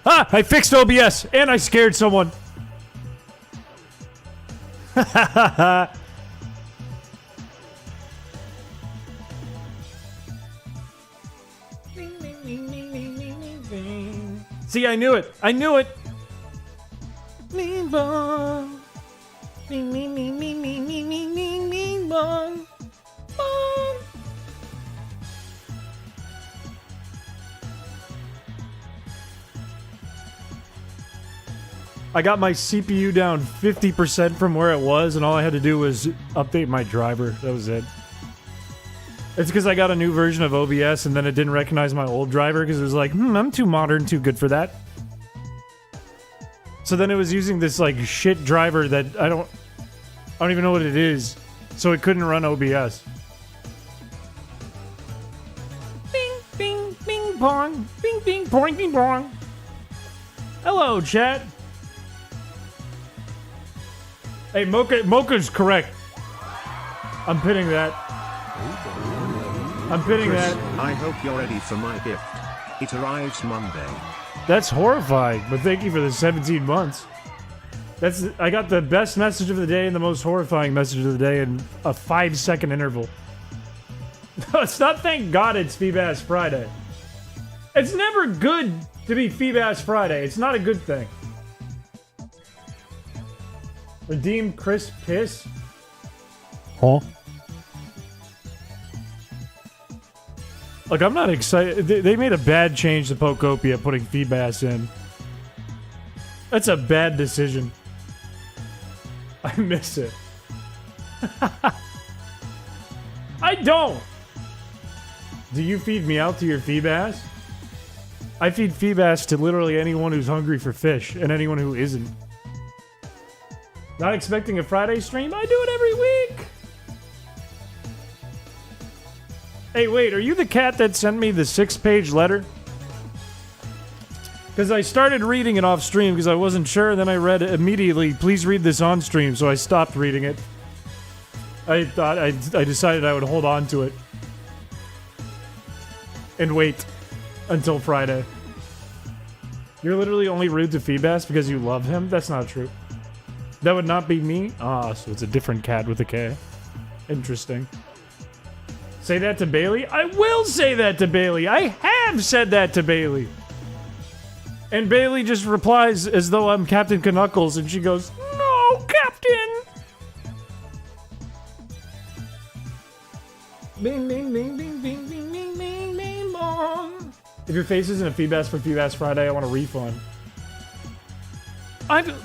Ah! I fixed OBS and I scared someone. See, I knew it. I knew it. I got my CPU down 50% from where it was, and all I had to do was update my driver. That was it. It's because I got a new version of OBS, and then it didn't recognize my old driver because it was like, I'm too modern, too good for that. So then it was using this like shit driver that I don't even know what it is, so it couldn't run OBS. Bing, bing, bing, bong, bing, bing, boing, bing, bong. Hello, chat. Hey, Mocha's correct. I'm pinning that. I'm pinning Chris, that. I hope you're ready for my gift. It arrives Monday. That's horrifying, but thank you for the 17 months. I got the best message of the day and the most horrifying message of the day in a 5-second interval. No, it's not thank God it's Feebas Friday. It's never good to be Feebas Friday. It's not a good thing. Redeem chrispiche? Huh? Look, I'm not excited. They made a bad change to Pokopia putting Feebas in. That's a bad decision. I miss it. I don't! Do you feed me out to your Feebas? I feed Feebas to literally anyone who's hungry for fish, and anyone who isn't. Not expecting a Friday stream? I do it every week! Hey, wait, are you the cat that sent me the 6-page letter? Because I started reading it off stream because I wasn't sure, and then I read it immediately, please read this on stream, so I stopped reading it. I decided I would hold on to it. And wait until Friday. You're literally only rude to Feebas because you love him? That's not true. That would not be me? Ah, so it's a different cat with a K. Interesting. Say that to Bailey? I will say that to Bailey! I have said that to Bailey! And Bailey just replies as though I'm Captain Knuckles, and she goes, "No, Captain!" Bing, bing, bing, bing, bing, bing, bing, bing, bing, bong. If your face isn't a Feebas for Feebas Friday, I want a refund.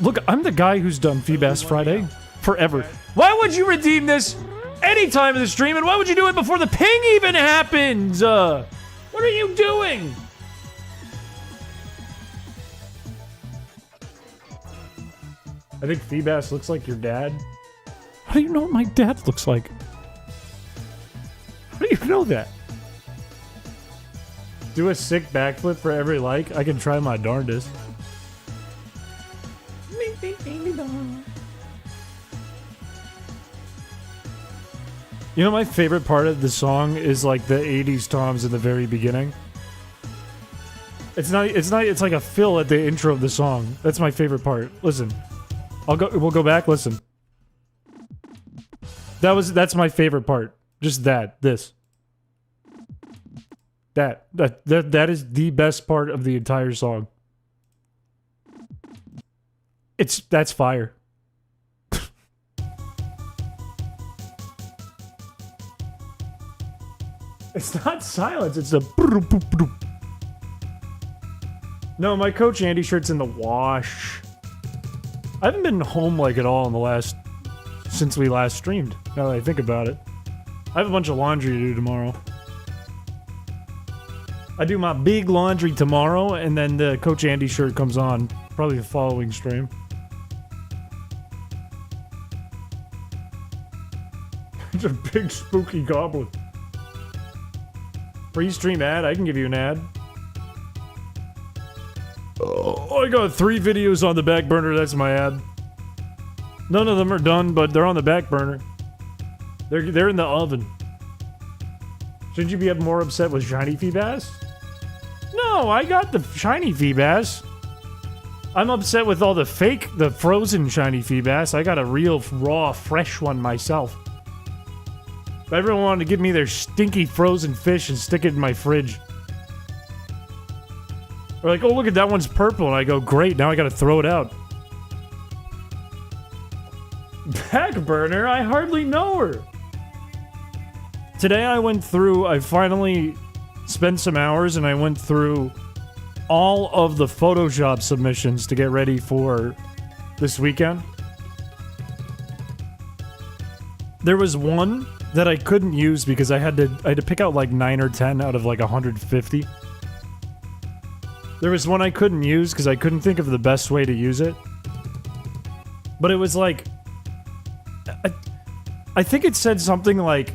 Look, I'm the guy who's done Feebas Friday forever. Why would you redeem this any time of the stream, and why would you do it before the ping even happens? What are you doing? I think Feebas looks like your dad. How do you know what my dad looks like? How do you know that? Do a sick backflip for every like? I can try my darndest. You know, my favorite part of the song is like the 80s toms in the very beginning. It's like a fill at the intro of the song. That's my favorite part. Listen. We'll go back, listen. That's my favorite part. Just this. That is the best part of the entire song. That's fire. It's not silence, it's a... No, my Coach Andy shirt's in the wash. I haven't been home like at all in the since we last streamed, now that I think about it. I have a bunch of laundry to do tomorrow. I do my big laundry tomorrow, and then the Coach Andy shirt comes on, probably the following stream. It's a big spooky goblin. Free stream ad? I can give you an ad. Oh, I got 3 videos on the back burner, that's my ad. None of them are done, but they're on the back burner. They're in the oven. Shouldn't you be more upset with shiny Feebas? No, I got the shiny Feebas. I'm upset with all the frozen shiny Feebas. I got a real raw, fresh one myself. But everyone wanted to give me their stinky frozen fish and stick it in my fridge. They're like, oh, look at that one's purple. And I go, great, now I gotta throw it out. Backburner? I hardly know her. Today I finally spent some hours and I went through all of the Photoshop submissions to get ready for this weekend. There was one that I couldn't use because I had to pick out like 9 or 10 out of like 150. There was one I couldn't use because I couldn't think of the best way to use it. But it was like... I think it said something like...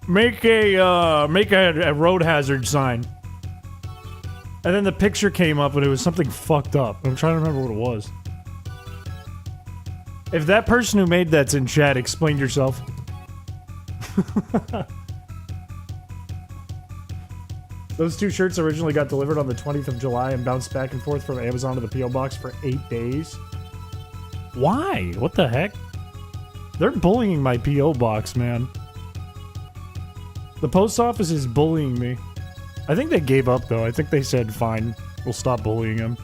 Make a road hazard sign. And then the picture came up and it was something fucked up. I'm trying to remember what it was. If that person who made that's in chat, explain yourself. Those 2 shirts originally got delivered on the 20th of July and bounced back and forth from Amazon to the P.O. Box for 8 days. Why? What the heck? They're bullying my P.O. Box, man. The post office is bullying me. I think they gave up, though. I think they said, fine, we'll stop bullying him.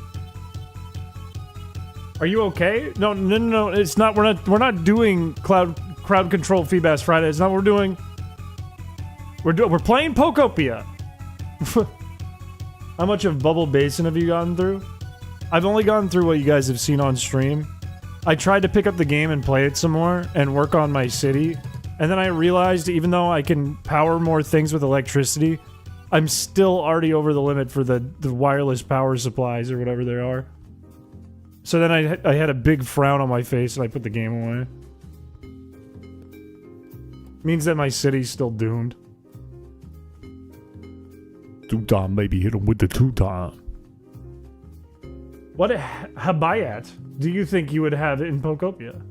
Are you okay? No, it's not. We're not doing crowd control Feebas Friday. It's not what we're doing. We're playing Pokopia. How much of Bubble Basin have you gotten through? I've only gone through what you guys have seen on stream. I tried to pick up the game and play it some more and work on my city. And then I realized even though I can power more things with electricity, I'm still already over the limit for the wireless power supplies or whatever they are. So then I had a big frown on my face and I put the game away. Means that my city's still doomed. Two-time, baby, hit him with the two-time. What Habayat do you think you would have in Pokopia?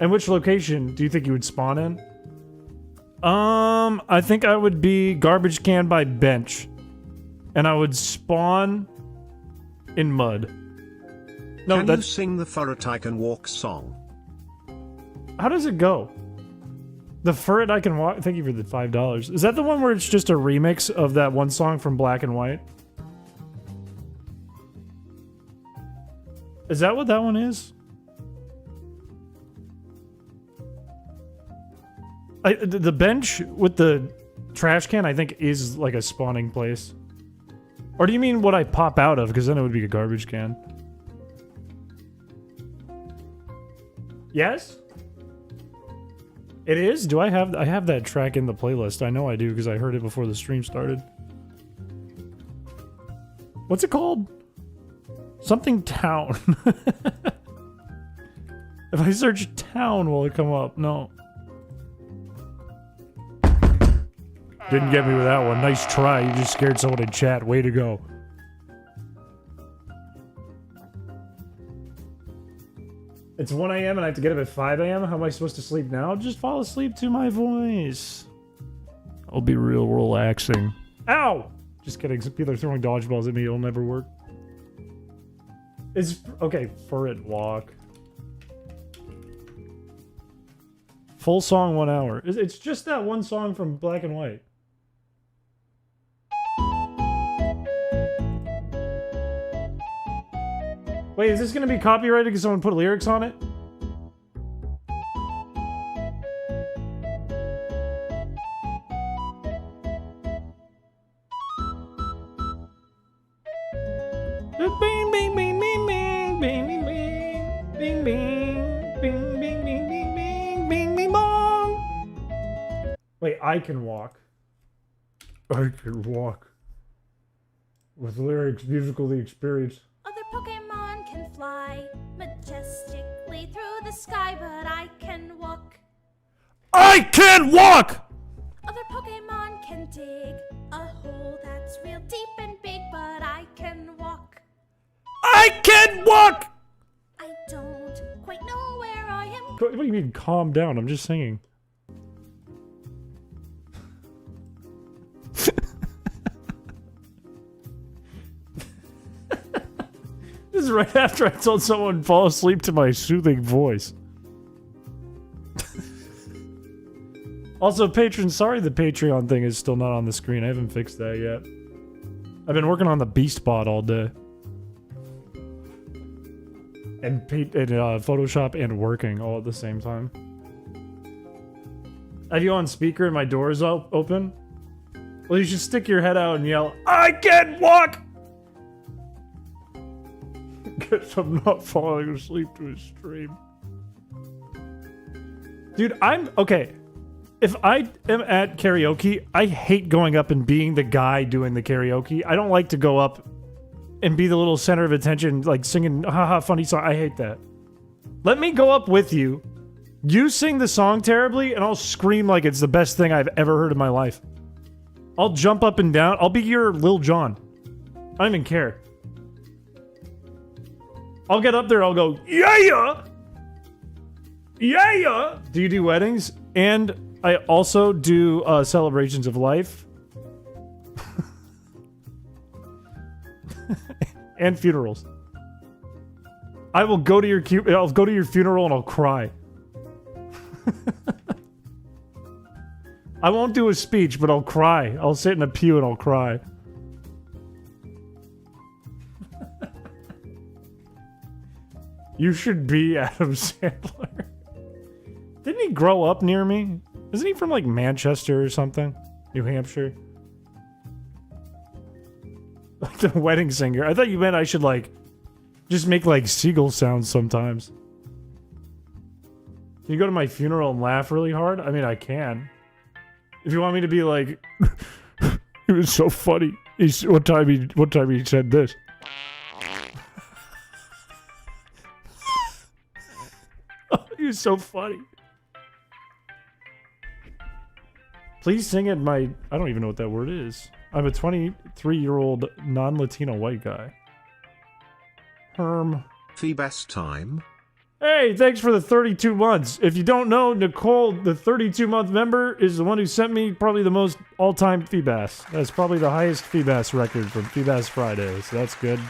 And which location do you think you would spawn in? I think I would be garbage can by bench. And I would spawn in mud. No, Can you sing the Furret I Can Walk song? How does it go? The Furret I Can Walk... Thank you for the $5. Is that the one where it's just a remix of that one song from Black and White? Is that what that one is? The bench with the trash can, I think, is like a spawning place. Or do you mean what I pop out of? Because then it would be a garbage can. Yes? It is? Do I have that track in the playlist? I know I do because I heard it before the stream started. What's it called? Something town. If I search town, will it come up? No. Didn't get me with that one. Nice try. You just scared someone in chat. Way to go. It's 1 a.m. and I have to get up at 5 a.m. How am I supposed to sleep now? Just fall asleep to my voice. I'll be real relaxing. Ow! Just kidding. People are throwing dodgeballs at me. It'll never work. Okay, Furret Walk. Full song 1 hour. It's just that one song from Black and White. Wait, is this gonna be copyrighted because someone put lyrics on it? Bing bing bing bing bing bing bing bing bing bing bing bing bing bing bing bing bong. Wait, I can walk. I can walk. With lyrics musically experienced. Other Pokemon can fly majestically through the sky, but I can walk. I can walk! Other Pokemon can dig a hole that's real deep and big, but I can walk. I can walk! I don't quite know where I am. What do you mean, calm down? I'm just singing. This is right after I told someone to fall asleep to my soothing voice. Also, patrons, sorry the Patreon thing is still not on the screen. I haven't fixed that yet. I've been working on the Beast bot all day. And Photoshop and working all at the same time. I have you on speaker and my door is open? Well, you should stick your head out and yell, I can walk! Guess I'm not falling asleep to a stream. Dude, okay. If I am at karaoke, I hate going up and being the guy doing the karaoke. I don't like to go up and be the little center of attention, like singing haha funny song. I hate that. Let me go up with you. You sing the song terribly, and I'll scream like it's the best thing I've ever heard in my life. I'll jump up and down. I'll be your Lil Jon. I don't even care. I'll get up there, I'll go, yeah! Yeah! Do you do weddings? And I also do celebrations of life. And funerals. I will go to your funeral and I'll cry. I won't do a speech, but I'll cry. I'll sit in a pew and I'll cry. You should be Adam Sandler. Didn't he grow up near me? Isn't he from like Manchester or something? New Hampshire? Like the wedding singer. I thought you meant I should like just make like seagull sounds sometimes. Can you go to my funeral and laugh really hard? I mean, I can. If you want me to be like, it was so funny. One time he said this. Oh, he was so funny. Please sing it I don't even know what that word is. I'm a 23-year-old non-Latino white guy. Feebas time. Hey, thanks for the 32 months. If you don't know, Nicole, the 32-month member, is the one who sent me probably the most all-time Feebas. That's probably the highest Feebas record from Feebas Friday, so that's good.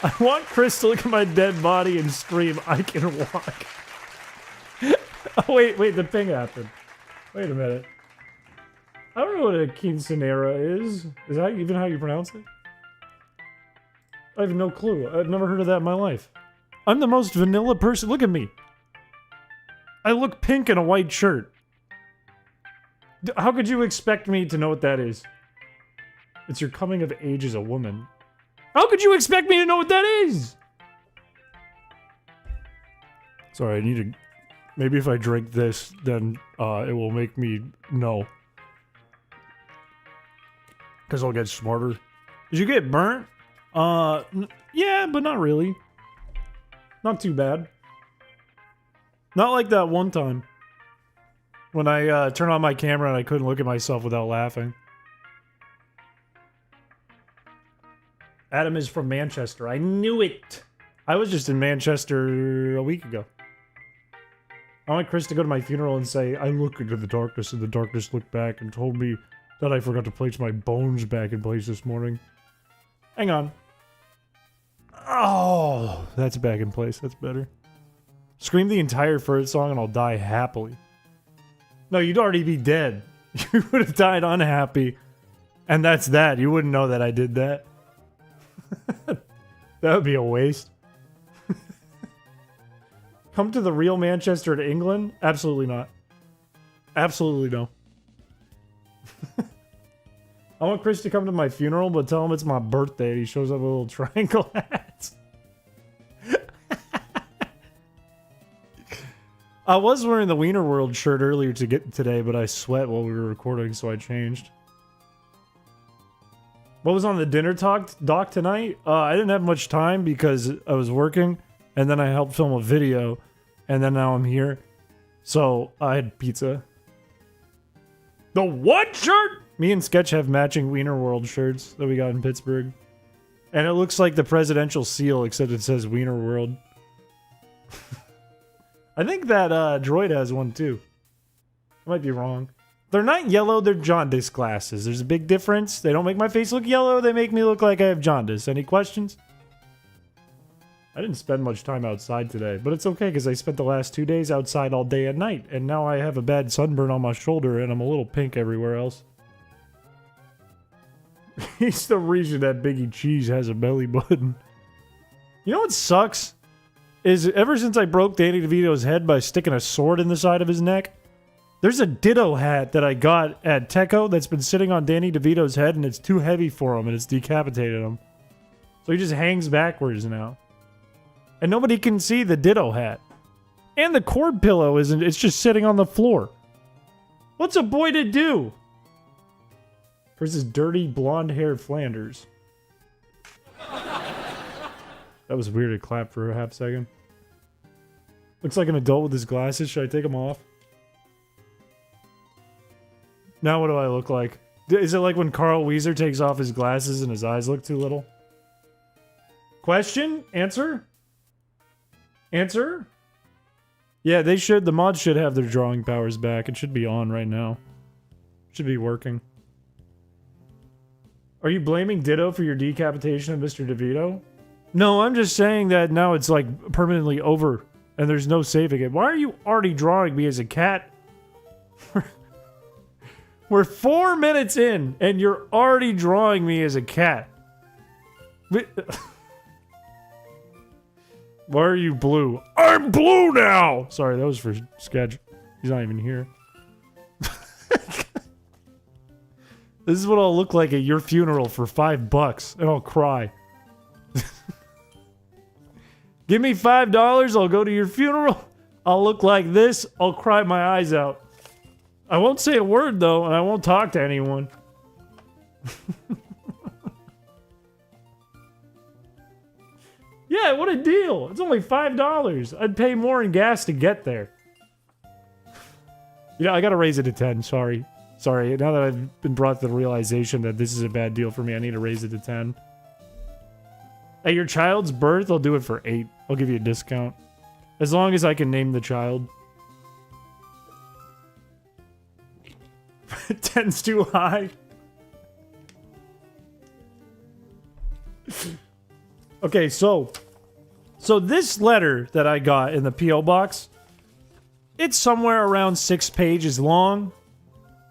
I want Chris to look at my dead body and scream, I can walk. Oh, wait, the ping happened. Wait a minute. I don't know what a quinceanera is. Is that even how you pronounce it? I have no clue. I've never heard of that in my life. I'm the most vanilla person. Look at me. I look pink in a white shirt. How could you expect me to know what that is? It's your coming of age as a woman. How could you expect me to know what that is? Sorry, I need to... Maybe if I drink this, then it will make me know. Because I'll get smarter. Did you get burnt? Yeah, but not really. Not too bad. Not like that one time. When I turned on my camera and I couldn't look at myself without laughing. Adam is from Manchester. I knew it! I was just in Manchester a week ago. I want Chris to go to my funeral and say, I looked into the darkness and the darkness looked back and told me that I forgot to place my bones back in place this morning. Hang on. Oh, that's back in place. That's better. Scream the entire first song and I'll die happily. No, you'd already be dead. You would have died unhappy. And that's that. You wouldn't know that I did that. That would be a waste. Come to the real Manchester to England? Absolutely not. Absolutely no. I want Chris to come to my funeral, but tell him it's my birthday and he shows up with a little triangle hat. I was wearing the Wiener World shirt earlier today, but I sweat while we were recording, so I changed. What was on the dinner doc tonight? I didn't have much time because I was working, and then I helped film a video, and then now I'm here. So I had pizza. The what shirt? Me and Sketch have matching Wiener World shirts that we got in Pittsburgh. And it looks like the presidential seal, except it says Wiener World. I think that droid has one too. I might be wrong. They're not yellow, they're jaundice glasses. There's a big difference. They don't make my face look yellow, they make me look like I have jaundice. Any questions? I didn't spend much time outside today, but it's okay because I spent the last 2 days outside all day and night, and now I have a bad sunburn on my shoulder and I'm a little pink everywhere else. He's the reason that Biggie Cheese has a belly button. You know what sucks? Is ever since I broke Danny DeVito's head by sticking a sword in the side of his neck, there's a ditto hat that I got at Teco that's been sitting on Danny DeVito's head and it's too heavy for him and it's decapitated him. So he just hangs backwards now. And nobody can see the ditto hat. And the cord pillow isn't, it's just sitting on the floor. What's a boy to do? Versus dirty blonde-haired Flanders. That was weird to clap for a half second. Looks like an adult with his glasses. Should I take them off? Now what do I look like? Is it like when Carl Weezer takes off his glasses and his eyes look too little? Question? Answer? Answer? Yeah, they should. The mods should have their drawing powers back. It should be on right now. Should be working. Are you blaming Ditto for your decapitation of Mr. DeVito? No, I'm just saying that now it's like permanently over and there's no saving it. Why are you already drawing me as a cat? We're 4 minutes in, and you're already drawing me as a cat. Why are you blue? I'm blue now! Sorry, that was for Sketch. He's not even here. This is what I'll look like at your funeral for $5, and I'll cry. Give me $5, I'll go to your funeral. I'll look like this, I'll cry my eyes out. I won't say a word, though, and I won't talk to anyone. Yeah, what a deal. It's only $5. I'd pay more in gas to get there. You know, I gotta raise it to 10, sorry. Sorry, now that I've been brought to the realization that this is a bad deal for me, I need to raise it to 10. At your child's birth, I'll do it for 8. I'll give you a discount. As long as I can name the child. 10's too high. Okay, so this letter that I got in the P.O. box, it's somewhere around 6 pages long.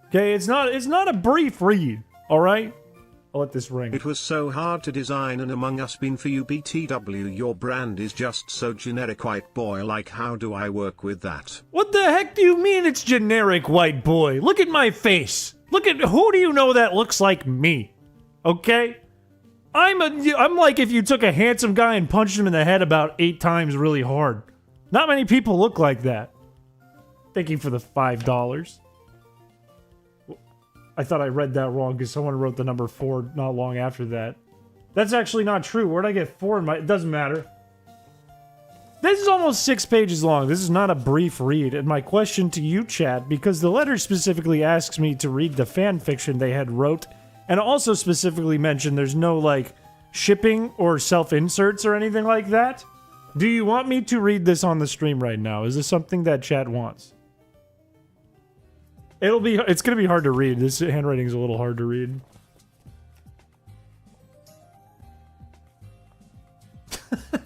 Okay, it's not a brief read, all right? I'll let this ring. It was so hard to design an Among Us bin for you, BTW. Your brand is just so generic, white boy. Like, how do I work with that? What the heck do you mean it's generic, white boy? Look at my face. Look at, who do you know that looks like me? Okay? I'm like if you took a handsome guy and punched him in the head about 8 times really hard. Not many people look like that. Thank you for the $5. I thought I read that wrong because someone wrote the number 4 not long after that. That's actually not true. Where'd I get 4 in my... It doesn't matter. This is almost 6 pages long. This is not a brief read. And my question to you, chat, because the letter specifically asks me to read the fan fiction they had wrote, and also specifically mentioned there's no, like, shipping or self-inserts or anything like that. Do you want me to read this on the stream right now? Is this something that chat wants? It's gonna be hard to read. This handwriting's a little hard to read.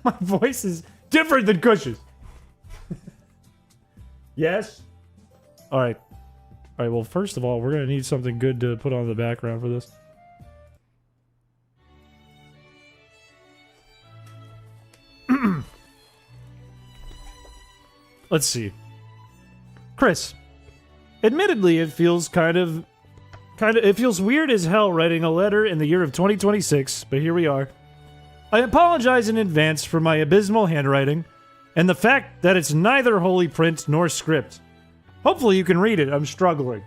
My voice is different than Cush's. Yes? Alright. Alright, well, first of all, we're gonna need something good to put on the background for this. Let's see. Chris. Admittedly, it feels it feels weird as hell writing a letter in the year of 2026, but here we are. I apologize in advance for my abysmal handwriting, and the fact that it's neither holy print nor script. Hopefully you can read it, I'm struggling.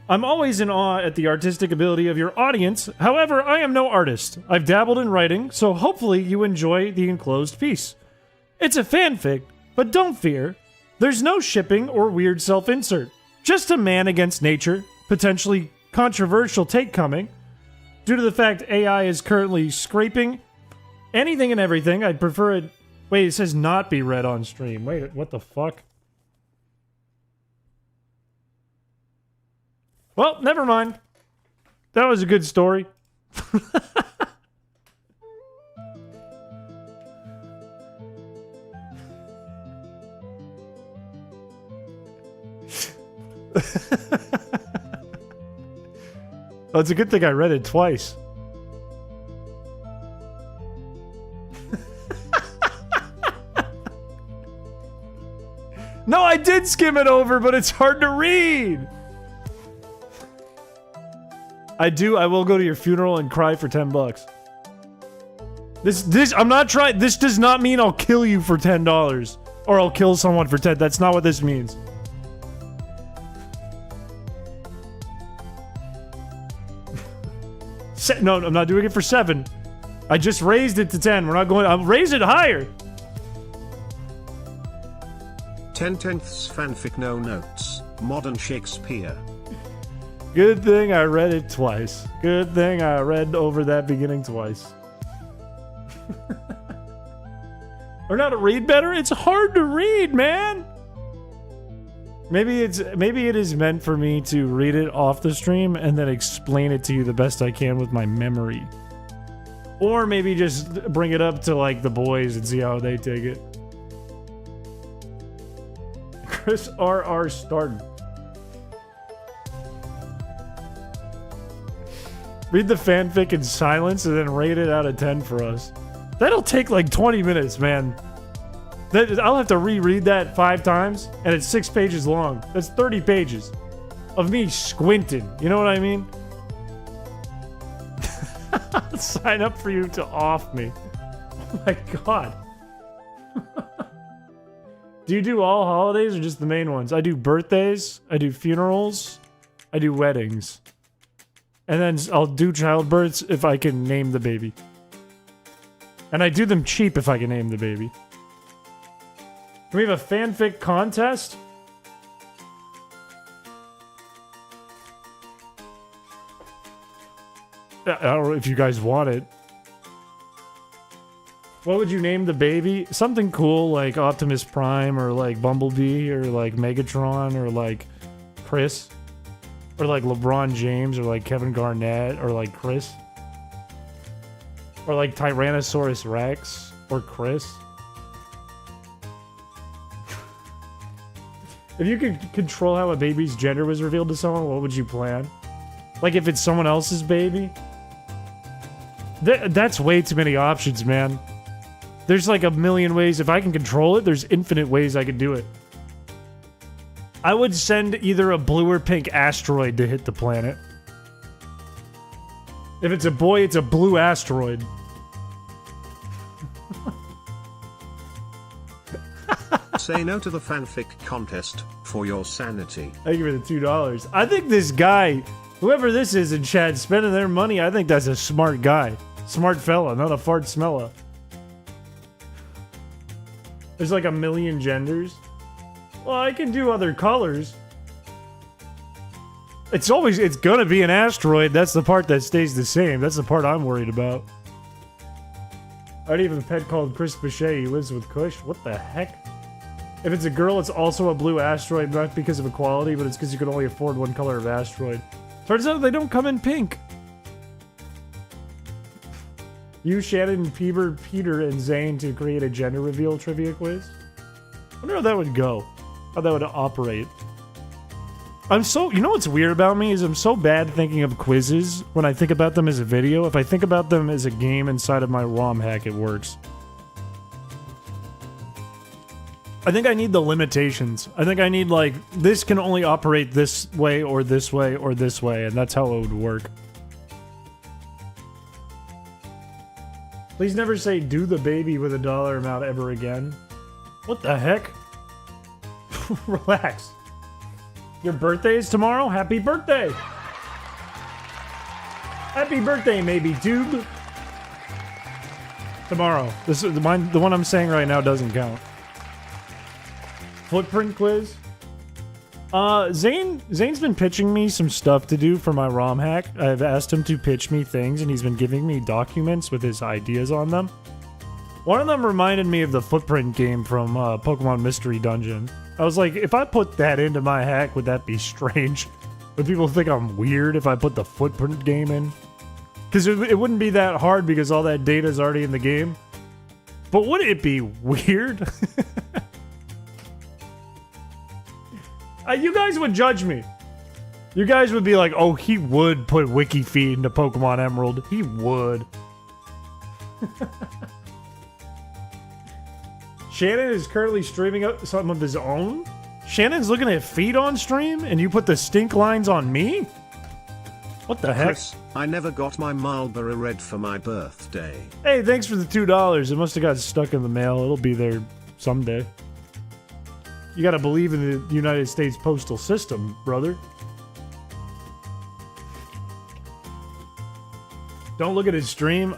I'm always in awe at the artistic ability of your audience, however, I am no artist. I've dabbled in writing, so hopefully you enjoy the enclosed piece. It's a fanfic, but don't fear. There's no shipping or weird self-insert. Just a man against nature, potentially controversial take coming. Due to the fact AI is currently scraping anything and everything, I'd prefer it... Wait, it says not be read on stream. Wait, what the fuck? Well, never mind. That was a good story. Oh, it's a good thing I read it twice. No, I did skim it over, but it's hard to read. I will go to your funeral and cry for $10. I'm not trying. This does not mean I'll kill you for $10 or I'll kill someone for 10. That's not what this means. No, I'm not doing it for 7. I just raised it to 10. We're not going. I'll raise it higher. 10/10ths fanfic no notes. Modern Shakespeare. Good thing I read it twice. Good thing I read over that beginning twice. Or not to read better? It's hard to read, man. Maybe it is meant for me to read it off the stream and then explain it to you the best I can with my memory. Or maybe just bring it up to like the boys and see how they take it. Chris R.R. Starden. Read the fanfic in silence and then rate it out of 10 for us. That'll take like 20 minutes, man. I'll have to reread that 5 times, and it's 6 pages long. That's 30 pages of me squinting. You know what I mean? Sign up for you to off me. Oh my god. Do you do all holidays or just the main ones? I do birthdays, I do funerals, I do weddings. And then I'll do childbirths if I can name the baby. And I do them cheap if I can name the baby. Can we have a fanfic contest? I don't know if you guys want it. What would you name the baby? Something cool like Optimus Prime or like Bumblebee or like Megatron or like Chris. Or like LeBron James or like Kevin Garnett or like Chris. Or like Tyrannosaurus Rex or Chris. If you could control how a baby's gender was revealed to someone, what would you plan? Like if it's someone else's baby? That's way too many options, man. There's like a million ways. If I can control it, there's infinite ways I could do it. I would send either a blue or pink asteroid to hit the planet. If it's a boy, it's a blue asteroid. Say no to the fanfic contest for your sanity. Thank you for the $2. I think this guy, whoever this is in chat, spending their money, I think that's a smart guy. Smart fella, not a fart smella. There's like a million genders. Well, I can do other colors. It's gonna be an asteroid. That's the part that stays the same. That's the part I'm worried about. I already have a pet called Chris Piché. He lives with Kush. What the heck? If it's a girl, it's also a blue asteroid, not because of equality, but it's because you can only afford one color of asteroid. Turns out they don't come in pink. You, Shannon, Peter, and Zane to create a gender reveal trivia quiz? I wonder how that would go. How that would operate. You know what's weird about me is I'm so bad thinking of quizzes when I think about them as a video. If I think about them as a game inside of my ROM hack, it works. I think I need the limitations. I think I need, like, this can only operate this way or this way or this way, and that's how it would work. Please never say do the baby with a dollar amount ever again. What the heck? Relax. Your birthday is tomorrow? Happy birthday! Happy birthday, maybe tube. Tomorrow. This is the one I'm saying right now doesn't count. Footprint quiz. Zane's been pitching me some stuff to do for my ROM hack. I've asked him to pitch me things, and he's been giving me documents with his ideas on them. One of them reminded me of the Footprint game from Pokemon Mystery Dungeon. I was like, if I put that into my hack, would that be strange? Would people think I'm weird if I put the footprint game in? Because it wouldn't be that hard because all that data is already in the game. But would it be weird? You guys would judge me. You guys would be like, oh, he would put wiki feed into Pokemon Emerald. He would. Shannon is currently streaming up something of his own? Shannon's looking at feet on stream and you put the stink lines on me? What the heck? Chris, I never got my Marlboro Red for my birthday. Hey, thanks for the $2. It must have got stuck in the mail. It'll be there someday. You gotta believe in the United States postal system, brother. Don't look at his stream.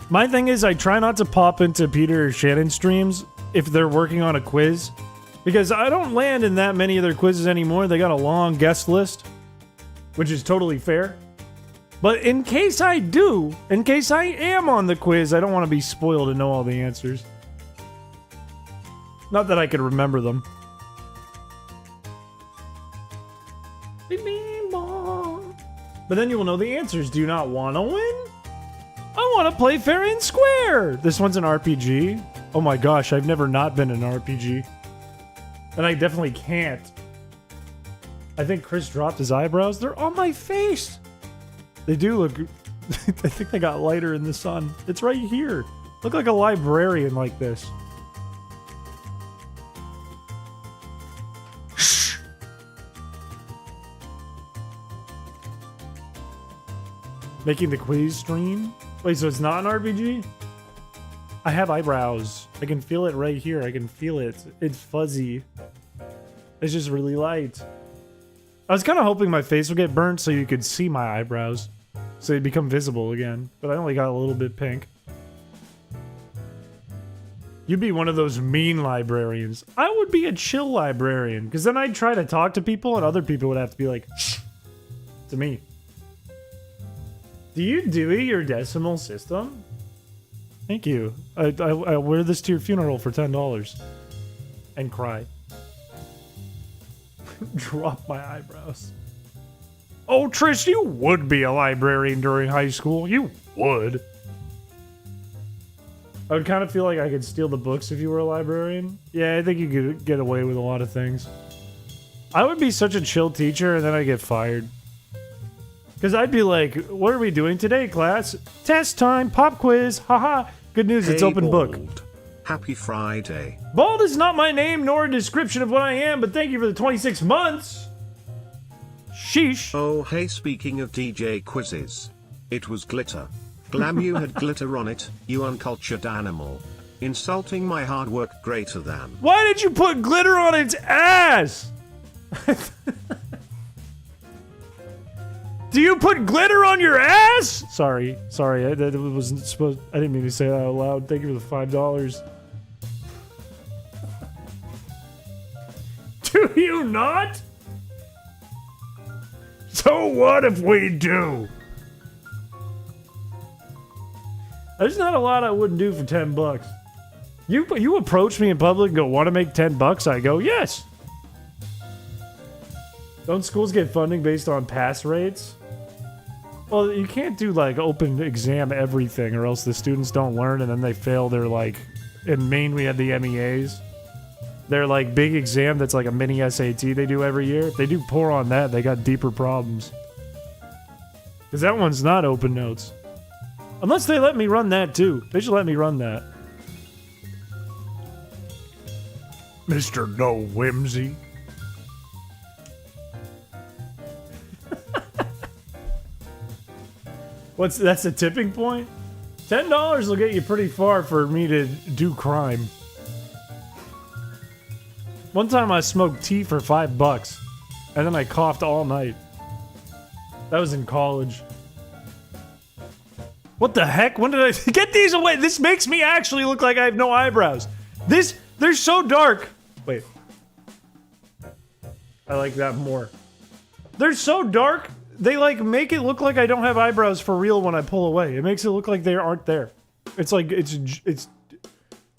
My thing is I try not to pop into Peter or Shannon streams if they're working on a quiz. Because I don't land in that many of their quizzes anymore. They got a long guest list. Which is totally fair. But in case I do, in case I am on the quiz, I don't want to be spoiled and know all the answers. Not that I could remember them. But then you will know the answers. Do you not want to win? I want to play fair and square. This one's an RPG. Oh my gosh, I've never not been in an RPG. And I definitely can't. I think Chris dropped his eyebrows. They're on my face. They do look... I think they got lighter in the sun. It's right here. Look like a librarian like this. Shh. Making the quiz stream? Wait, so it's not an RPG? I have eyebrows. I can feel it right here. I can feel it. It's fuzzy. It's just really light. I was kind of hoping my face would get burnt so you could see my eyebrows. So they'd become visible again. But I only got a little bit pink. You'd be one of those mean librarians. I would be a chill librarian. Because then I'd try to talk to people and other people would have to be like, shh, to me. Do you do your decimal system? Thank you. I'll wear this to your funeral for $10. And cry. Drop my eyebrows. Oh, Trish, you would be a librarian during high school. You would. I would kind of feel like I could steal the books if you were a librarian. Yeah, I think you could get away with a lot of things. I would be such a chill teacher and then I'd get fired. Because I'd be like, what are we doing today, class? Test time, pop quiz, haha. Good news, it's open book. Happy Friday. Bald is not my name nor a description of what I am, but thank you for the 26 months. Sheesh. Oh, hey, speaking of DJ quizzes. It was glitter. Glam, you had glitter on it, you uncultured animal. Insulting my hard work greater than. Why did you put glitter on its ass? Do you put glitter on your ass? Sorry. I wasn't supposed. I didn't mean to say that out loud. Thank you for the $5. Do you not? So what if we do? There's not a lot I wouldn't do for $10. You approach me in public and go, want to make $10? I go, yes. Don't schools get funding based on pass rates? Well, you can't do like open exam everything or else the students don't learn and then they fail their like, in Maine we had the MEAs. Their like big exam that's like a mini SAT they do every year. If they do poor on that, they got deeper problems. Because that one's not open notes. Unless they let me run that too. They should let me run that. Mr. No Whimsy. That's a tipping point? $10 will get you pretty far for me to do crime. One time I smoked tea for $5 and then I coughed all night. That was in college. What the heck? When did I get these away? This makes me actually look like I have no eyebrows. They're so dark. Wait. I like that more. They're so dark. They like make it look like I don't have eyebrows for real when I pull away. It makes it look like they aren't there. It's like it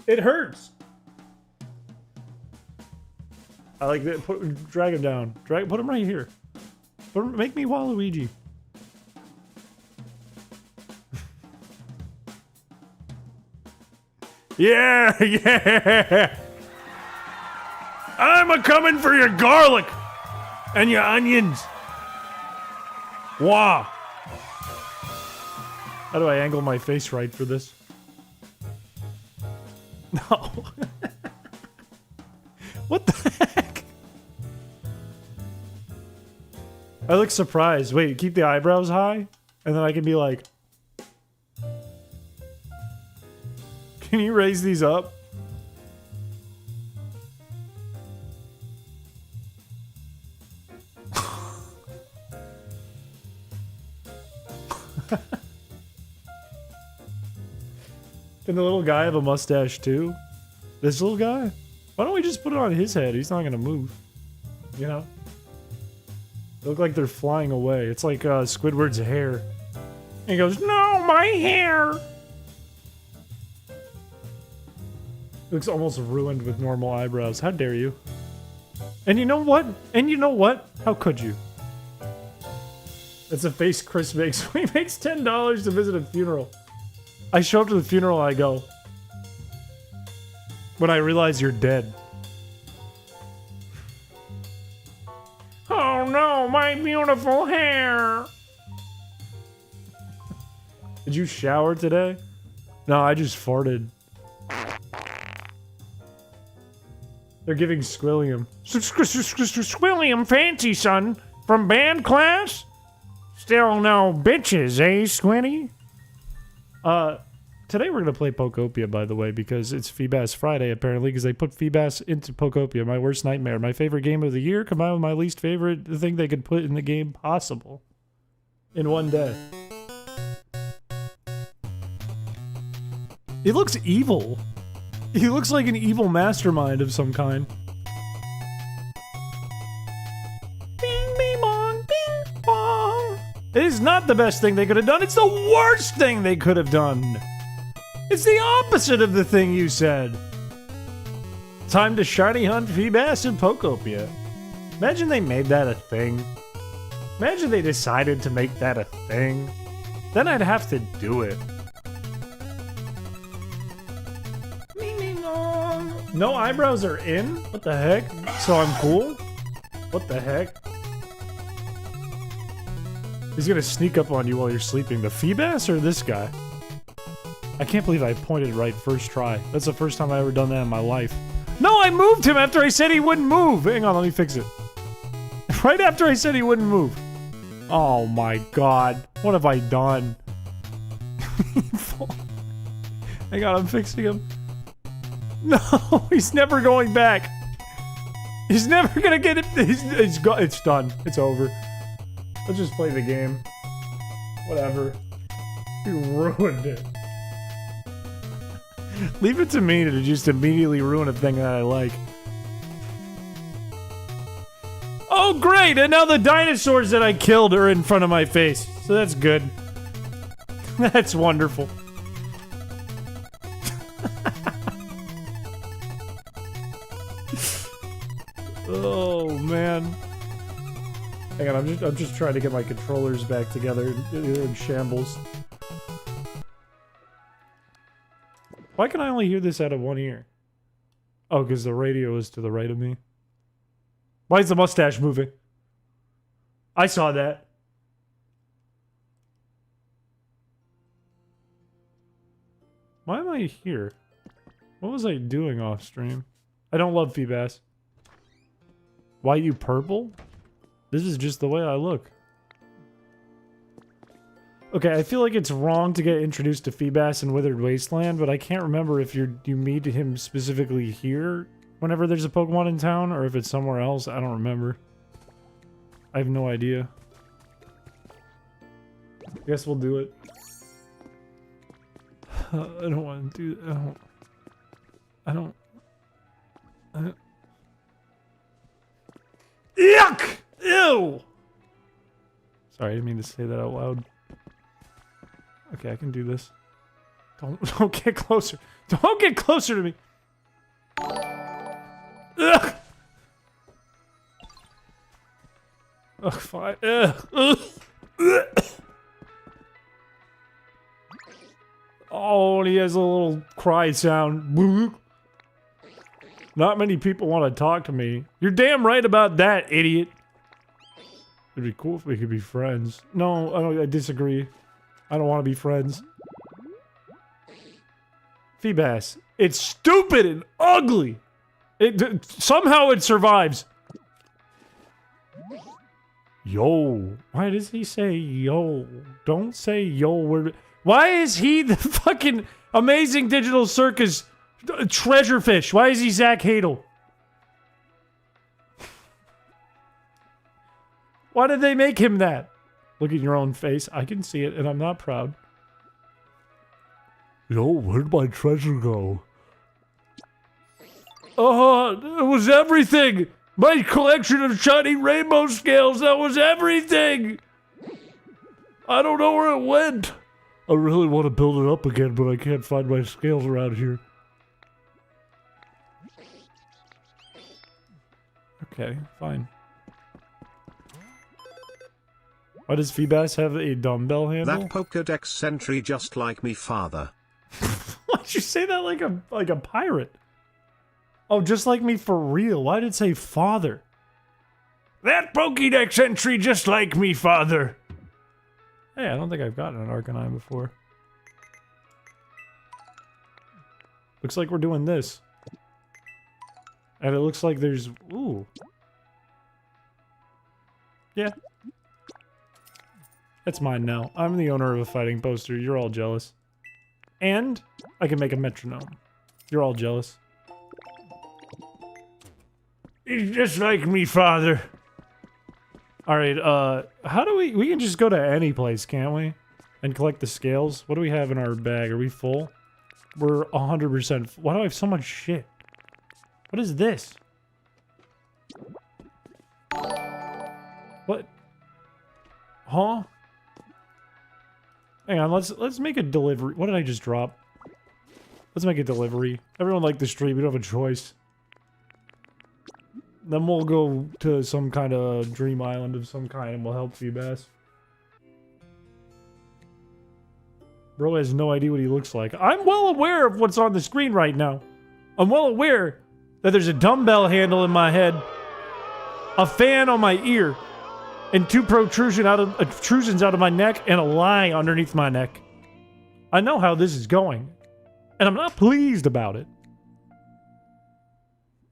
hurts. I like that. Drag him down. Put him right here. But make me Waluigi. Yeah, yeah. I'm a coming for your garlic and your onions. Wow. How do I angle my face right for this? No. What the heck? I look surprised. Wait, keep the eyebrows high? And then I can be like... Can you raise these up? Can the little guy have a mustache too? This little guy? Why don't we just put it on his head? He's not gonna move. You know? They look like they're flying away. It's like Squidward's hair. And he goes, no, my hair! Looks almost ruined with normal eyebrows. How dare you? And you know what? And you know what? How could you? That's a face Chris makes. He makes $10 to visit a funeral. I show up to the funeral, I go, when I realize you're dead. Oh no, my beautiful hair! Did you shower today? No, I just farted. They're giving Squilliam. Squilliam fancy, son. From band class? Still no bitches, eh, Squinty? Today we're gonna play Pokopia, by the way, because it's Feebas Friday, apparently, because they put Feebas into Pokopia, my worst nightmare. My favorite game of the year, combined with my least favorite thing they could put in the game possible. In one day. He looks evil. He looks like an evil mastermind of some kind. Bing, bing, bong, bing, bong. It is not the best thing they could have done. It's the worst thing they could have done. It's the opposite of the thing you said. Time to shiny hunt Feebas and Pokopia. Imagine they made that a thing. Imagine they decided to make that a thing. Then I'd have to do it. No eyebrows are in? What the heck? So I'm cool? What the heck? He's gonna sneak up on you while you're sleeping. The Feebas or this guy? I can't believe I pointed right first try. That's the first time I ever done that in my life. No, I moved him after I said he wouldn't move! Hang on, let me fix it. Right after I said he wouldn't move. Oh my god. What have I done? Hang on, I'm fixing him. No, he's never going back. He's never gonna get it. It's done. It's over. Let's just play the game. Whatever. You ruined it. Leave it to me to just immediately ruin a thing that I like. Oh, great! And now the dinosaurs that I killed are in front of my face. So that's good. That's wonderful. Oh, man. Hang on, I'm just trying to get my controllers back together. They're in shambles. Why can I only hear this out of one ear? Oh, because the radio is to the right of me. Why is the mustache moving? I saw that. Why am I here? What was I doing off stream? I don't love Feebas. Why you purple? This is just the way I look. Okay, I feel like it's wrong to get introduced to Feebas in Withered Wasteland, but I can't remember if you meet him specifically here whenever there's a Pokemon in town, or if it's somewhere else. I don't remember. I have no idea. I guess we'll do it. I don't want to do that. I don't. Yuck! Ew! Sorry, I didn't mean to say that out loud. Okay, I can do this. Don't get closer. Don't get closer to me. Ugh! Ugh, fine. Ugh. Oh, and he has a little cry sound. Not many people want to talk to me. You're damn right about that, idiot. It'd be cool if we could be friends. No, I disagree. I don't want to be friends. Feebas, it's stupid and ugly. Somehow it survives. Yo. Why does he say yo? Don't say yo. Why is he the fucking amazing digital circus treasure fish? Why is he Zach Hadel? Why did they make him that? Look at your own face. I can see it, and I'm not proud. Yo, where'd my treasure go? It was everything! My collection of shiny rainbow scales, that was everything! I don't know where it went. I really want to build it up again, but I can't find my scales around here. Okay, fine. Why does Feebas have a dumbbell handle? That Pokédex sentry just like me father. Why'd you say that like a pirate? Oh, just like me for real. Why did it say father? That Pokédex entry just like me father. Hey, I don't think I've gotten an Arcanine before. Looks like we're doing this. And it looks like there's... Ooh. Yeah. That's mine now. I'm the owner of a fighting poster. You're all jealous. And I can make a metronome. You're all jealous. He's just like me, father. Alright, how do we can just go to any place, can't we? And collect the scales? What do we have in our bag? Are we full? We're 100%. Why do I have so much shit? What is this? What? Huh? Hang on, let's make a delivery. What did I just drop? Let's make a delivery. Everyone liked the stream, we don't have a choice. Then we'll go to some kind of dream island of some kind and we'll help Feebas. Bro has no idea what he looks like. I'm well aware of what's on the screen right now. I'm well aware that there's a dumbbell handle in my head, a fan on my ear, and two protrusions out of my neck, and a line underneath my neck. I know how this is going, and I'm not pleased about it.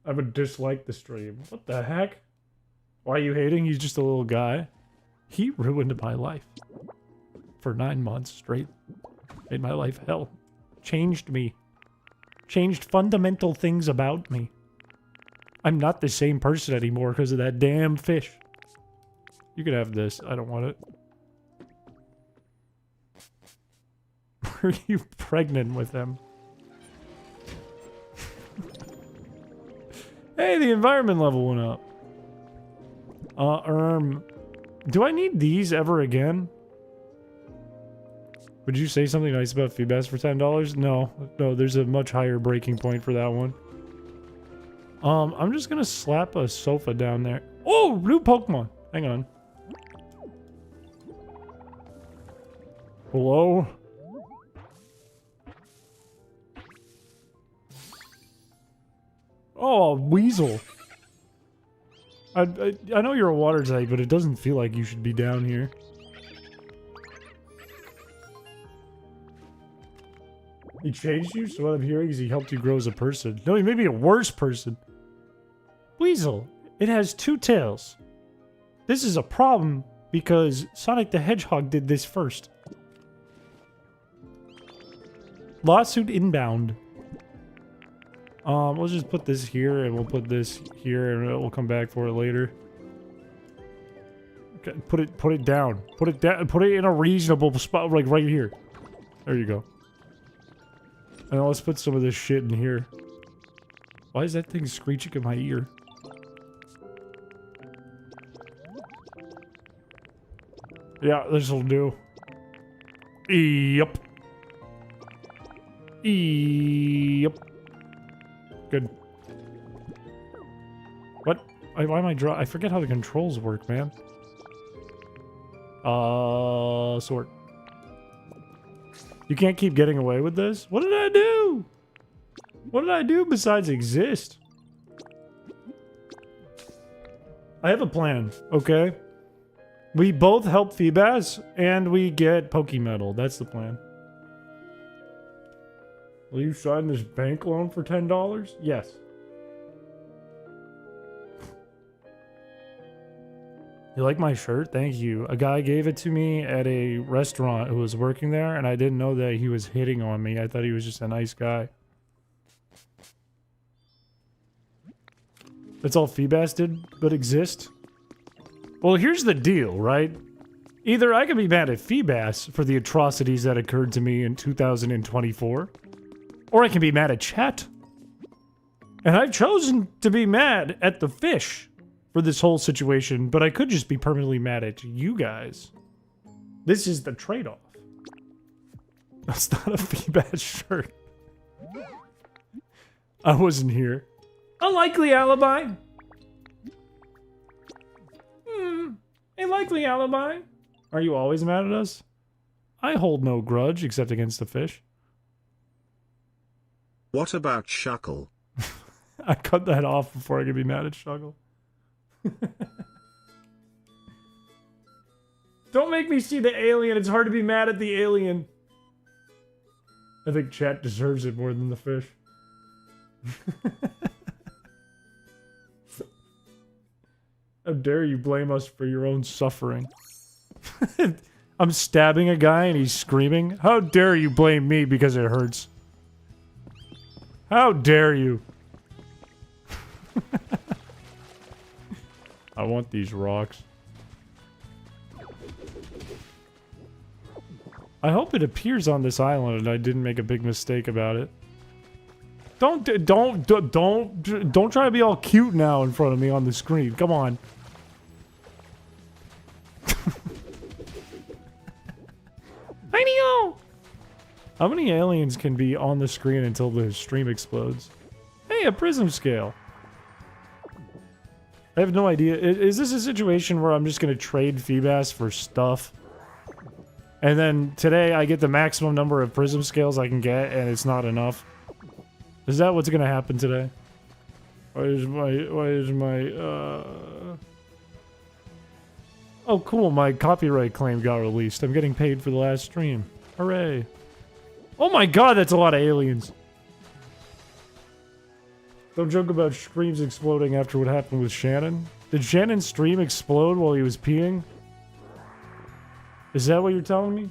I would dislike the stream. What the heck? Why are you hating? He's just a little guy. He ruined my life. For 9 months straight. Made my life hell. Changed me. Changed fundamental things about me. I'm not the same person anymore because of that damn fish. You can have this. I don't want it. Are you pregnant with him? Hey, the environment level went up. Do I need these ever again? Would you say something nice about Feebas for $10? No, there's a much higher breaking point for that one. I'm just gonna slap a sofa down there. Oh, new Pokemon. Hang on. Hello? Oh, a weasel. I know you're a water type, but it doesn't feel like you should be down here. He changed you? So what I'm hearing is he helped you grow as a person. No, he made me a worse person. Weasel. It has 2 tails. This is a problem because Sonic the Hedgehog did this first. Lawsuit inbound. We'll just put this here, and we'll put this here, and we'll come back for it later. Okay, put it down. Put it down. Put it in a reasonable spot, like right here. There you go. And then let's put some of this shit in here. Why is that thing screeching in my ear? Yeah, this'll do. Yep. Yep. Good. What? Why am I I forget how the controls work, man. Sort. You can't keep getting away with this? What did I do? What did I do besides exist? I have a plan, okay? We both help Feebas, and we get Pokemedal. That's the plan. Will you sign this bank loan for $10? Yes. You like my shirt? Thank you. A guy gave it to me at a restaurant who was working there, and I didn't know that he was hitting on me. I thought he was just a nice guy. That's all Feebas did, but exist? Well, here's the deal, right? Either I can be mad at Feebas for the atrocities that occurred to me in 2024, or I can be mad at chat. And I've chosen to be mad at the fish for this whole situation, but I could just be permanently mad at you guys. This is the trade-off. That's not a Feebas shirt. I wasn't here. A likely alibi. A likely alibi. Are you always mad at us? I hold no grudge except against the fish. What about Shuckle? I cut that off before I could be mad at Shuckle. Don't make me see the alien. It's hard to be mad at the alien. I think chat deserves it more than the fish. How dare you blame us for your own suffering? I'm stabbing a guy and he's screaming. How dare you blame me because it hurts? How dare you? I want these rocks. I hope it appears on this island and I didn't make a big mistake about it. Don't try to be all cute now in front of me on the screen. Come on. How many aliens can be on the screen until the stream explodes? Hey, a prism scale. I have no idea. Is this a situation where I'm just going to trade Feebas for stuff? And then today I get the maximum number of prism scales I can get and it's not enough? Is that what's going to happen today? Why is my, Oh, cool. My copyright claim got released. I'm getting paid for the last stream. Hooray. Oh my god, that's a lot of aliens. Don't joke about streams exploding after what happened with Shannon. Did Shannon's stream explode while he was peeing? Is that what you're telling me?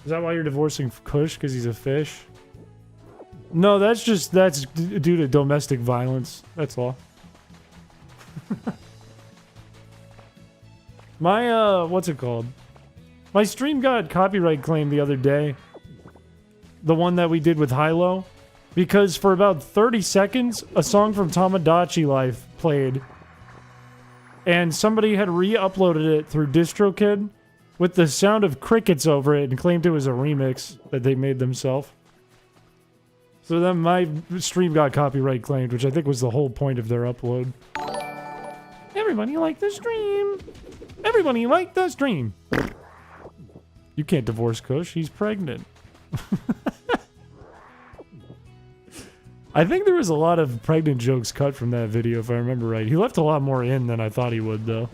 Is that why you're divorcing Kush? Because he's a fish? No, that's due to domestic violence. That's all. My, what's it called? My stream got copyright claimed the other day. The one that we did with Hilo. Because for about 30 seconds, a song from Tamagotchi Life played. And somebody had re-uploaded it through DistroKid with the sound of crickets over it and claimed it was a remix that they made themselves. So then my stream got copyright claimed, which I think was the whole point of their upload. Everybody like the stream. Everybody like the stream. You can't divorce Kush, he's pregnant. I think there was a lot of pregnant jokes cut from that video, if I remember right. He left a lot more in than I thought he would, though.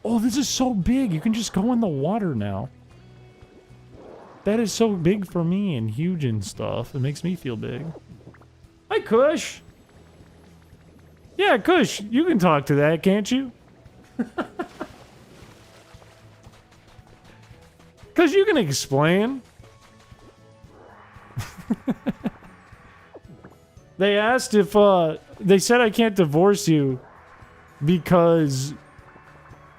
Oh, this is so big. You can just go in the water now. That is so big for me and huge and stuff. It makes me feel big. Hi, Kush. Yeah, Kush, you can talk to that, can't you? Kush, you can explain. They asked if, they said I can't divorce you because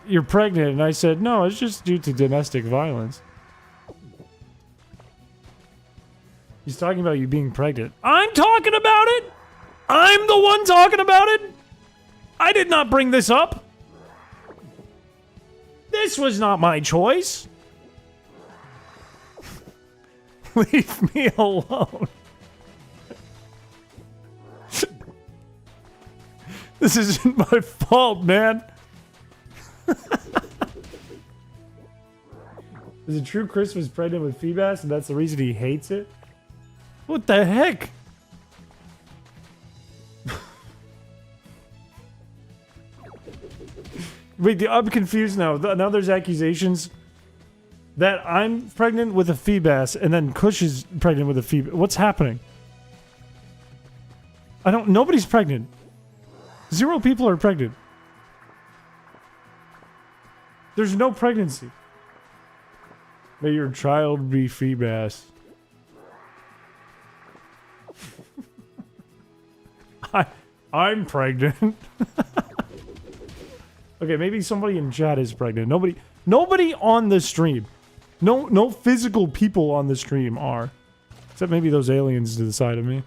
you're pregnant, and I said, no, it's just due to domestic violence. He's talking about you being pregnant. I'm talking about it! I'm the one talking about it! I did not bring this up! This was not my choice! Leave me alone. This isn't my fault, man. Is it true Chris was pregnant with Feebas and that's the reason he hates it? What the heck? Wait, I'm confused now. Now there's accusations that I'm pregnant with a Feebas and then Kush is pregnant with a Feebas. What's happening? Nobody's pregnant. 0 people are pregnant. There's no pregnancy. May your child be Feebas. I'm pregnant. Okay, maybe somebody in chat is pregnant. Nobody on the stream. No physical people on the stream are. Except maybe those aliens to the side of me.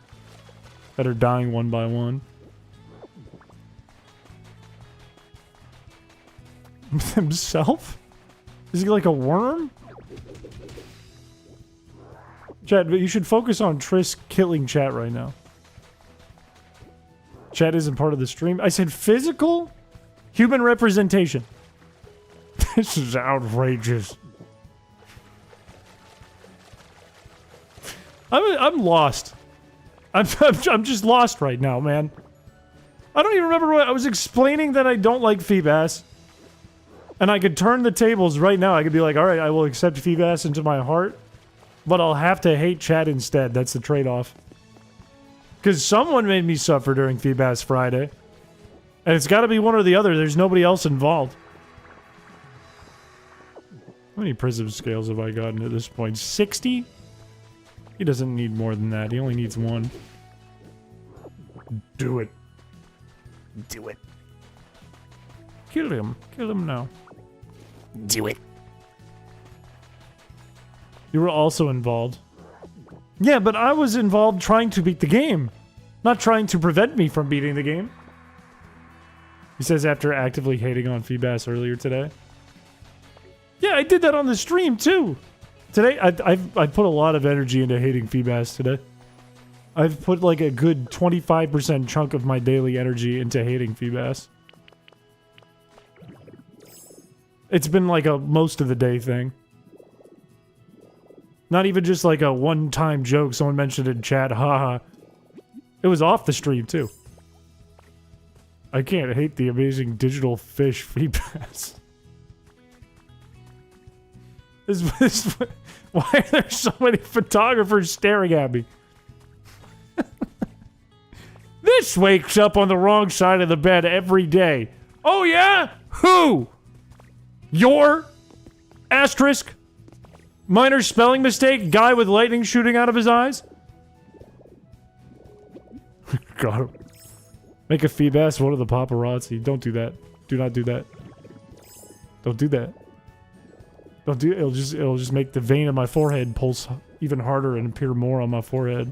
That are dying one by one. Himself? Is he like a worm? Chat, but you should focus on Triss killing chat right now. Chat isn't part of the stream. I said physical human representation. This is outrageous. I'm lost. I'm just lost right now, man. I don't even remember what I was explaining that I don't like Feebas. And I could turn the tables right now. I could be like, alright, I will accept Feebas into my heart. But I'll have to hate chat instead. That's the trade-off. Because someone made me suffer during Feebas Friday. And it's got to be one or the other. There's nobody else involved. How many prism scales have I gotten at this point? 60? He doesn't need more than that. He only needs 1. Do it. Do it. Kill him. Kill him now. Do it. You were also involved. Yeah, but I was involved trying to beat the game. Not trying to prevent me from beating the game. He says after actively hating on Feebas earlier today. Yeah, I did that on the stream too. Today, I put a lot of energy into hating Feebas today. I've put like a good 25% chunk of my daily energy into hating Feebas. It's been like a most of the day thing. Not even just like a one-time joke someone mentioned in chat, haha. It was off the stream too. I can't hate the amazing digital fish Feebas. Why are there so many photographers staring at me? This wakes up on the wrong side of the bed every day. Oh yeah? Who? Your? Asterisk? Minor spelling mistake? Guy with lightning shooting out of his eyes? Got him. Make a Feebas one of the paparazzi. Don't do that. Do not do that. Don't do that. Don't do it. It'll just make the vein of my forehead pulse even harder and appear more on my forehead.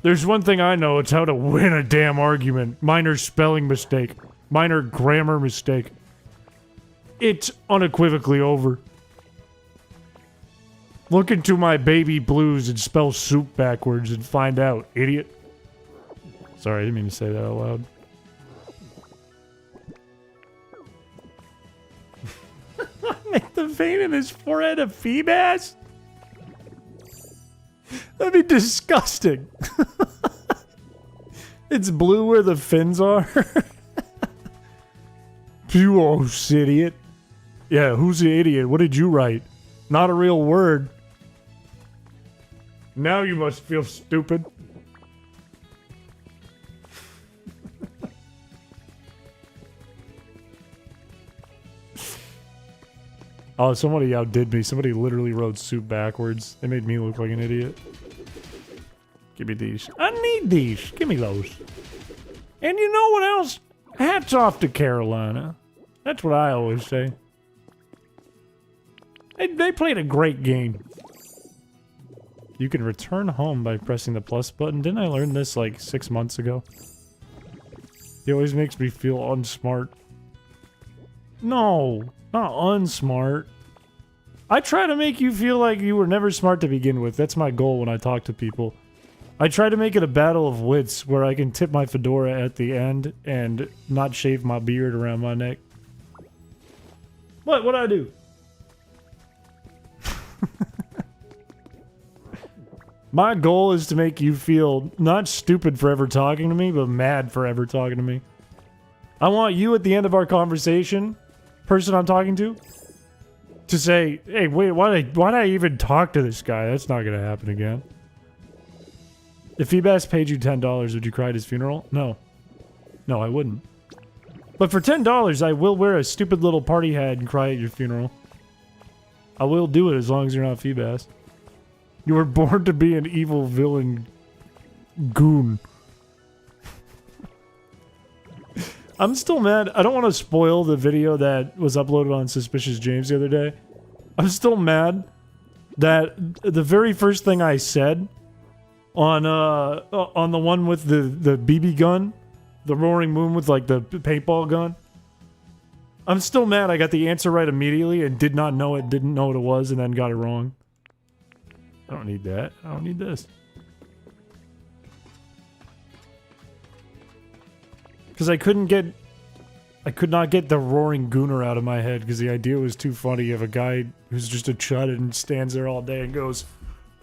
There's one thing I know, it's how to win a damn argument. Minor spelling mistake. Minor grammar mistake. It's unequivocally over. Look into my baby blues and spell soup backwards and find out, idiot. Sorry, I didn't mean to say that out loud. Make the vein in his forehead a Feebas? That'd be disgusting. It's blue where the fins are. You idiot. Yeah, who's the idiot? What did you write? Not a real word. Now you must feel stupid. Oh, somebody outdid me. Somebody literally wrote soup backwards. They made me look like an idiot. Give me these. I need these. Give me those. And you know what else? Hats off to Carolina. That's what I always say. They played a great game. You can return home by pressing the plus button. Didn't I learn this like 6 months ago? It always makes me feel unsmart. No, not unsmart. I try to make you feel like you were never smart to begin with. That's my goal when I talk to people. I try to make it a battle of wits where I can tip my fedora at the end and not shave my beard around my neck. What'd I do? My goal is to make you feel not stupid for ever talking to me, but mad for ever talking to me. I want you at the end of our conversation, person I'm talking to say, hey, wait, why'd I even talk to this guy? That's not gonna happen again. If Feebas paid you $10, would you cry at his funeral? No. No, I wouldn't. But for $10, I will wear a stupid little party hat and cry at your funeral. I will do it as long as you're not Feebas. You were born to be an evil villain goon. I'm still mad. I don't want to spoil the video that was uploaded on Suspicious James the other day. I'm still mad that the very first thing I said on the one with the BB gun, the Roaring Moon with like the paintball gun. I'm still mad I got the answer right immediately and did not know it, didn't know what it was, and then got it wrong. I don't need that. I don't need this. Because I could not get the Roaring Gooner out of my head because the idea was too funny of a guy who's just a chud and stands there all day and goes,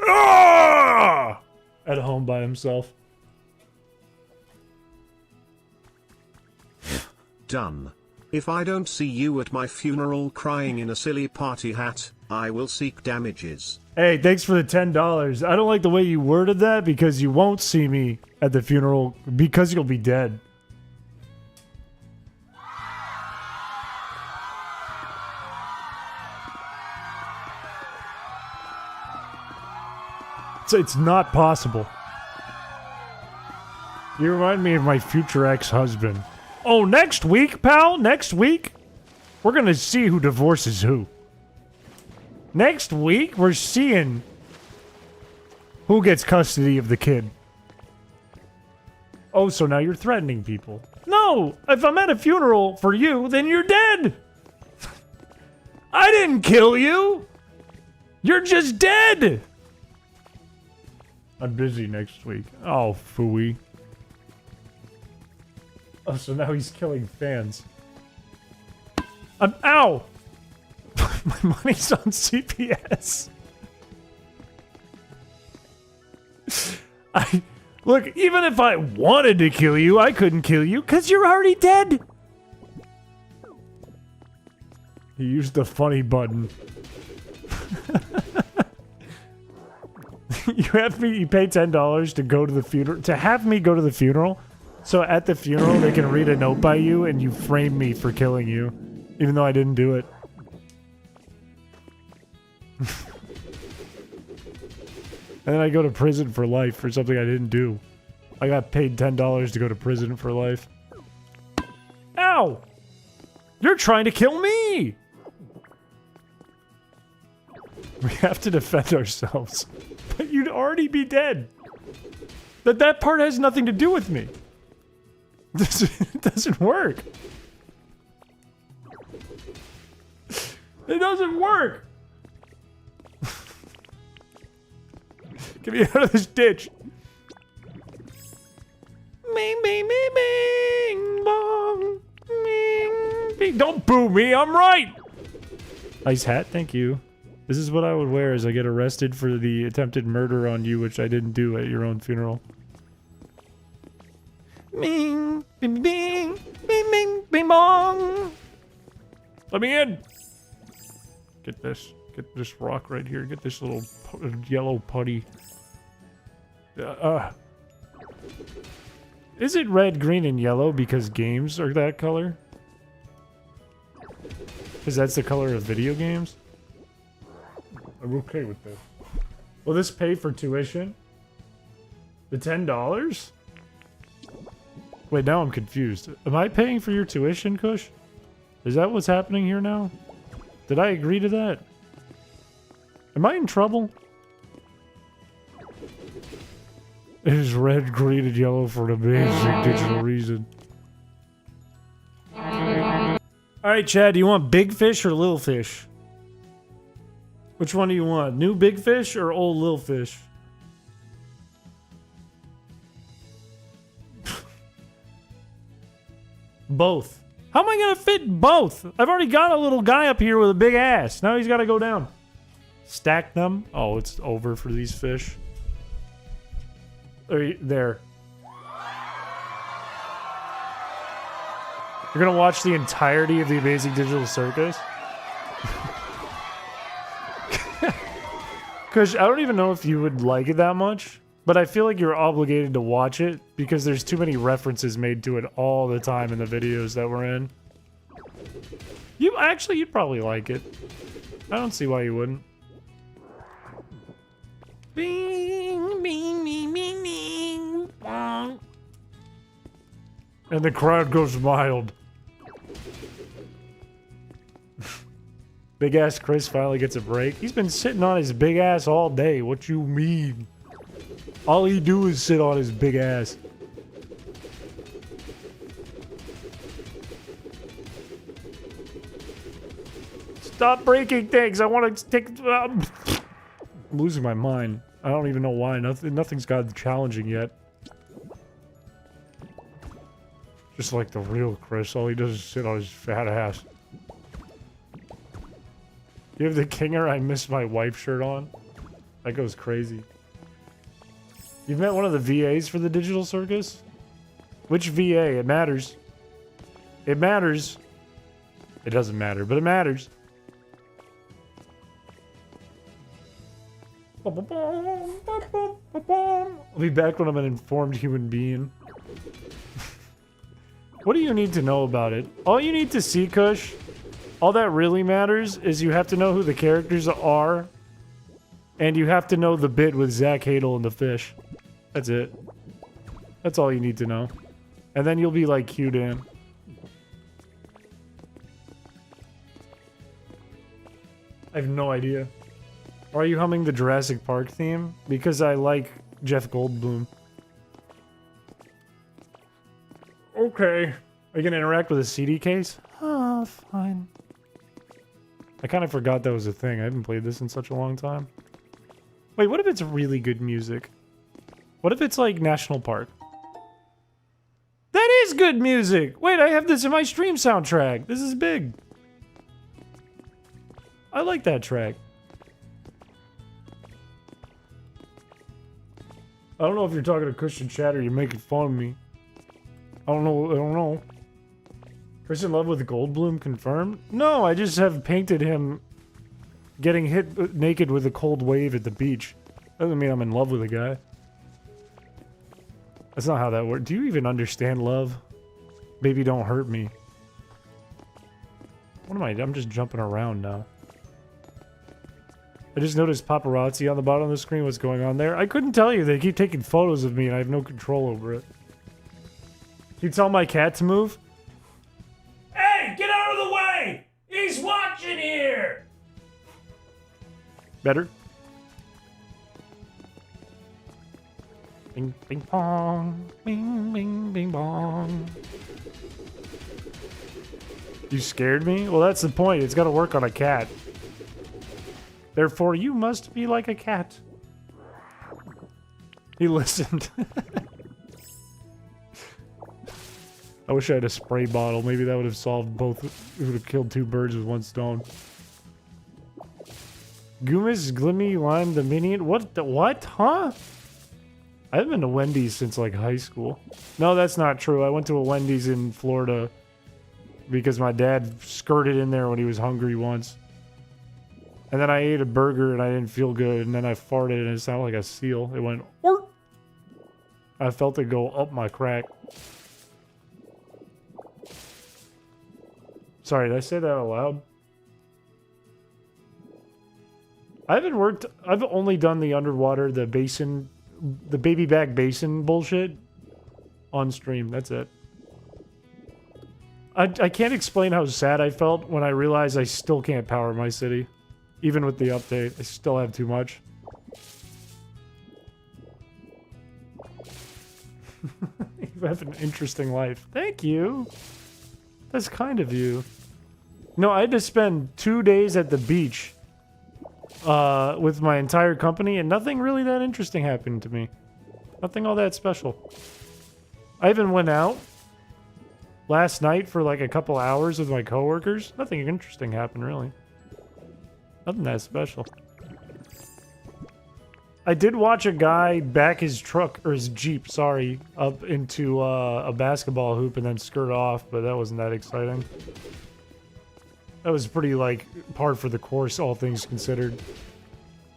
"Ah!" at home by himself. Done. If I don't see you at my funeral crying in a silly party hat, I will seek damages. Hey, thanks for the $10. I don't like the way you worded that because you won't see me at the funeral because you'll be dead. It's not possible. You remind me of my future ex-husband. Oh, next week, pal? Next week? We're gonna see who divorces who. Next week, we're seeing who gets custody of the kid. Oh, so now you're threatening people. No! If I'm at a funeral for you, then you're dead! I didn't kill you! You're just dead! I'm busy next week. Oh, phooey. Oh, so now he's killing fans. Ow! My money's on CPS. Look, even if I wanted to kill you, I couldn't kill you because you're already dead. He used the funny button. You pay $10 to go to the funeral, to have me go to the funeral. So at the funeral, they can read a note by you and you frame me for killing you, even though I didn't do it. And then I go to prison for life for something I didn't do. I got paid $10 to go to prison for life. Ow! You're trying to kill me! We have to defend ourselves. But you'd already be dead. That part has nothing to do with me. It doesn't work. It doesn't work. Get me out of this ditch. Bing, bing, bing, bing, bong. Bing, bing. Don't boo me, I'm right. Nice hat, thank you. This is what I would wear as I get arrested for the attempted murder on you, which I didn't do at your own funeral. Bing, bing, bing, bing, bing, bing, bong. Let me in. Get this rock right here. Get this little yellow putty. Is it red, green, and yellow because games are that color? Because that's the color of video games? I'm okay with this. Will this pay for tuition? The $10? Wait, now I'm confused. Am I paying for your tuition, Kush? Is that what's happening here now? Did I agree to that? Am I in trouble? It is red, green, and yellow for an amazing digital reason. Alright, Chad, do you want big fish or little fish? Which one do you want? New big fish or old little fish? Both. How am I gonna fit both? I've already got a little guy up here with a big ass. Now he's gotta go down. Stack them? Oh, it's over for these fish. There. You're gonna watch the entirety of the Amazing Digital Circus? Because I don't even know if you would like it that much, but I feel like you're obligated to watch it because there's too many references made to it all the time in the videos that we're in. You'd probably like it. I don't see why you wouldn't. Bing, bing, bing, bing, bing, bong. And the crowd goes wild. Big ass Chris finally gets a break. He's been sitting on his big ass all day. What you mean? All he do is sit on his big ass. Stop breaking things. I want to take. I'm losing my mind. I don't even know why. Nothing's got challenging yet. Just like the real Chris. All he does is sit on his fat ass. You have the Kinger I Miss My Wife shirt on? That goes crazy. You've met one of the VAs for the Digital Circus? Which VA? It matters. It matters. It doesn't matter, but it matters. I'll be back when I'm an informed human being. What do you need to know about it? All you need to see, Kush, all that really matters is you have to know who the characters are, and you have to know the bit with Zach Hadel and the fish. That's it. That's all you need to know. And then you'll be, like, cued in. I have no idea. Why are you humming the Jurassic Park theme? Because I like Jeff Goldblum. Okay. Are you gonna interact with a CD case? Oh, fine. I kind of forgot that was a thing. I haven't played this in such a long time. Wait, what if it's really good music? What if it's like National Park? That is good music! Wait, I have this in my stream soundtrack. This is big. I like that track. I don't know if you're talking to Christian Chat or you're making fun of me. I don't know. Chris in love with Goldblum confirmed? No, I just have painted him getting hit naked with a cold wave at the beach. Doesn't mean I'm in love with a guy. That's not how that works. Do you even understand love? Baby, don't hurt me. What am I? I'm just jumping around now. I just noticed paparazzi on the bottom of the screen. What's going on there? I couldn't tell you. They keep taking photos of me and I have no control over it. Can you tell my cat to move? Hey, get out of the way! He's watching here! Better? Bing, bing, pong. Bing, bing, bing, bong. You scared me? Well, that's the point. It's got to work on a cat. Therefore, you must be like a cat. He listened. I wish I had a spray bottle. Maybe that would have solved both. It would have killed two birds with one stone. Goomis, Glimmy, Lime, Dominion. What? Huh? I haven't been to Wendy's since, like, high school. No, that's not true. I went to a Wendy's in Florida because my dad skirted in there when he was hungry once. And then I ate a burger and I didn't feel good. And then I farted and it sounded like a seal. It went, Ork! I felt it go up my crack. Sorry, did I say that out loud? I've only done the underwater, the basin, the baby back basin bullshit on stream. That's it. I can't explain how sad I felt when I realized I still can't power my city. Even with the update, I still have too much. You have an interesting life. Thank you. That's kind of you. No, I had to spend 2 days at the beach with my entire company, and nothing really that interesting happened to me. Nothing all that special. I even went out last night for like a couple hours with my coworkers. Nothing interesting happened, really. Nothing that special. I did watch a guy back his truck, or his Jeep, sorry, up into a basketball hoop and then skirt off, but that wasn't that exciting. That was pretty, like, par for the course, all things considered.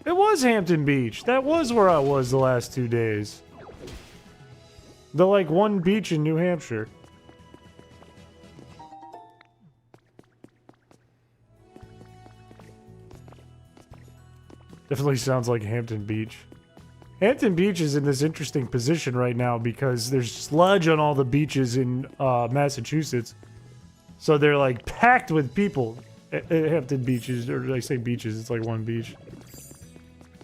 It was Hampton Beach. That was where I was the last 2 days. The, like, one beach in New Hampshire. Definitely sounds like Hampton Beach. Hampton Beach is in this interesting position right now because there's sludge on all the beaches in Massachusetts. So they're like packed with people at Hampton Beaches, or I say beaches, it's like one beach.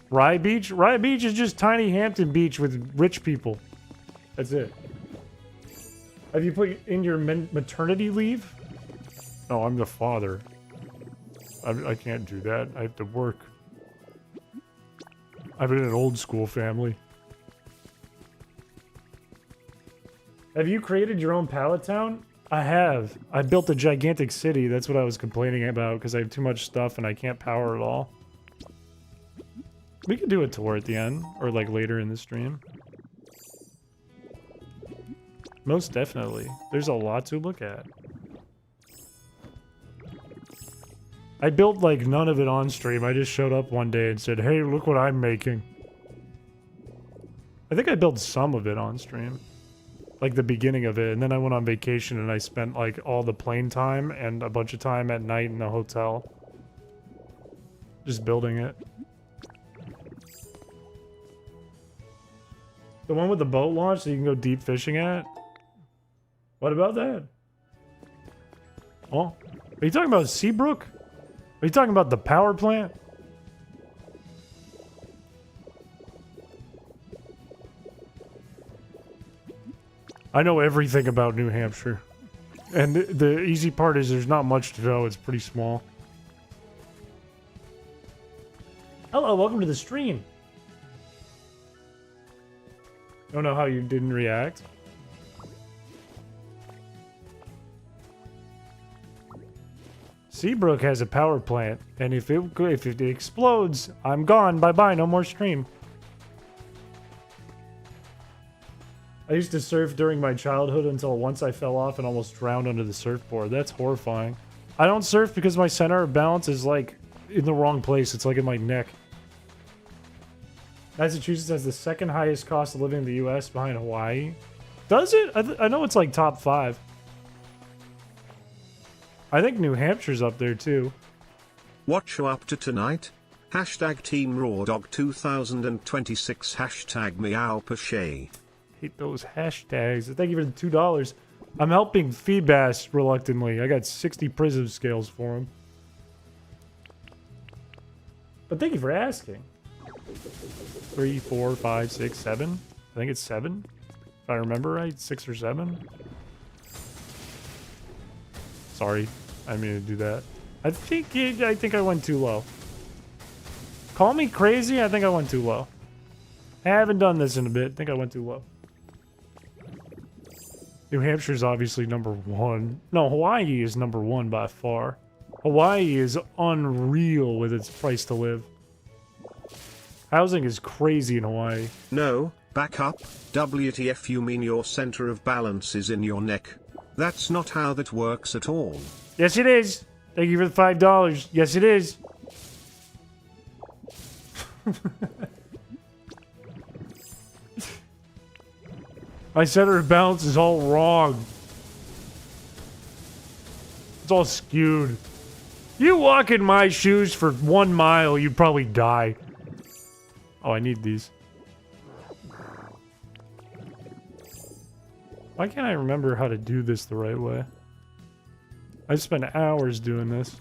Rye Beach? Rye Beach is just tiny Hampton Beach with rich people. That's it. Have you put in your maternity leave? No, I'm the father. I can't do that. I have to work. I'm in an old school family. Have you created your own pallet town? I have. I built a gigantic city. That's what I was complaining about because I have too much stuff and I can't power it all. We could do a tour at the end or like later in the stream. Most definitely. There's a lot to look at. I built like none of it on stream. I just showed up one day and said, hey, look what I'm making. I think I built some of it on stream. Like the beginning of it. And then I went on vacation and I spent like all the plane time and a bunch of time at night in the hotel. Just building it. The one with the boat launch that you can go deep fishing at? What about that? Oh, are you talking about Seabrook? Are you talking about the power plant? I know everything about New Hampshire. And the easy part is there's not much to know. It's pretty small. Hello, welcome to the stream. Don't know how you didn't react. Seabrook has a power plant, and if it explodes, I'm gone. Bye-bye, no more stream. I used to surf during my childhood until once I fell off and almost drowned under the surfboard. That's horrifying. I don't surf because my center of balance is, like, in the wrong place. It's, like, in my neck. Massachusetts has the second highest cost of living in the U.S. behind Hawaii. Does it? I know it's, like, top 5. I think New Hampshire's up there, too. What you up to tonight? Hashtag Team Raw Dog 2026. Hashtag Meow Piché. Hate those hashtags. Thank you for the $2. I'm helping Feebas reluctantly. I got 60 prism scales for him. But thank you for asking. 3, 4, 5, 6, 7. I think it's 7. If I remember right, 6 or 7. Sorry, I didn't mean to do that. I think I went too low. Call me crazy, I think I went too low. I haven't done this in a bit. I think I went too low. New Hampshire's obviously #1. No, Hawaii is #1 by far. Hawaii is unreal with its price to live. Housing is crazy in Hawaii. No, back up. WTF, you mean your center of balance is in your neck? That's not how that works at all. Yes, it is. Thank you for the $5. Yes, it is. My center of balance is all wrong. It's all skewed. You walk in my shoes for 1 mile, you'd probably die. Oh, I need these. Why can't I remember how to do this the right way? I've spent hours doing this.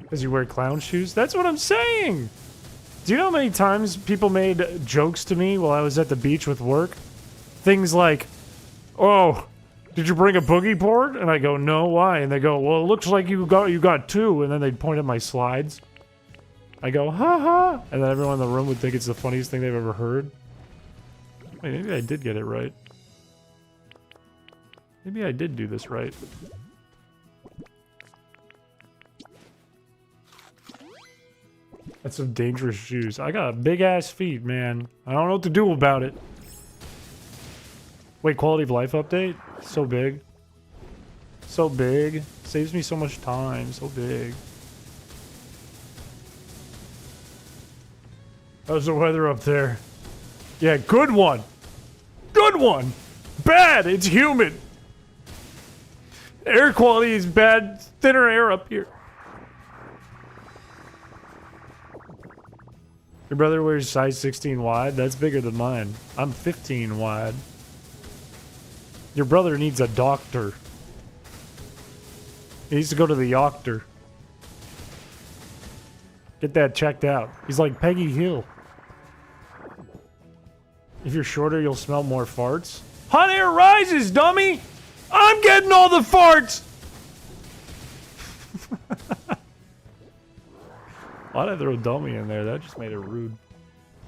Because you wear clown shoes? That's what I'm saying! Do you know how many times people made jokes to me while I was at the beach with work? Things like, oh, did you bring a boogie board? And I go, no, why? And they go, well, it looks like you got 2. And then they'd point at my slides. I go, ha ha! And then everyone in the room would think it's the funniest thing they've ever heard. Wait, maybe I did get it right. Maybe I did do this right. That's some dangerous shoes. I got big ass feet, man. I don't know what to do about it. Wait, quality of life update? So big. So big. Saves me so much time. So big. How's the weather up there? Yeah, good one. Good one. Bad. It's humid. Air quality is bad. Thinner air up here. Your brother wears size 16 wide? That's bigger than mine. I'm 15 wide. Your brother needs a doctor. He needs to go to the doctor. Get that checked out. He's like Peggy Hill. If you're shorter, you'll smell more farts. Hot air rises, dummy! I'm getting all the farts! Why'd I throw dummy in there? That just made it rude.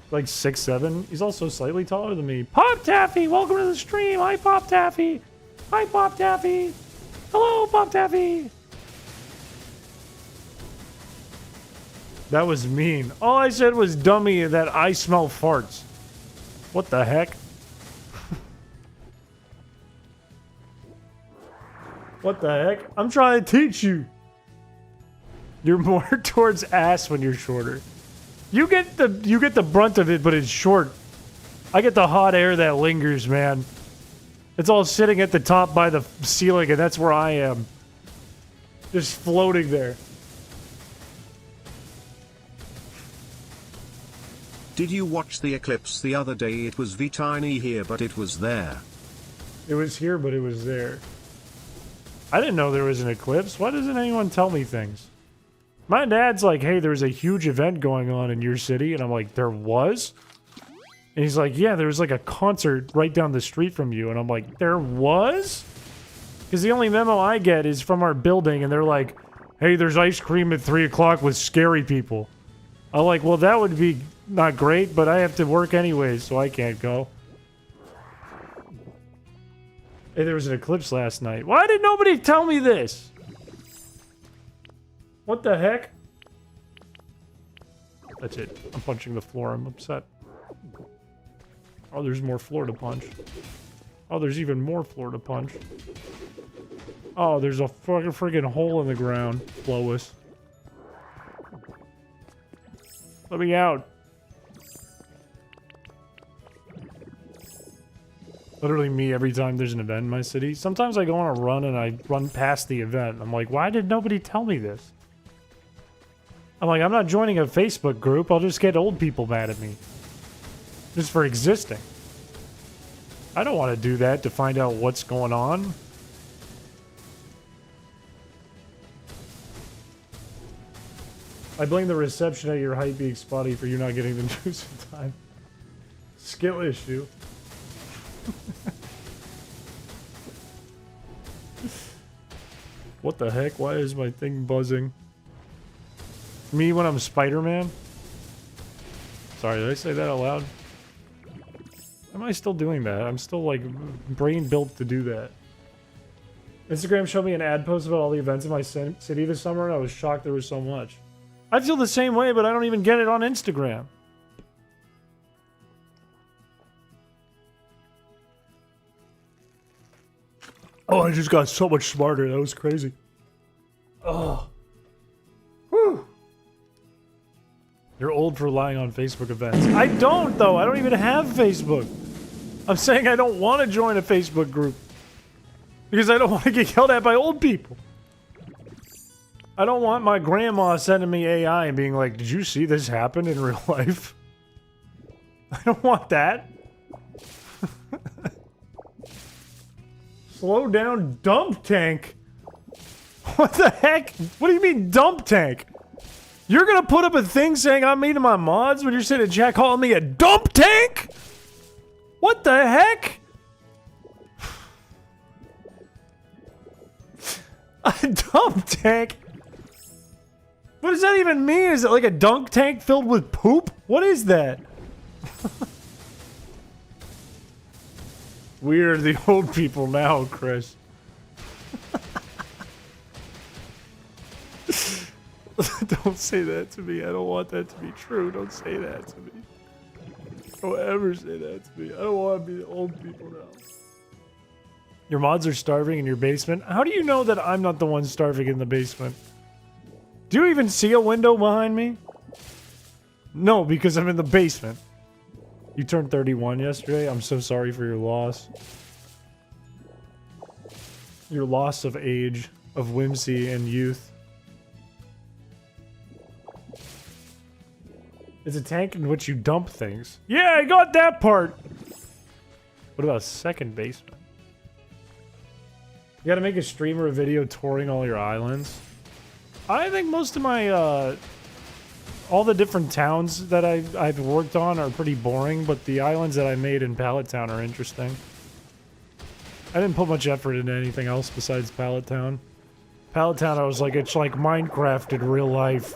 Like 6'7". He's also slightly taller than me. Pop Taffy, welcome to the stream. Hi, Pop Taffy. Hi, Pop Taffy. Hello, Pop Taffy. That was mean. All I said was dummy that I smell farts. What the heck? What the heck? I'm trying to teach you. You're more towards ass when you're shorter. You get the brunt of it, but it's short. I get the hot air that lingers, man. It's all sitting at the top by the ceiling, and that's where I am. Just floating there. Did you watch the eclipse the other day? It was tiny here, but it was there. It was here, but it was there. I didn't know there was an eclipse. Why doesn't anyone tell me things? My dad's like, hey, there's a huge event going on in your city. And I'm like, there was? And he's like, yeah, there was like a concert right down the street from you. And I'm like, there was? Because the only memo I get is from our building. And they're like, hey, there's ice cream at 3 o'clock with scary people. I'm like, well, that would be not great, but I have to work anyways, so I can't go. Hey, there was an eclipse last night. Why did nobody tell me this? What the heck? That's it. I'm punching the floor. I'm upset. Oh, there's more floor to punch. Oh, there's even more floor to punch. Oh, there's a fucking friggin' hole in the ground, Lois. Let me out. Literally me every time there's an event in my city. Sometimes I go on a run and I run past the event. I'm like, why did nobody tell me this? I'm like, I'm not joining a Facebook group. I'll just get old people mad at me. Just for existing. I don't want to do that to find out what's going on. I blame the reception at your Hypebeak spotty for you not getting the news in time. Skill issue. What the heck? Why is my thing buzzing? Me when I'm Spider-Man? Sorry, did I say that out loud? Am I still doing that? I'm still like brain built to do that. Instagram showed me an ad post about all the events in my city this summer and I was shocked there was so much. I feel the same way, but I don't even get it on Instagram. Oh, I just got so much smarter. That was crazy. Oh. Whew. You're old for relying on Facebook events. I don't, though. I don't even have Facebook. I'm saying I don't want to join a Facebook group. Because I don't want to get yelled at by old people. I don't want my grandma sending me AI and being like, did you see this happen in real life? I don't want that. Slow down, dump tank. What the heck? What do you mean, dump tank? You're gonna put up a thing saying I'm meeting my mods when you're sitting at chat calling me a dump tank? What the heck? A dump tank? What does that even mean? Is it like a dunk tank filled with poop? What is that? We are the old people now, Chris. Don't say that to me. I don't want that to be true. Don't say that to me. Don't ever say that to me. I don't want to be the old people now. Your mods are starving in your basement? How do you know that I'm not the one starving in the basement? Do you even see a window behind me? No, because I'm in the basement. You turned 31 yesterday. I'm so sorry for your loss. Your loss of age, of whimsy, and youth. It's a tank in which you dump things. Yeah, I got that part! What about second basement? You gotta make a stream or a video touring all your islands. I think most of my, all the different towns that I've worked on are pretty boring, but the islands that I made in Pallet Town are interesting. I didn't put much effort into anything else besides Pallet Town. Pallet Town, I was like, it's like Minecraft in real life.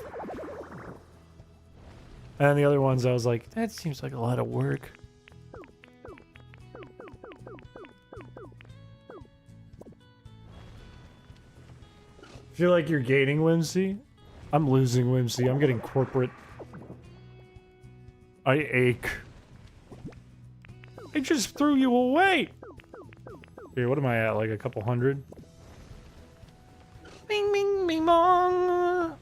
And the other ones, I was like, that seems like a lot of work. Feel like you're gaining whimsy? I'm losing whimsy. I'm getting corporate. I ache. I just threw you away! Okay, what am I at? Like a couple hundred? Bing, bing, bing, bong!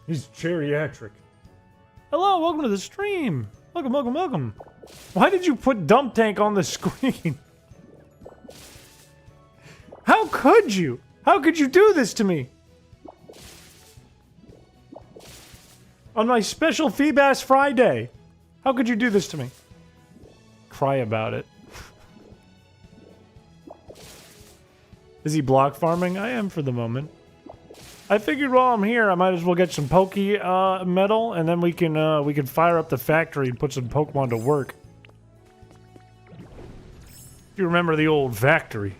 He's geriatric. Hello, welcome to the stream. Welcome, welcome, welcome. Why did you put dump tank on the screen? How could you? How could you do this to me? On my special Feebas Friday. How could you do this to me? Cry about it. Is he block farming? I am for the moment. I figured while I'm here, I might as well get some Pokey metal, and then we can fire up the factory and put some Pokemon to work. If you remember the old factory.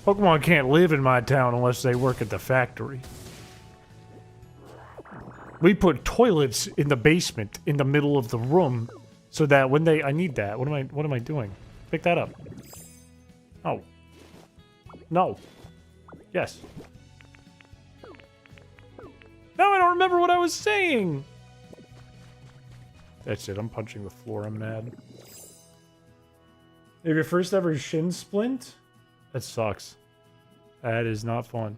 Pokemon can't live in my town unless they work at the factory. We put toilets in the basement, in the middle of the room, so that when they... I need that. What am I doing? Pick that up. Oh. No. Yes. Now I don't remember what I was saying! That's it, I'm punching the floor, I'm mad. If your first ever shin splint? That sucks. That is not fun.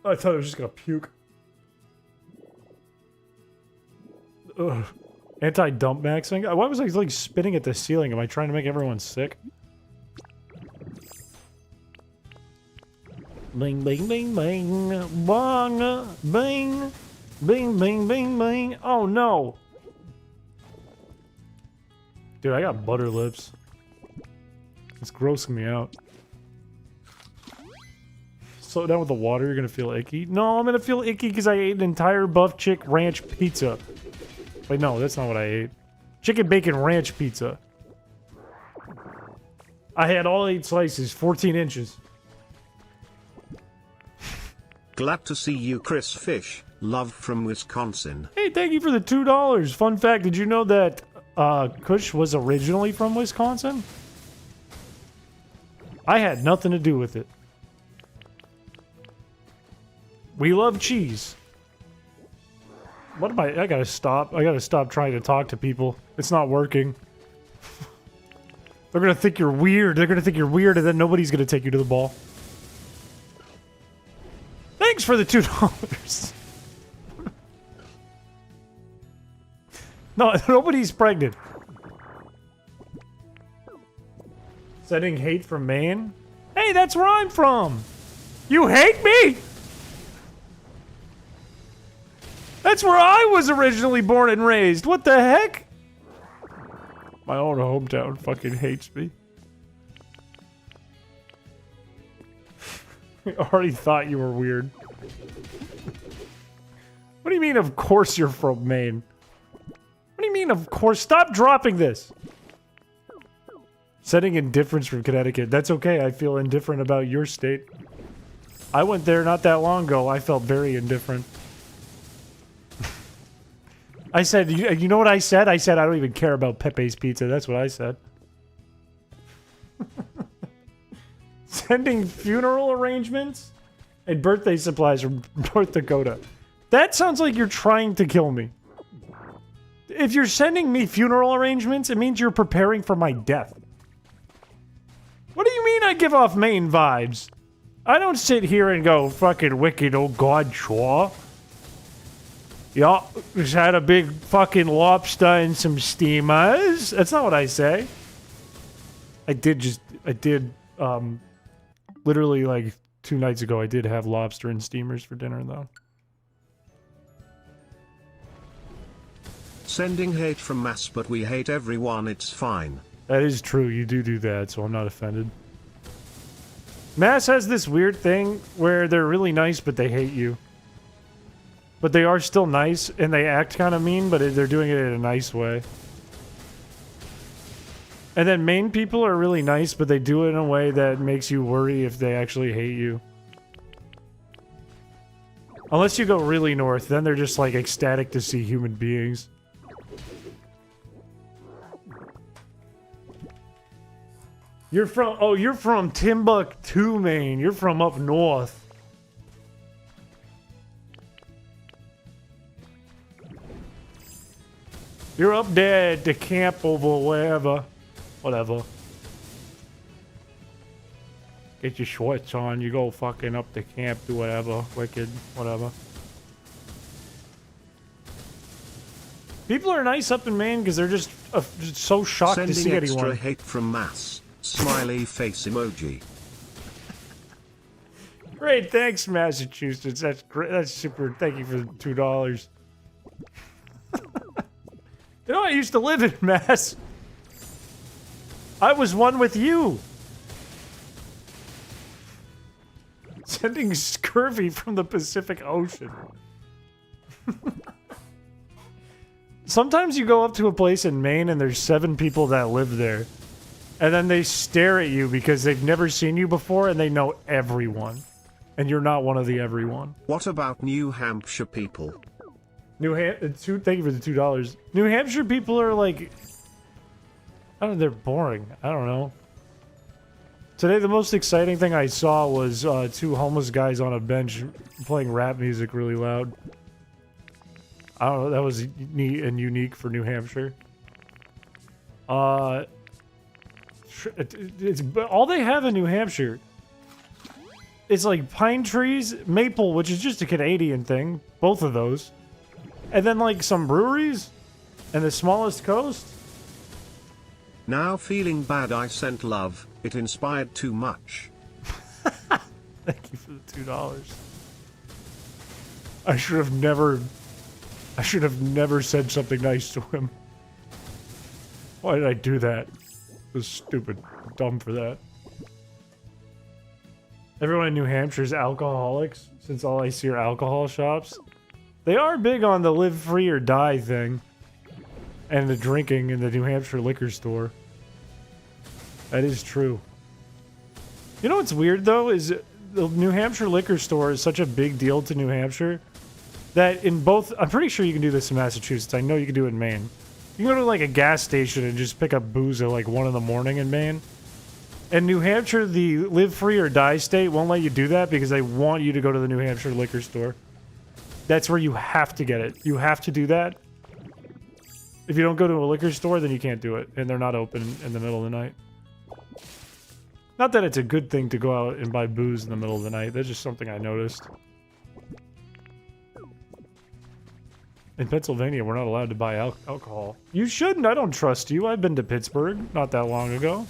I thought I was just gonna puke. Ugh. Anti-dump maxing? Why was I like spitting at the ceiling? Am I trying to make everyone sick? Bing, bing, bing, bing. Bong, bing. Bing, bing, bing, bing. Oh no. Dude, I got butter lips. It's grossing me out. Slow down with the water, you're gonna feel icky. No, I'm gonna feel icky because I ate an entire Buff Chick Ranch pizza. Wait, no, that's not what I ate. Chicken bacon ranch pizza. I had all 8 slices, 14 inches. Glad to see you, chrispiche. Love from Wisconsin. Hey, thank you for the $2. Fun fact, did you know that Kush was originally from Wisconsin? I had nothing to do with it. We love cheese. What am I gotta stop. I gotta stop trying to talk to people. It's not working. They're gonna think you're weird. They're gonna think you're weird, and then nobody's gonna take you to the ball. Thanks for the $2. No, nobody's pregnant. Sending hate from Maine? Hey, that's where I'm from! You hate me?! That's where I was originally born and raised! What the heck?! My own hometown fucking hates me. I already thought you were weird. What do you mean, of course you're from Maine? What do you mean, of course? Stop dropping this! Setting indifference from Connecticut. That's okay, I feel indifferent about your state. I went there not that long ago. I felt very indifferent. I said, you know what I said? I said I don't even care about Pepe's Pizza. That's what I said. Sending funeral arrangements and birthday supplies from North Dakota. That sounds like you're trying to kill me. If you're sending me funeral arrangements, it means you're preparing for my death. What do you mean I give off Maine vibes? I don't sit here and go, fucking wicked, oh god, chore. Yeah, just had a big fucking lobster and some steamers. That's not what I say. I did, literally like 2 nights ago, I did have lobster and steamers for dinner, though. Sending hate from mass, but we hate everyone, it's fine. That is true, you do that, so I'm not offended. Mass has this weird thing where they're really nice, but they hate you. But they are still nice, and they act kind of mean, but they're doing it in a nice way. And then Maine people are really nice, but they do it in a way that makes you worry if they actually hate you. Unless you go really north, then they're just like ecstatic to see human beings. You're from Timbuktu, Maine. You're from up north. You're up there at the camp over wherever. Whatever. Get your shorts on, you go fucking up the camp, do whatever. Wicked, whatever. People are nice up in Maine because they're just so shocked Sending to see extra anyone. hate from mass. Smiley face emoji. Great, thanks, Massachusetts. That's great. That's super. Thank you for the $2. You know, I used to live in Mass. I was one with you. Sending scurvy from the Pacific Ocean. Sometimes you go up to a place in Maine and there's 7 people that live there. And then they stare at you because they've never seen you before and they know everyone. And you're not one of the everyone. What about New Hampshire people? Thank you for the $2. New Hampshire people are like... I don't know, they're boring. I don't know. Today, the most exciting thing I saw was 2 homeless guys on a bench playing rap music really loud. I don't know, that was neat and unique for New Hampshire. It's all they have in New Hampshire. It's like pine trees, maple, which is just a Canadian thing, both of those. And then like some breweries and the smallest coast. Now feeling bad I sent love, it inspired too much. Thank you for the $2. I should have never said something nice to him. Why did I do that? It was stupid. Dumb for that. Everyone in New Hampshire is alcoholics, since all I see are alcohol shops. They are big on the live free or die thing. And the drinking in the New Hampshire liquor store. That is true. You know what's weird, though, is the New Hampshire liquor store is such a big deal to New Hampshire that in both... I'm pretty sure you can do this in Massachusetts. I know you can do it in Maine. You can go to, like, a gas station and just pick up booze at, like, 1 in the morning in Maine. In New Hampshire, the live free or die state won't let you do that because they want you to go to the New Hampshire liquor store. That's where you have to get it. You have to do that. If you don't go to a liquor store, then you can't do it. And they're not open in the middle of the night. Not that it's a good thing to go out and buy booze in the middle of the night. That's just something I noticed. In Pennsylvania, we're not allowed to buy alcohol. You shouldn't. I don't trust you. I've been to Pittsburgh not that long ago.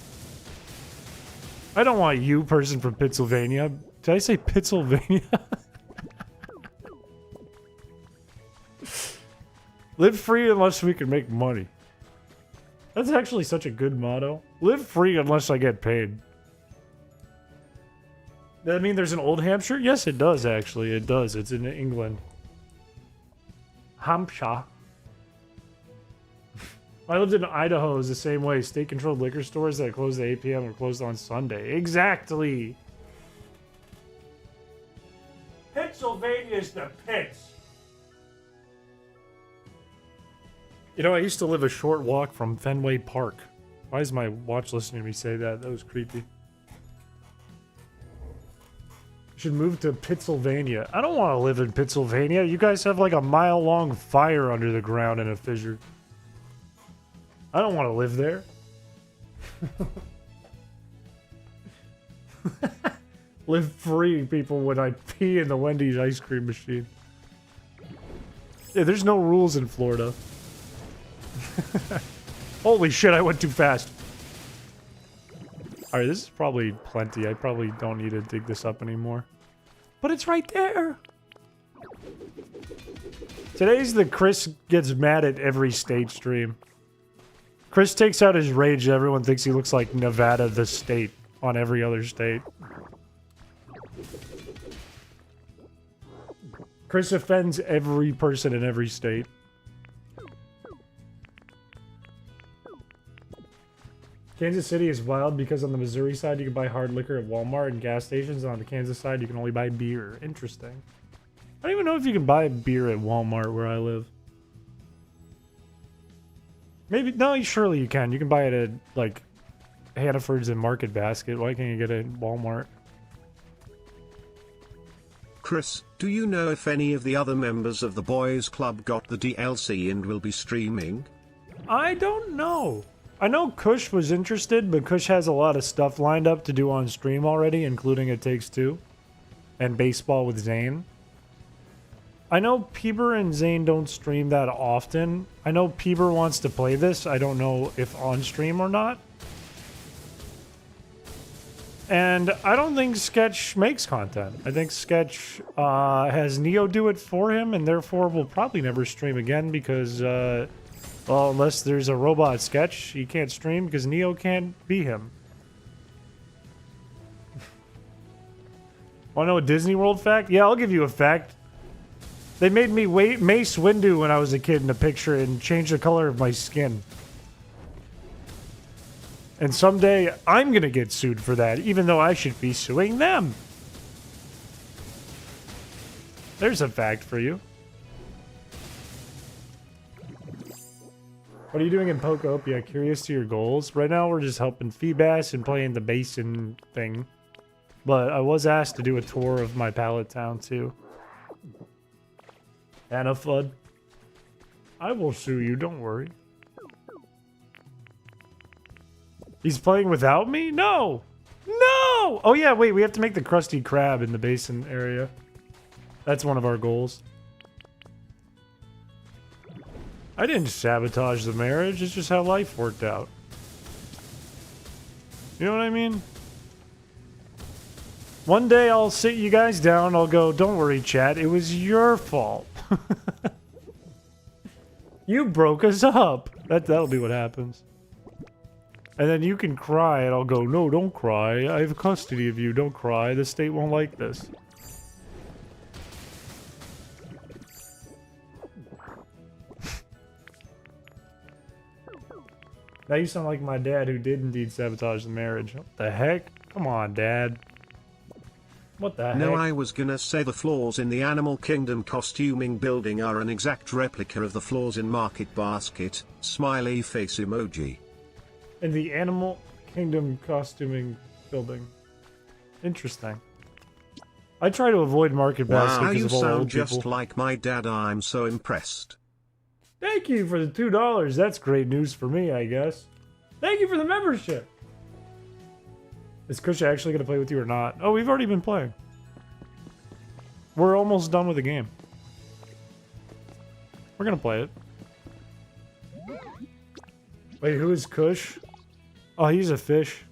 I don't want you, person from Pennsylvania. Did I say Pennsylvania? Live free unless we can make money. That's actually such a good motto. Live free unless I get paid. Does that mean there's an Old Hampshire? Yes, it does, actually. It does. It's in England. Hampshire. I lived in Idaho. It was the same way. State-controlled liquor stores that closed at 8 p.m. are closed on Sunday. Exactly. Pennsylvania's the pits. You know, I used to live a short walk from Fenway Park. Why is my watch listening to me say that? That was creepy. Should move to Pennsylvania. I don't want to live in Pennsylvania. You guys have like a mile-long fire under the ground in a fissure. I don't want to live there. Live free, people, when I pee in the Wendy's ice cream machine. Yeah, there's no rules in Florida. Holy shit, I went too fast. Alright, this is probably plenty. I probably don't need to dig this up anymore. But it's right there! Today's the Chris gets mad at every state stream. Chris takes out his rage. Everyone thinks he looks like Nevada the state on every other state. Chris offends every person in every state. Kansas City is wild because on the Missouri side you can buy hard liquor at Walmart and gas stations, and on the Kansas side you can only buy beer. Interesting. I don't even know if you can buy beer at Walmart where I live. Maybe, no, surely you can. You can buy it at, like, Hannaford's and Market Basket. Why can't you get it at Walmart? Chris, do you know if any of the other members of the boys club got the DLC and will be streaming? I don't know. I know Kush was interested, but Kush has a lot of stuff lined up to do on stream already, including It Takes Two and baseball with Zane. I know Peeber and Zane don't stream that often. I know Peeber wants to play this. I don't know if on stream or not. And I don't think Sketch makes content. I think Sketch has Neo do it for him, and therefore will probably never stream again because, well, unless there's a robot Sketch, he can't stream because Neo can't be him. Want to know a Disney World fact? Yeah, I'll give you a fact. They made me Mace Windu when I was a kid in a picture and changed the color of my skin. And someday, I'm gonna get sued for that, even though I should be suing them. There's a fact for you. What are you doing in Pokopia? Curious to your goals? Right now, we're just helping Feebas and playing the basin thing. But I was asked to do a tour of my pallet town, too. Anna Fudd. I will sue you, don't worry. He's playing without me? No! No! Oh yeah, wait, we have to make the Krusty Krab in the basin area. That's one of our goals. I didn't sabotage the marriage, it's just how life worked out. You know what I mean? One day I'll sit you guys down, I'll go, don't worry, chat, it was your fault. You broke us up. That'll be what happens. And then you can cry, and I'll go, no, don't cry. I have custody of you. Don't cry. The state won't like this. Now you sound like my dad, who did indeed sabotage the marriage. What the heck? Come on, Dad. What the heck? No, I was gonna say the floors in the Animal Kingdom costuming building are an exact replica of the floors in Market Basket. Smiley face emoji. In the Animal Kingdom costuming building. Interesting. I try to avoid Market Basket Wow, because you of all sound old people. just like my dad. I'm so impressed. Thank you for the $2. That's great news for me, I guess. Thank you for the membership. Is Kush actually going to play with you or not? Oh, we've already been playing. We're almost done with the game. We're going to play it. Wait, who is Kush? Oh, he's a fish.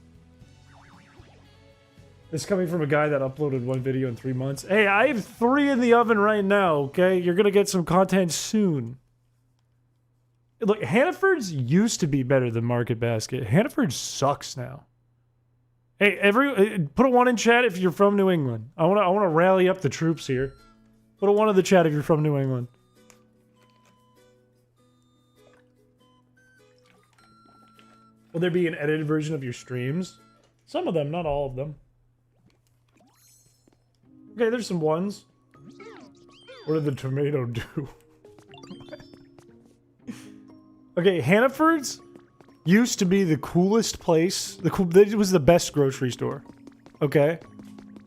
This is coming from a guy that uploaded one video in 3 months. Hey, I have 3 in the oven right now, okay? You're going to get some content soon. Look, Hannaford's used to be better than Market Basket. Hannaford sucks now. Hey, put a 1 in chat if you're from New England. I want to rally up the troops here. Put a 1 in the chat if you're from New England. Will there be an edited version of your streams? Some of them, not all of them. Okay, there's some 1s. What did the tomato do? Okay, Hannaford's used to be the coolest place. It was the best grocery store. Okay?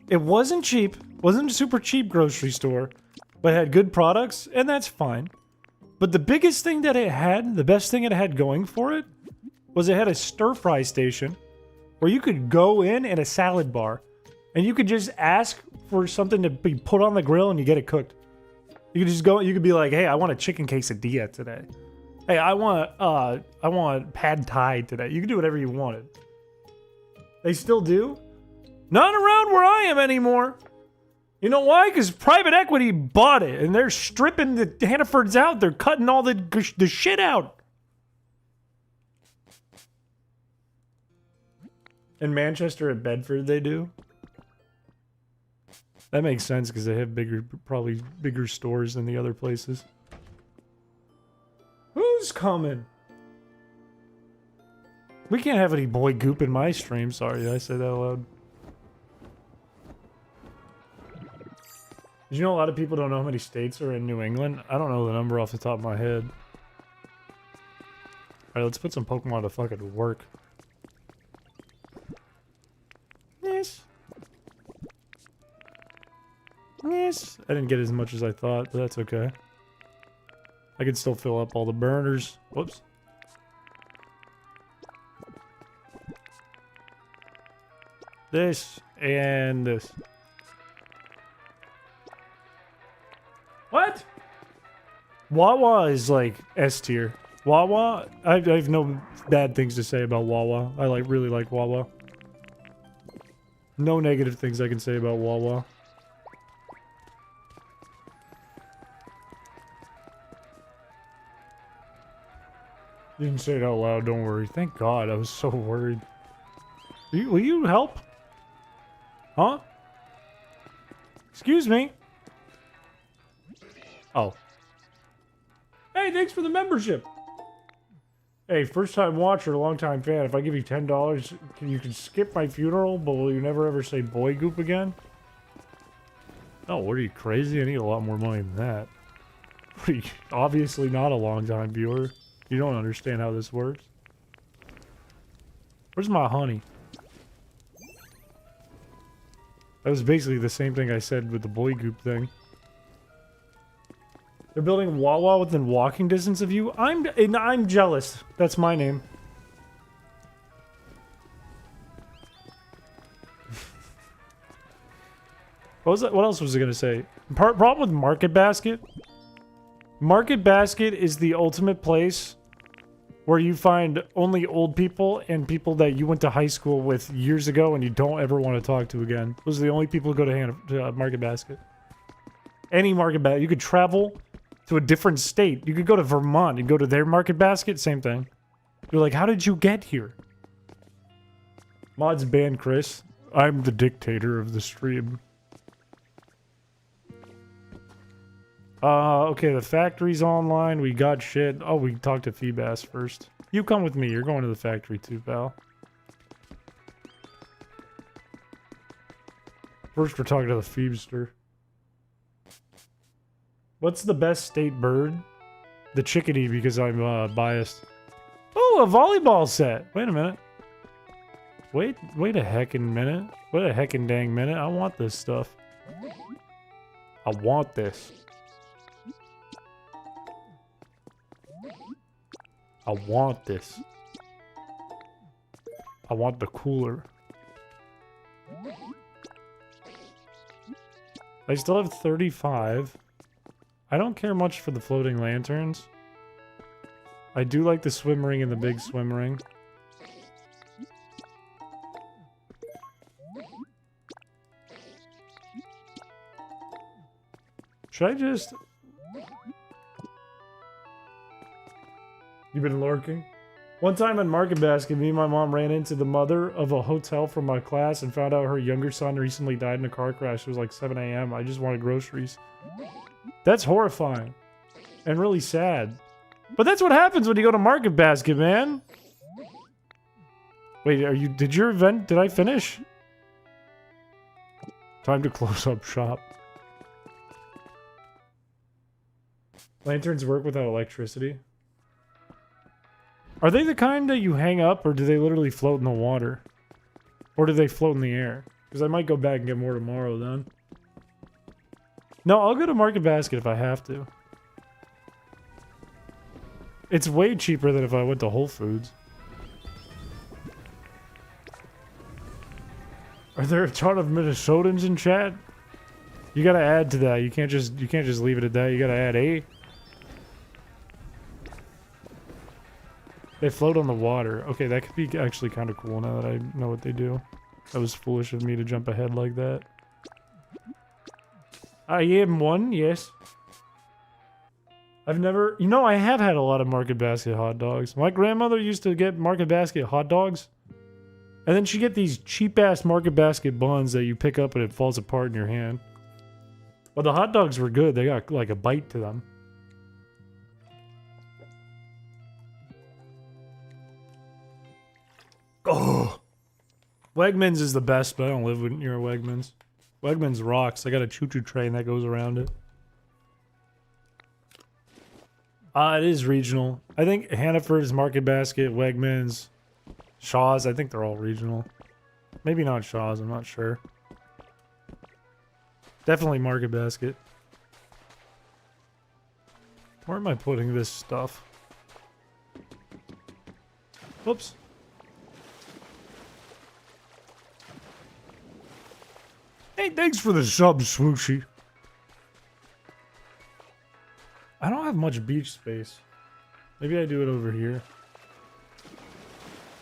It wasn't cheap. Wasn't a super cheap grocery store, but had good products, and that's fine. But the biggest thing that it had, the best thing it had going for it, was it had a stir-fry station where you could go in at a salad bar, and you could just ask for something to be put on the grill and you get it cooked. You could just go, you could be like, hey, I want a chicken quesadilla today. Hey, I want pad thai today. You can do whatever you wanted. They still do? Not around where I am anymore. You know why? Because private equity bought it, and they're stripping the Hannafords out. They're cutting all the shit out. In Manchester at Bedford, they do. That makes sense because they have probably bigger stores than the other places. Who's coming? We can't have any boy goop in my stream. Sorry, did I say that aloud? Did you know a lot of people don't know how many states are in New England? I don't know the number off the top of my head. Alright, let's put some Pokemon to fucking work. Yes. Yes. I didn't get as much as I thought, but that's okay. I can still fill up all the burners. Whoops. This and this. What? Wawa is like S tier. Wawa, I have no bad things to say about Wawa. I really like Wawa. No negative things I can say about Wawa. You didn't say it out loud, don't worry. Thank God, I was so worried. Will you help? Huh? Excuse me? Oh. Hey, thanks for the membership! Hey, first time watcher, long time fan. If I give you $10, you can skip my funeral, but will you never ever say boy goop again? Oh, what are you, crazy? I need a lot more money than that. What are you, obviously not a long time viewer. You don't understand how this works. Where's my honey? That was basically the same thing I said with the boy goop thing. They're building Wawa within walking distance of you? I'm jealous. That's my name. What was that? What else was I gonna say? Problem with Market Basket? Market Basket is the ultimate place where you find only old people and people that you went to high school with years ago and you don't ever want to talk to again. Those are the only people who go to Market Basket. Any Market Basket. You could travel to a different state. You could go to Vermont and go to their Market Basket, same thing. You're like, how did you get here? Mods ban Chris. I'm the dictator of the stream. Okay, the factory's online. We got shit. Oh, we talked to Feebas first. You come with me. You're going to the factory too, pal. First, we're talking to the Phoebster. What's the best state bird? The chickadee, because I'm biased. Oh, a volleyball set. Wait a minute. Wait a heckin' minute. Wait a heckin' dang minute. I want this stuff. I want this. I want this. I want the cooler. I still have 35. I don't care much for the floating lanterns. I do like the swim ring and the big swim ring. Should I just... You've been lurking? One time in Market Basket, me and my mom ran into the mother of a hotel from my class and found out her younger son recently died in a car crash. It was like 7 a.m. I just wanted groceries. That's horrifying. And really sad. But that's what happens when you go to Market Basket, man. Wait, did your event, did I finish? Time to close up shop. Lanterns work without electricity. Are they the kind that you hang up, or do they literally float in the water? Or do they float in the air? Because I might go back and get more tomorrow, then. No, I'll go to Market Basket if I have to. It's way cheaper than if I went to Whole Foods. Are there a ton of Minnesotans in chat? You gotta add to that. You can't just leave it at that. You gotta add a. They float on the water. Okay, that could be actually kind of cool now that I know what they do. That was foolish of me to jump ahead like that. I am one, yes. I've never... You know, I have had a lot of Market Basket hot dogs. My grandmother used to get Market Basket hot dogs. And then she'd get these cheap-ass Market Basket buns that you pick up and it falls apart in your hand. But the hot dogs were good. They got, like, a bite to them. Oh! Wegmans is the best, but I don't live near Wegmans. Wegmans rocks. I got a choo-choo train that goes around it. It is regional. I think Hannaford's, Market Basket, Wegmans, Shaw's, I think they're all regional. Maybe not Shaw's, I'm not sure. Definitely Market Basket. Where am I putting this stuff? Whoops. Hey, thanks for the sub, Swooshy. I don't have much beach space. Maybe I do it over here.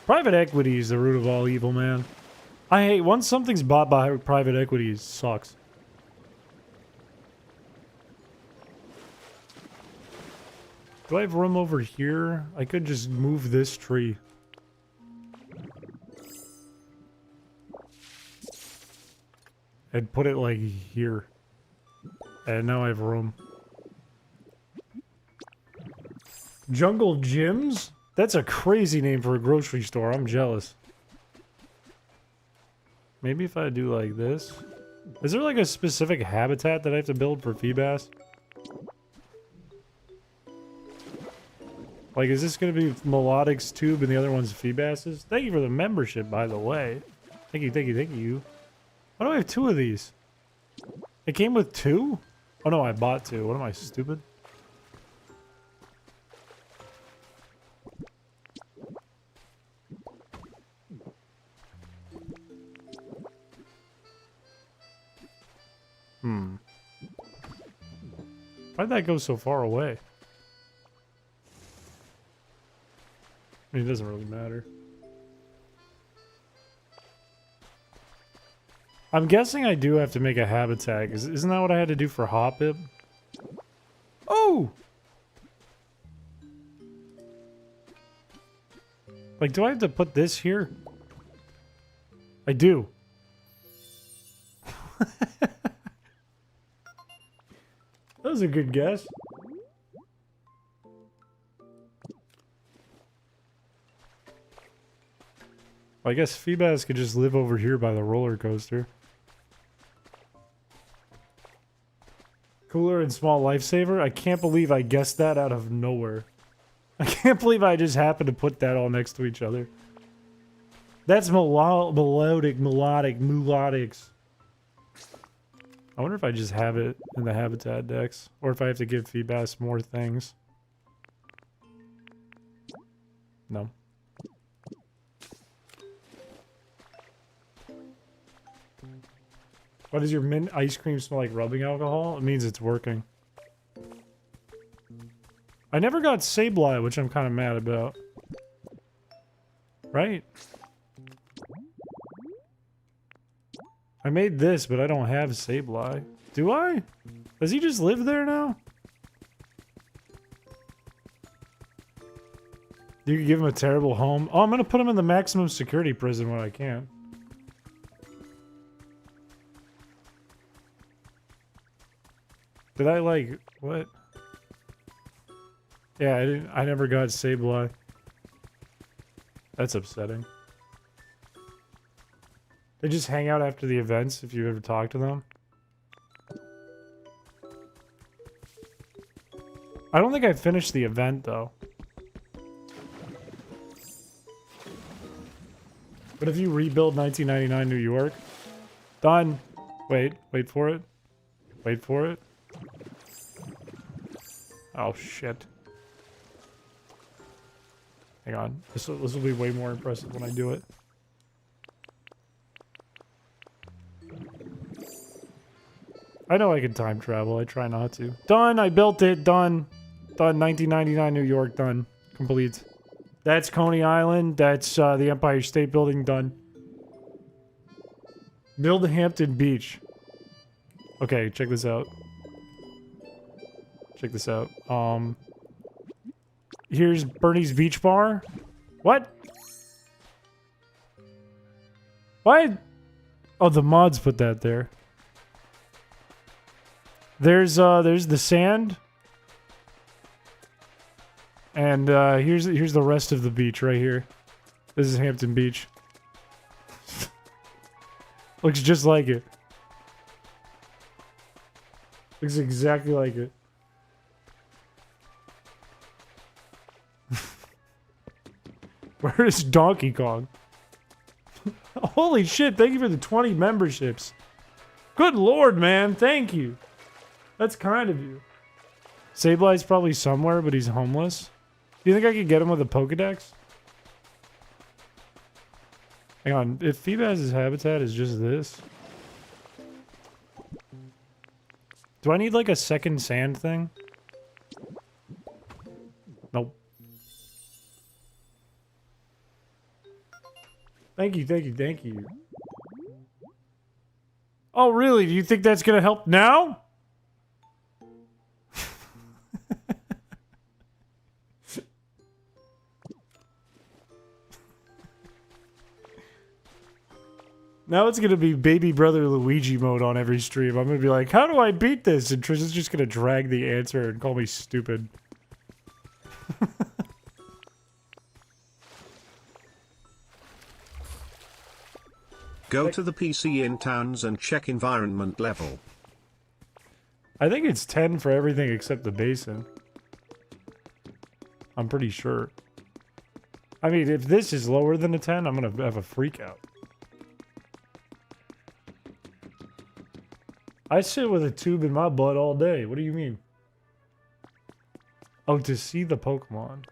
Private equity is the root of all evil, man. I hate once something's bought by private equity, it sucks. Do I have room over here? I could just move this tree. And put it like here. And now I have room. Jungle Gyms? That's a crazy name for a grocery store. I'm jealous. Maybe if I do like this. Is there like a specific habitat that I have to build for Feebas? Like, is this going to be Melodic's tube and the other one's Feebas's? Thank you for the membership, by the way. Thank you, thank you, thank you. Why do I have 2 of these? It came with 2? Oh no, I bought 2. What am I, stupid? Why'd that go so far away? I mean, it doesn't really matter. I'm guessing I do have to make a habitat. Isn't that what I had to do for Hoppip? Oh! Like, do I have to put this here? I do. That was a good guess. I guess Feebas could just live over here by the roller coaster. Cooler and small lifesaver? I can't believe I guessed that out of nowhere. I can't believe I just happened to put that all next to each other. That's melodics. I wonder if I just have it in the habitat decks, or if I have to give Feebas more things. No. Why does your mint ice cream smell like rubbing alcohol? It means it's working. I never got Sableye, which I'm kind of mad about. Right? I made this, but I don't have Sableye. Do I? Does he just live there now? You could give him a terrible home. Oh, I'm gonna put him in the maximum security prison when I can. Did I like what? Yeah, I never got Sableye. That's upsetting. They just hang out after the events if you ever talk to them. I don't think I finished the event though. But if you rebuild 1999 New York, done. Wait for it. Wait for it. Oh, shit. Hang on. This will be way more impressive when I do it. I know I can time travel. I try not to. Done. I built it. Done. Done. 1999 New York. Done. Complete. That's Coney Island. That's the Empire State Building. Done. Build Hampton Beach. Okay, check this out. Check this out. Here's Bernie's Beach Bar. What? Why? Oh, the mods put that there. There's the sand. And here's the rest of the beach right here. This is Hampton Beach. Looks just like it. Looks exactly like it. Where is Donkey Kong? Holy shit, thank you for the 20 memberships. Good lord, man, thank you. That's kind of you. Sablei's probably somewhere, but he's homeless. Do you think I could get him with a Pokedex? Hang on, if Feebas' habitat is just this... Do I need like a second sand thing? Nope. Thank you, thank you, thank you. Oh, really? Do you think that's gonna help now? Now it's gonna be baby brother Luigi mode on every stream. I'm gonna be like, how do I beat this? And Trish is just gonna drag the answer and call me stupid. Go to the PC in towns and check environment level. I think it's 10 for everything except the basin. I'm pretty sure. I mean, if this is lower than a 10, I'm gonna have a freak out. I sit with a tube in my butt all day. What do you mean? Oh, to see the Pokemon.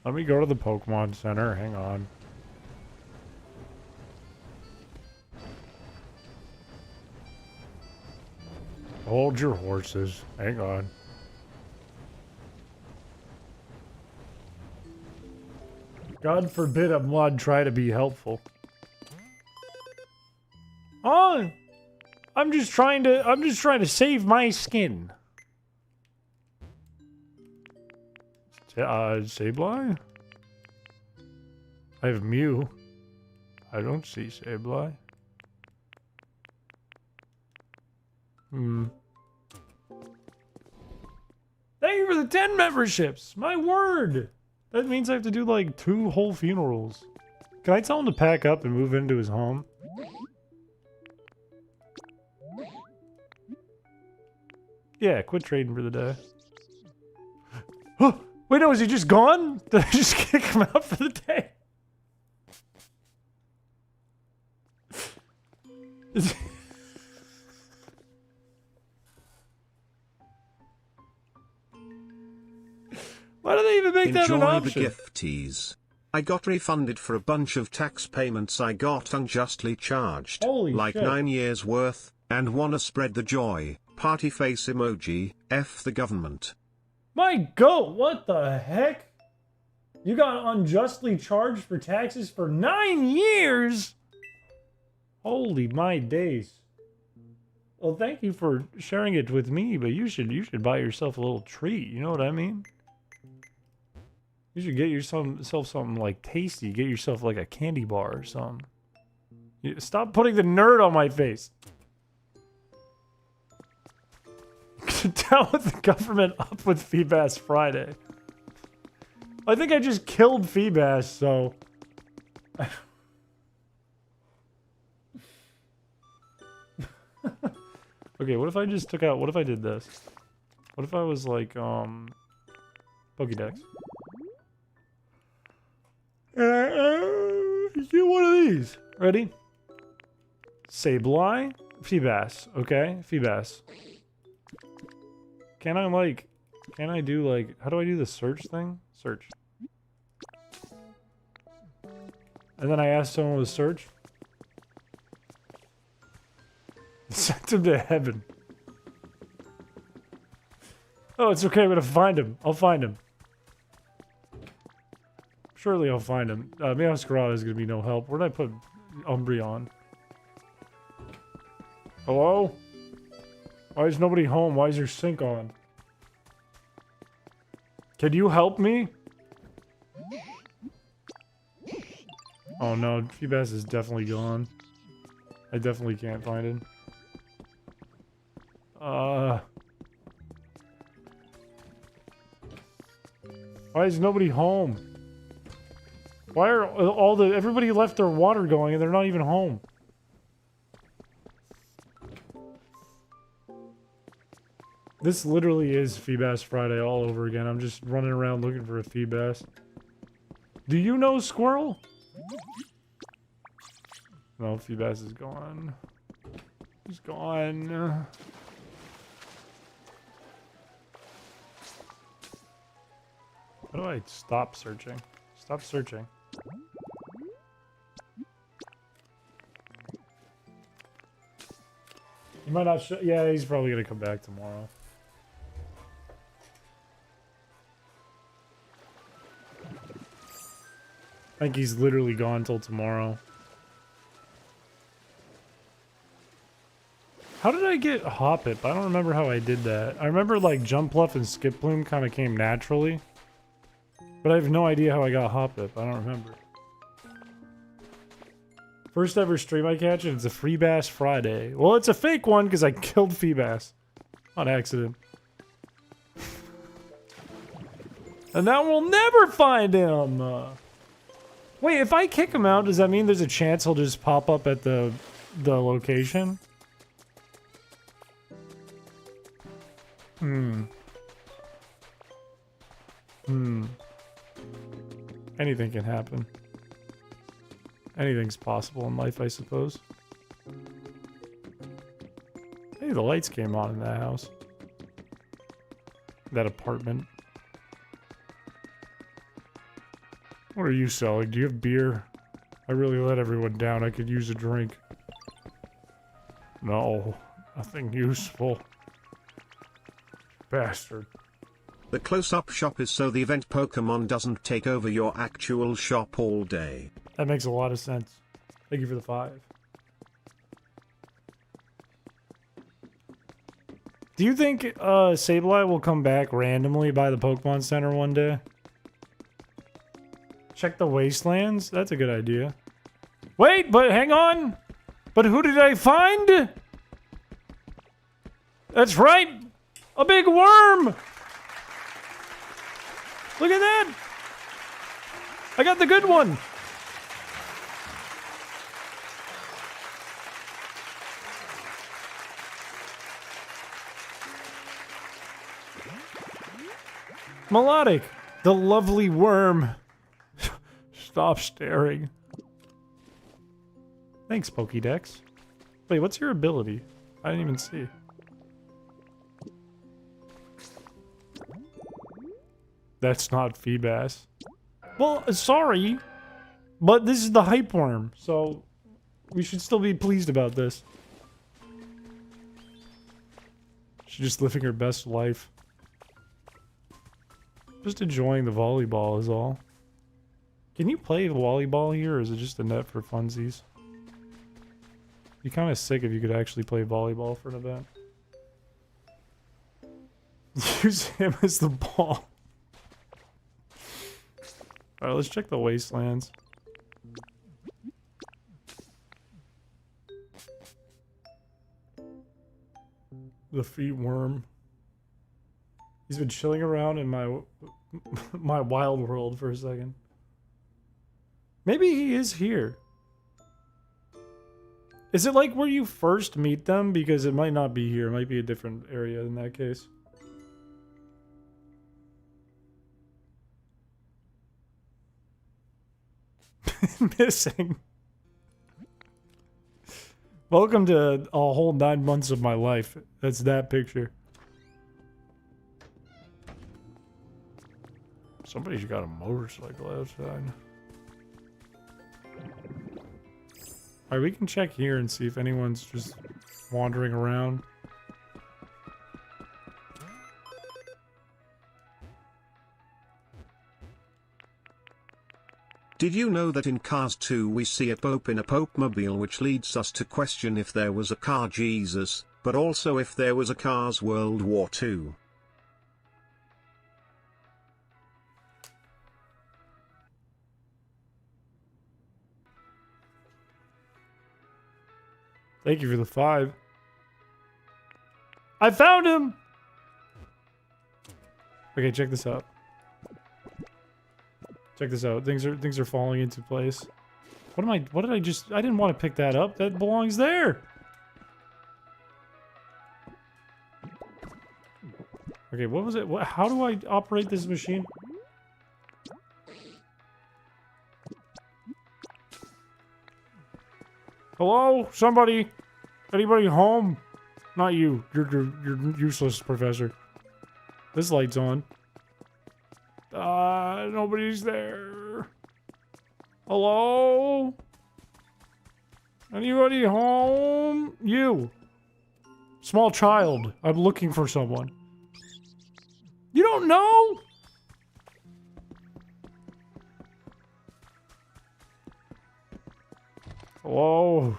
Let me go to the Pokemon Center. Hang on. Hold your horses. Hang on. God forbid a mod try to be helpful. Oh, I'm just trying to save my skin. Sableye? I have Mew. I don't see Sableye. Thank you for the 10 memberships! My word! That means I have to do like 2 whole funerals. Can I tell him to pack up and move into his home? Yeah, quit trading for the day. Oh, wait, no, is he just gone? Did I just kick him out for the day? Why do they even make that an option? Enjoy the gifties. I got refunded for a bunch of tax payments I got unjustly charged. Holy like shit. 9 years worth, and wanna spread the joy. Party face emoji, F the government. My goat, what the heck? You got unjustly charged for taxes for 9 years? Holy my days. Well, thank you for sharing it with me, but you should buy yourself a little treat, you know what I mean? You should get yourself something like tasty. Get yourself like a candy bar or something. Stop putting the nerd on my face. Down with the government, up with Feebas Friday. I think I just killed Feebas, so... Okay, what if I just took out... What if I did this? What if I was like, Pokédex? Get one of these. Ready? Sableye? Feebas. Okay, Feebas. Can I do like, how do I do the search thing? Search. And then I asked someone to search. Sent him to heaven. Oh, it's okay, I'm gonna find him. I'll find him. Surely I'll find him. Meowscarada is gonna be no help. Where did I put Umbreon? Hello? Why is nobody home? Why is your sink on? Can you help me? Oh no, Feebas is definitely gone. I definitely can't find him. Why is nobody home? Why are everybody left their water going and they're not even home? This literally is Feebas Friday all over again. I'm just running around looking for a Feebas. Do you know Squirrel? No, Feebas is gone. He's gone. How do I stop searching? Stop searching. He might not show. Yeah, he's probably gonna come back tomorrow. I think he's literally gone till tomorrow. How did I get Hoppip? I don't remember how I did that. I remember like Jumpluff and Skiploom kind of came naturally. But I have no idea how I got Hoppip. I don't remember. First ever stream I catch and it's a Feebas Friday. Well, it's a fake one because I killed Feebas. On accident. And now we'll never find him! Wait, if I kick him out, does that mean there's a chance he'll just pop up at the location? Anything can happen. Anything's possible in life, I suppose. Hey, the lights came on in that house. That apartment. What are you selling? Do you have beer? I really let everyone down. I could use a drink. No, nothing useful. Bastard. The close-up shop is so the event Pokemon doesn't take over your actual shop all day. That makes a lot of sense. Thank you for the 5. Do you think Sableye will come back randomly by the Pokemon Center one day? Check the wastelands? That's a good idea. Wait, but hang on! But who did I find? That's right! A big worm! Look at that! I got the good one! Melodic! The lovely worm. Stop staring. Thanks, Pokédex. Wait, what's your ability? I didn't even see. That's not Feebas. Well, sorry, but this is the hype worm, so we should still be pleased about this. She's just living her best life. Just enjoying the volleyball is all. Can you play volleyball here, or is it just a net for funsies? Be kind of sick if you could actually play volleyball for an event. Use him as the ball. Alright, let's check the wastelands. The feet worm. He's been chilling around in my wild world for a second. Maybe he is here. Is it like where you first meet them? Because it might not be here. It might be a different area in that case. Missing. Welcome to a whole 9 months of my life. That's that picture. Somebody's got a motorcycle outside. Alright, we can check here and see if anyone's just wandering around. Did you know that in Cars 2 we see a Pope in a Pope-mobile, which leads us to question if there was a car Jesus, but also if there was a Cars World War II. Thank you for the 5. I found him! Okay, check this out. Check this out. Things are falling into place. What did I didn't want to pick that up. That belongs there. Okay, what was it? How do I operate this machine? Hello? Somebody? Anybody home? Not you. You're useless, Professor. This light's on. Nobody's there. Hello? Anybody home? You. Small child. I'm looking for someone. You don't know? Hello?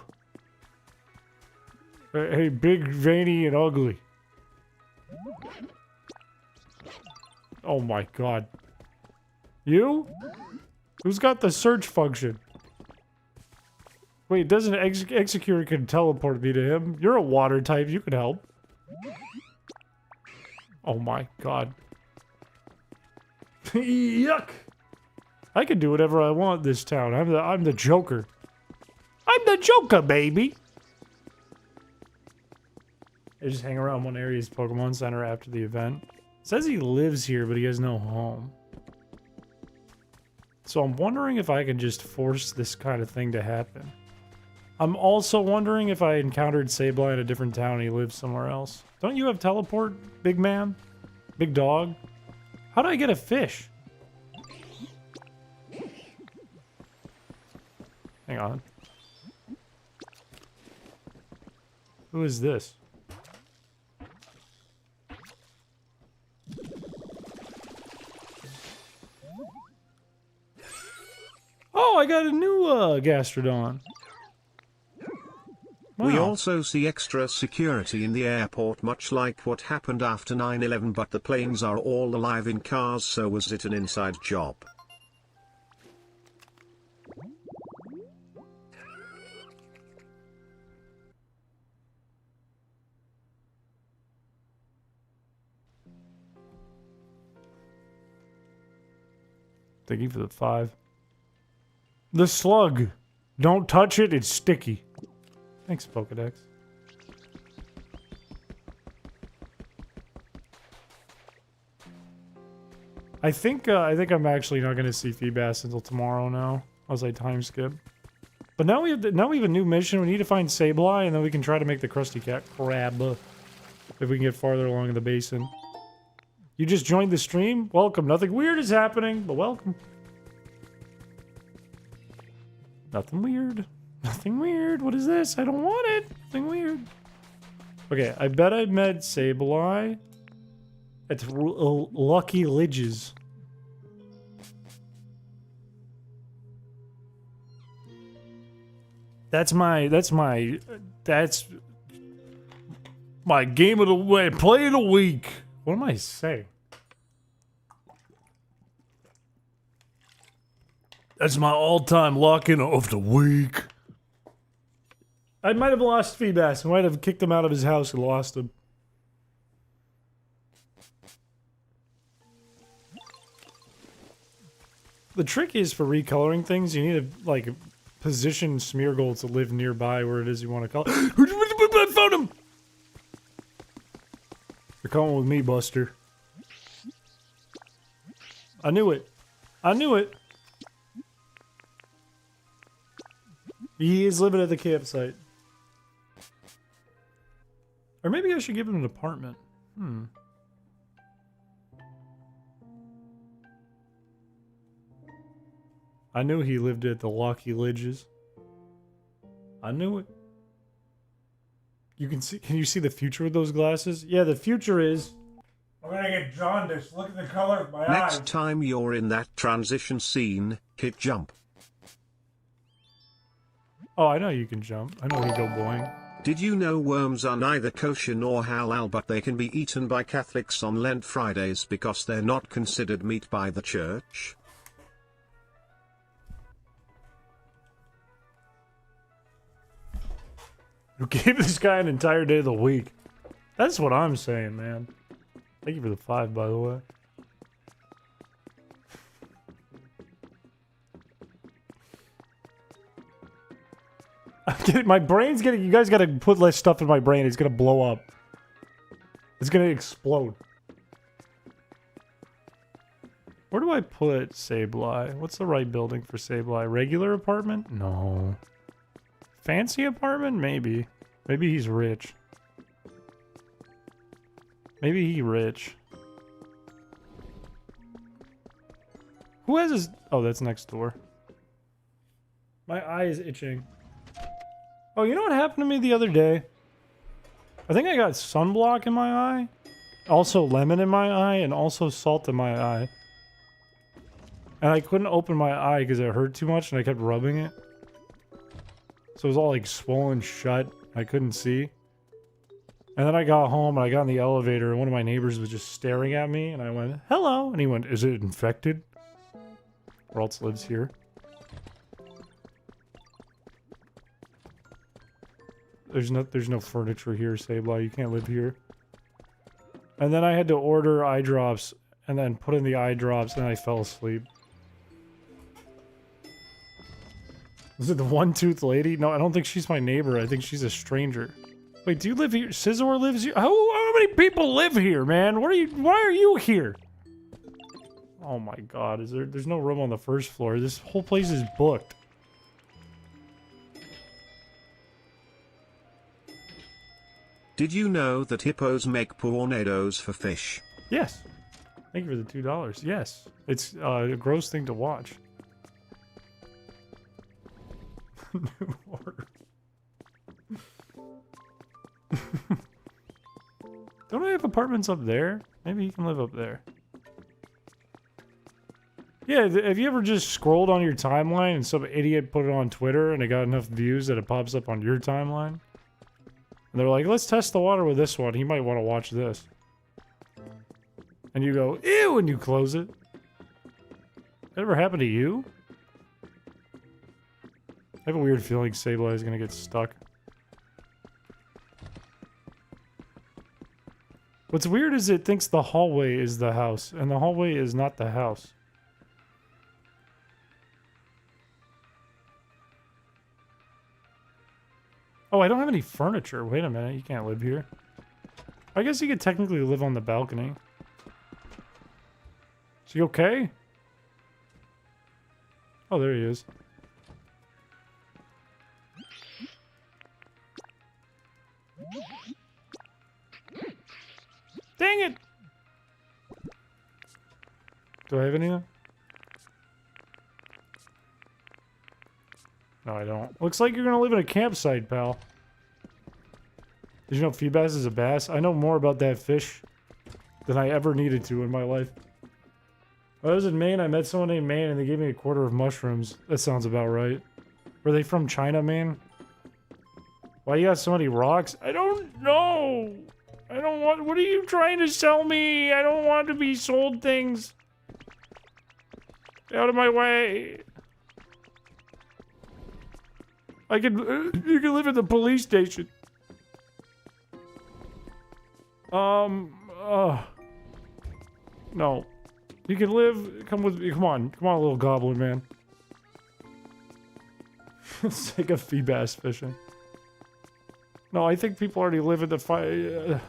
Hey, big, veiny, and ugly. Oh my god. You? Who's got the search function? Wait, doesn't Executor can teleport me to him? You're a water type, you can help. Oh my god. Yuck! I can do whatever I want in this town. I'm the Joker. I'm the Joker, baby! I just hang around one area's Pokemon Center after the event. It says he lives here, but he has no home. So I'm wondering if I can just force this kind of thing to happen. I'm also wondering if I encountered Sableye in a different town and he lives somewhere else. Don't you have teleport, big man? Big dog? How do I get a fish? Hang on. Who is this? Oh, I got a new Gastrodon. Wow. We also see extra security in the airport, much like what happened after 9/11, but the planes are all alive in cars, so was it an inside job? Thank you for the 5. The slug. Don't touch it, it's sticky. Thanks, Pokedex. I think I'm actually not gonna see Feebas until tomorrow now. I was like time skip. But now we have a new mission. We need to find Sableye, and then we can try to make the Krusty Cat crab. If we can get farther along in the basin. You just joined the stream? Welcome. Nothing weird is happening, but welcome. Nothing weird. Nothing weird. What is this? I don't want it. Nothing weird. Okay, I bet I met Sableye at Lucky Lidges. That's my game of the way, play of the week. What am I saying? That's my all-time lock-in of the week. I might have lost Feebas. I might have kicked him out of his house and lost him. The trick is for recoloring things, you need to, like, position Smeargle to live nearby where it is you want to color. I found him! You're coming with me, Buster. I knew it. I knew it. He is living at the campsite. Or maybe I should give him an apartment. I knew he lived at the Locky Lidges. I knew it. Can you see the future with those glasses? Yeah, the future is I'm gonna get jaundice. Look at the color of my eyes. Next time you're in that transition scene, hit jump. Oh, I know you can jump. I know you go boing. Did you know worms are neither kosher nor halal, but they can be eaten by Catholics on Lent Fridays because they're not considered meat by the church? You gave this guy an entire day of the week. That's what I'm saying, man. Thank you for the 5, by the way. My brain's getting... You guys gotta put less stuff in my brain. It's gonna blow up. It's gonna explode. Where do I put Sableye? What's the right building for Sableye? Regular apartment? No. Fancy apartment? Maybe. Maybe he's rich. Maybe he rich. Who has his... Oh, that's next door. My eye is itching. Oh, you know what happened to me the other day? I think I got sunblock in my eye. Also lemon in my eye. And also salt in my eye. And I couldn't open my eye because it hurt too much. And I kept rubbing it. So it was all like swollen shut. I couldn't see. And then I got home and I got in the elevator and one of my neighbors was just staring at me and I went, hello. And he went, is it infected? Or else lives here. There's no furniture here, Sableye. You can't live here. And then I had to order eye drops and then put in the eye drops and I fell asleep. Is it the one-tooth lady? No, I don't think she's my neighbor. I think she's a stranger. Wait, do you live here? Scissor lives here? How many people live here, man? Why are you here? Oh my god, there's no room on the first floor. This whole place is booked. Did you know that hippos make tornadoes for fish? Yes. Thank you for the $2. Yes. It's a gross thing to watch. New order. Don't I have apartments up there? Maybe you can live up there. Yeah, have you ever just scrolled on your timeline and some idiot put it on Twitter and it got enough views that it pops up on your timeline? And they're like, let's test the water with this one. He might want to watch this. And you go, ew, and you close it. That ever happened to you? I have a weird feeling Sableye is going to get stuck. What's weird is it thinks the hallway is the house, and the hallway is not the house. Oh, I don't have any furniture. Wait a minute, you can't live here. I guess you could technically live on the balcony. Is he okay? Oh, there he is. Dang it! Do I have anything? No, I don't. Looks like you're gonna live in a campsite, pal. Did you know Feebas is a bass? I know more about that fish than I ever needed to in my life. When I was in Maine, I met someone named Maine and they gave me a quarter of mushrooms. That sounds about right. Were they from China, Maine? Why you got so many rocks? I don't know. I don't want... What are you trying to sell me? I don't want to be sold things. Get out of my way. I can... you can live at the police station. No. You can live... Come with me. Come on, little goblin man. Sick of Feebas fishing. No, I think people already live in the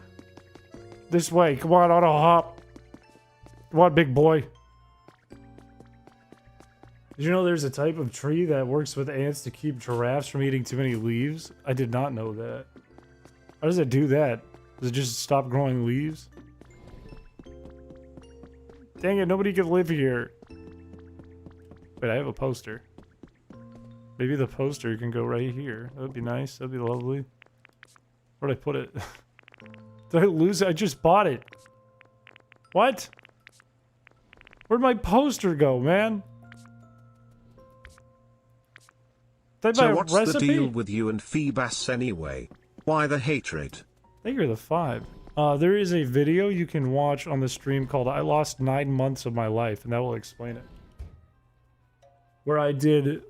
this way. Come on, auto hop. Come on, big boy. Did you know there's a type of tree that works with ants to keep giraffes from eating too many leaves? I did not know that. How does it do that? Does it just stop growing leaves? Dang it, nobody can live here. Wait, I have a poster. Maybe the poster can go right here. That would be nice. That'd be lovely. Where'd I put it? Did I lose it? I just bought it. What? Where'd my poster go, man? Did I buy So a what's recipe? the deal with you and Feebas anyway? Why the hatred? I think you're the 5. There is a video you can watch on the stream called I Lost 9 Months of My Life, and that will explain it. Where I did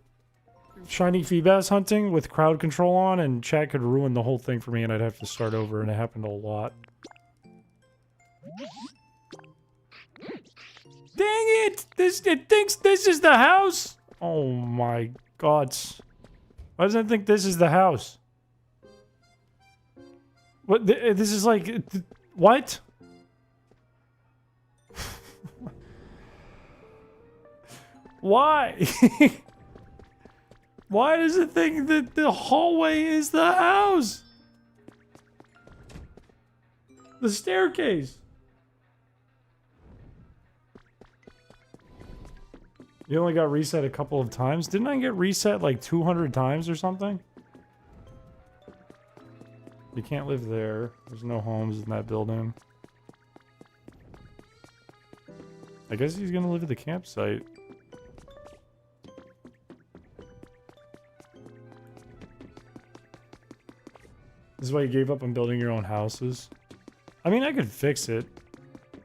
shiny Feebas hunting with crowd control on, and chat could ruin the whole thing for me, and I'd have to start over, and it happened a lot. Dang it! It thinks this is the house! Oh my god. Why doesn't it think this is the house? What? This is like... What? Why? Why does it think that the hallway is the house? The staircase. You only got reset a couple of times? Didn't I get reset like 200 times or something? You can't live there. There's no homes in that building. I guess he's gonna live at the campsite. This is why you gave up on building your own houses. I mean, I could fix it.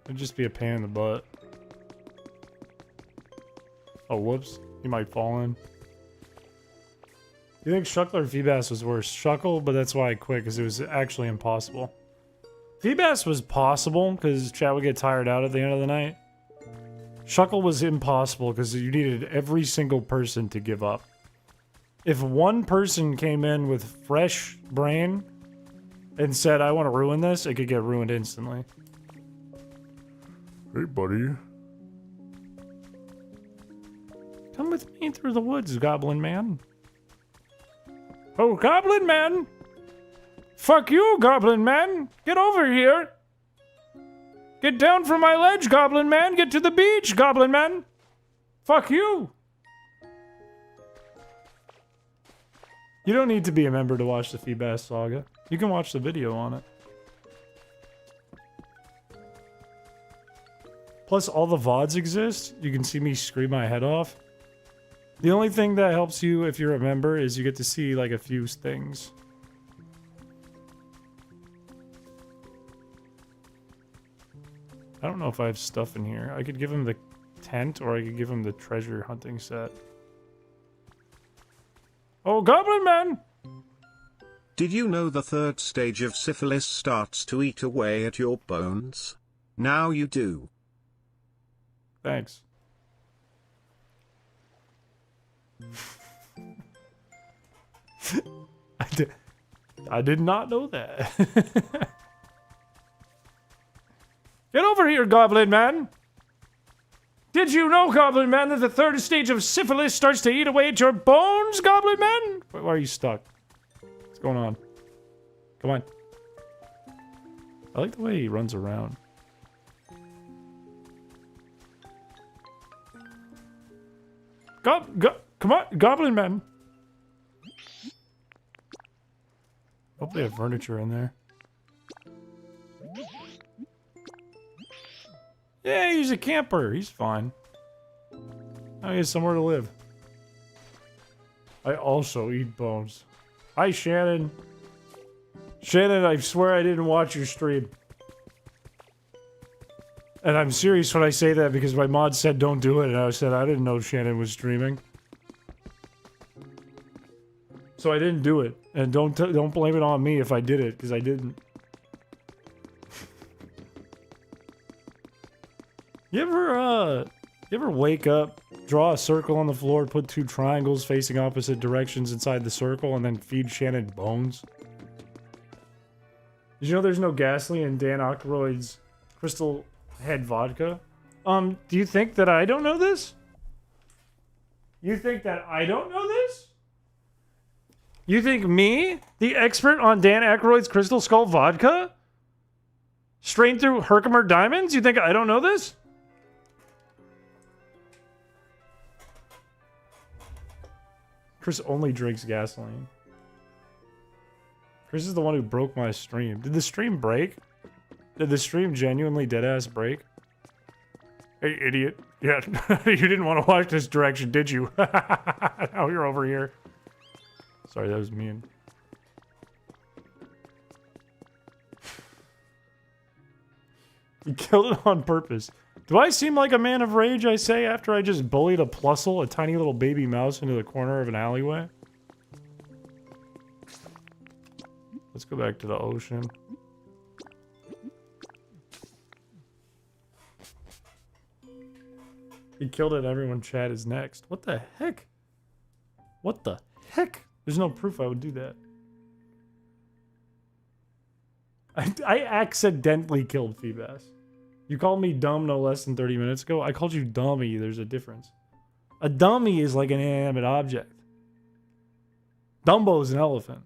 It'd just be a pain in the butt. Oh, whoops. He might fall in. You think Shuckler or Feebas was worse? Shuckle, but that's why I quit, because it was actually impossible. Feebas was possible, because chat would get tired out at the end of the night. Shuckle was impossible, because you needed every single person to give up. If one person came in with fresh brain and said, I want to ruin this, it could get ruined instantly. Hey, buddy. Come with me through the woods, Goblin Man. Oh, Goblin Man! Fuck you, Goblin Man! Get over here! Get down from my ledge, Goblin Man! Get to the beach, Goblin Man! Fuck you! You don't need to be a member to watch the Feebas Saga. You can watch the video on it. Plus, all the VODs exist. You can see me scream my head off. The only thing that helps you if you're a member is you get to see, like, a few things. I don't know if I have stuff in here. I could give him the tent, or I could give him the treasure hunting set. Oh, Goblin Man! Did you know the 3rd stage of syphilis starts to eat away at your bones? Now you do. Thanks. I did not know that. Get over here, Goblin Man! Did you know, Goblin Man, that the 3rd stage of syphilis starts to eat away at your bones, Goblin Man? Why are you stuck? What's going on? Come on. I like the way he runs around. Come on, Goblin Man! Hope they have furniture in there. Yeah, he's a camper. He's fine. Now he has somewhere to live. I also eat bones. Hi, Shannon. Shannon, I swear I didn't watch your stream. And I'm serious when I say that because my mod said don't do it, and I said I didn't know Shannon was streaming. So I didn't do it. And don't blame it on me if I did it, because I didn't. You ever wake up, draw a circle on the floor, put 2 triangles facing opposite directions inside the circle, and then feed Shannon bones? Did you know there's no gasoline in Dan Aykroyd's Crystal Head vodka? Do you think that I don't know this? You think that I don't know this? You think me, the expert on Dan Aykroyd's Crystal Skull vodka, Strain through Herkimer diamonds? You think I don't know this? Chris only drinks gasoline. Chris is the one who broke my stream. Did the stream break? Did the stream genuinely deadass break? Hey, idiot. Yeah, you didn't want to watch this direction, did you? Now you're over here. Sorry, that was mean. You killed it on purpose. Do I seem like a man of rage, I say, after I just bullied a plusle, a tiny little baby mouse, into the corner of an alleyway? Let's go back to the ocean. He killed it, everyone chat is next. What the heck? What the heck? There's no proof I would do that. I accidentally killed Feebas. You called me dumb no less than 30 minutes ago. I called you dummy. There's a difference. A dummy is like an inanimate object. Dumbo's an elephant.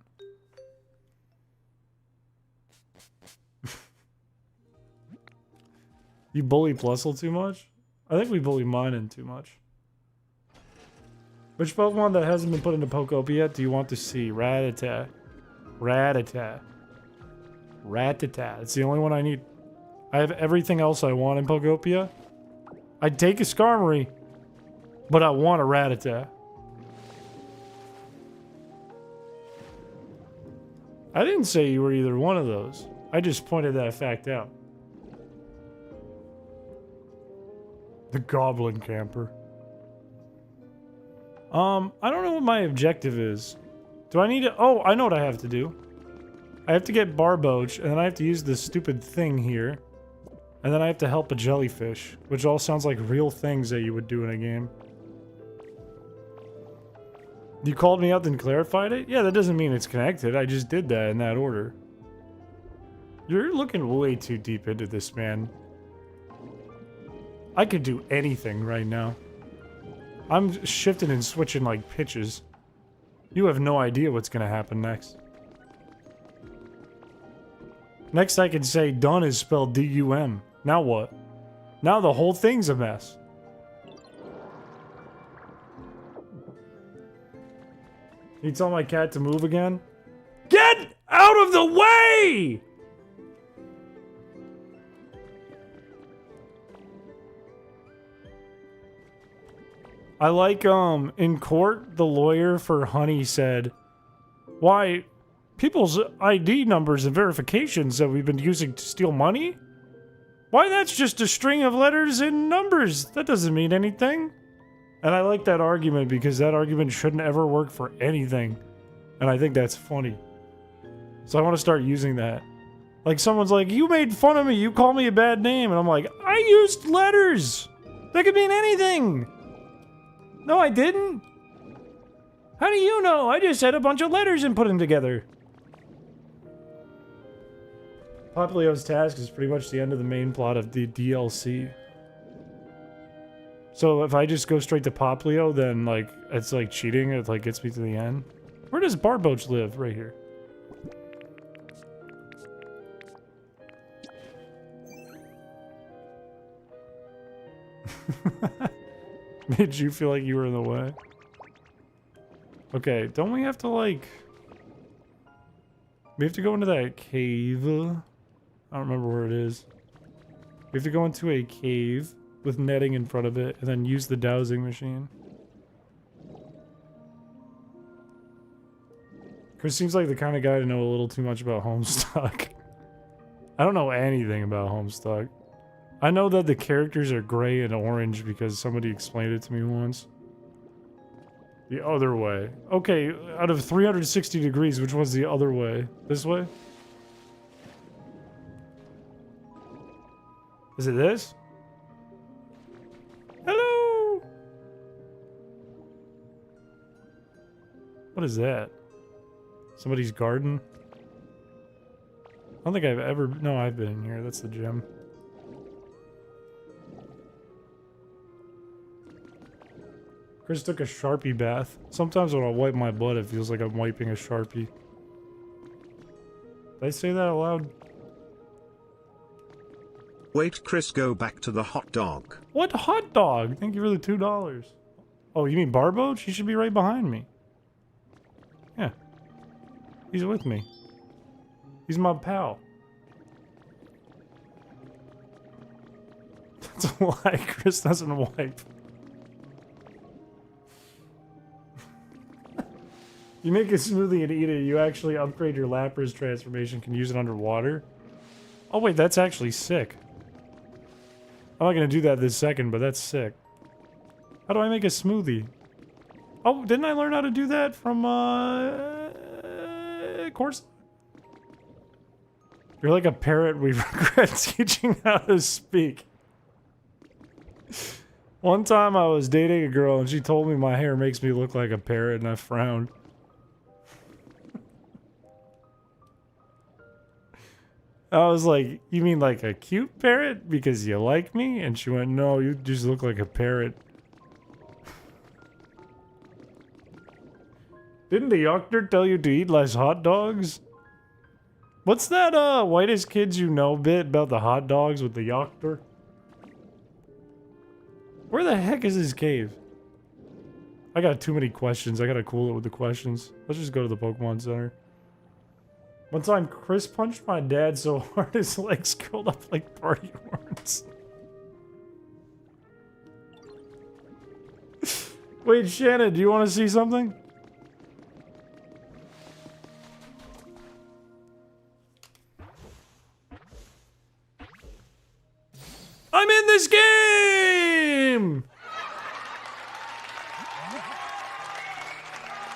You bully Plusle too much? I think we bully Minen too much. Which Pokemon that hasn't been put into Pokopia yet do you want to see? Rattata. Rattata. Rattata. It's the only one I need. I have everything else I want in Pokopia. I'd take a Skarmory, but I want a Rattata. I didn't say you were either one of those. I just pointed that fact out. The Goblin Camper. I don't know what my objective is. Do I need to... Oh, I know what I have to do. I have to get Barboach, and then I have to use this stupid thing here. And then I have to help a jellyfish, which all sounds like real things that you would do in a game. You called me out and clarified it? Yeah, that doesn't mean it's connected. I just did that in that order. You're looking way too deep into this, man. I could do anything right now. I'm shifting and switching like pitches. You have no idea what's gonna happen next. Next I can say done is spelled D-U-M. Now what? Now the whole thing's a mess. Can you tell my cat to move again? Get out of the way! I like, in court, the lawyer for Honey said, why, people's ID numbers and verifications that we've been using to steal money? Why, that's just a string of letters and numbers. That doesn't mean anything. And I like that argument because that argument shouldn't ever work for anything. And I think that's funny. So I want to start using that. Like, someone's like, you made fun of me, you called me a bad name. And I'm like, I used letters. That could mean anything. No, I didn't. How do you know? I just said a bunch of letters and put them together. Poplio's task is pretty much the end of the main plot of the DLC. So if I just go straight to Poplio, then like it's like cheating. It like gets me to the end. Where does Barboach live? Right here. Made you feel like you were in the way. Okay, don't we have to like... We have to go into that cave. I don't remember where it is. We have to go into a cave with netting in front of it and then use the dowsing machine. Chris seems like the kind of guy to know a little too much about Homestuck. I don't know anything about Homestuck. I know that the characters are gray and orange because somebody explained it to me once. The other way. Okay, out of 360 degrees, which one's the other way? This way? Is it this? Hello! What is that? Somebody's garden? I don't think I've ever... No, I've been in here. That's the gym. Chris took a Sharpie bath. Sometimes when I wipe my butt, it feels like I'm wiping a Sharpie. Did I say that out loud? Wait, Chris, go back to the hot dog. What hot dog? Thank you for the $2. Oh, you mean Barbo? She should be right behind me. Yeah. He's with me. He's my pal. That's a lie. Chris doesn't wipe. You make a smoothie and eat it, you actually upgrade your Lapras transformation, can use it underwater. Oh wait, that's actually sick. I'm not gonna do that this second, but that's sick. How do I make a smoothie? Oh, didn't I learn how to do that from, course? You're like a parrot we regret teaching how to speak. One time I was dating a girl and she told me my hair makes me look like a parrot and I frowned. I was like, you mean like a cute parrot because you like me? And she went, no, you just look like a parrot. Didn't the doctor tell you to eat less hot dogs? What's that whitest kids you know bit about the hot dogs with the doctor? Where the heck is his cave? I got too many questions. I gotta cool it with the questions. Let's just go to the Pokemon Center. One time, Chris punched my dad so hard his legs curled up like party horns. Wait, Shannon, do you want to see something? I'm in this game!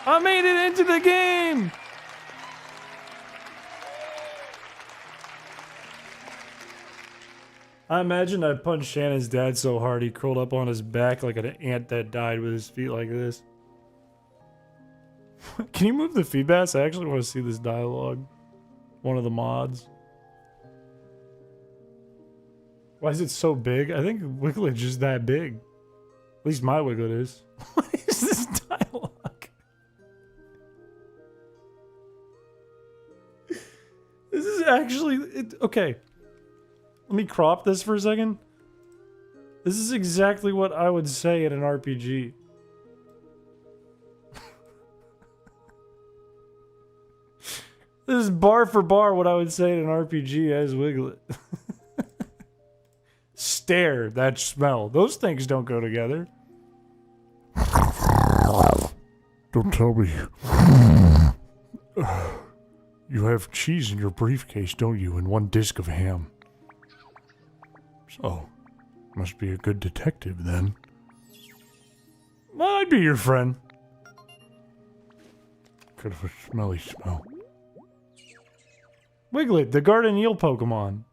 I made it into the game! I imagine I punched Shannon's dad so hard he curled up on his back like an ant that died with his feet like this. Can you move the Feebas? I actually want to see this dialogue. One of the mods. Why is it so big? I think Wiglet's just that big. At least my Wiglet is. What is this dialogue? This is actually... okay. Let me crop this for a second. This is exactly what I would say in an RPG. This is bar for bar what I would say in an RPG as Wiglet. Stare, that smell. Those things don't go together. Don't tell me. You have cheese in your briefcase, don't you? And one disc of ham. So, must be a good detective then. Well, I'd be your friend. Could have a smelly smell. Wiglet, the garden eel Pokemon.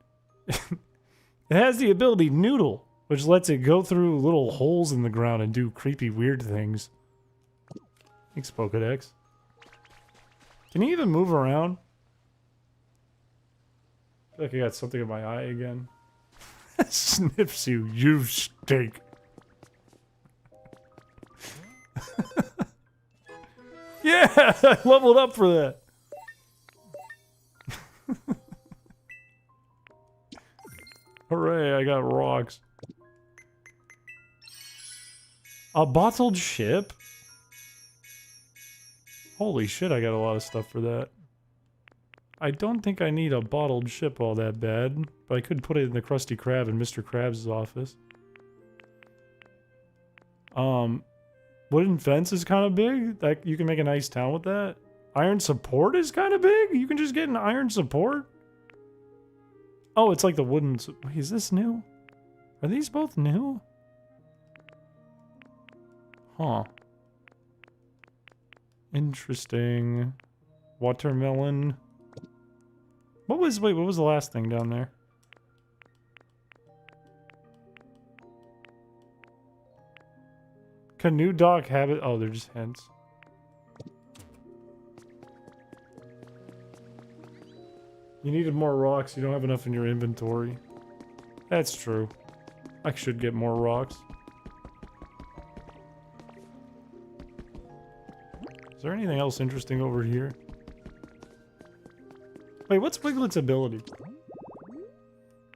It has the ability Noodle, which lets it go through little holes in the ground and do creepy weird things. Thanks, Pokedex. Can you even move around? I feel like I got something in my eye again. Sniffs you, you stink. Yeah, I leveled up for that. Hooray, I got rocks. A bottled ship? Holy shit, I got a lot of stuff for that. I don't think I need a bottled ship all that bad, but I could put it in the Krusty Krab in Mr. Krabs' office. Wooden fence is kind of big. That you can make a nice town with that. Iron support is kind of big. You can just get an iron support. Oh, it's like the wooden... Wait, is this new? Are these both new? Huh. Interesting. Watermelon. Wait, what was the last thing down there? Canoe dock habit. Oh, they're just hints. You needed more rocks. You don't have enough in your inventory. That's true. I should get more rocks. Is there anything else interesting over here? Wait, what's Wiglet's ability?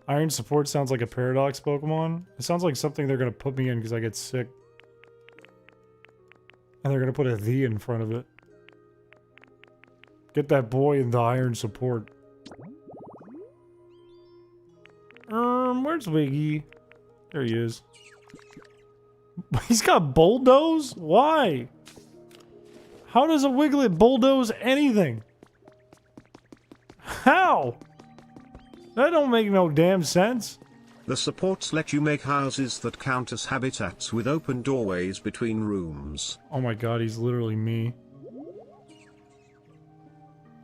Iron support sounds like a paradox Pokemon. It sounds like something they're gonna put me in because I get sick. And they're gonna put a "the" in front of it. Get that boy in the iron support. Where's Wiggy? There he is. He's got bulldoze? Why? How does a Wiglet bulldoze anything? How? That don't make no damn sense. The supports let you make houses that count as habitats with open doorways between rooms. Oh my god, he's literally me.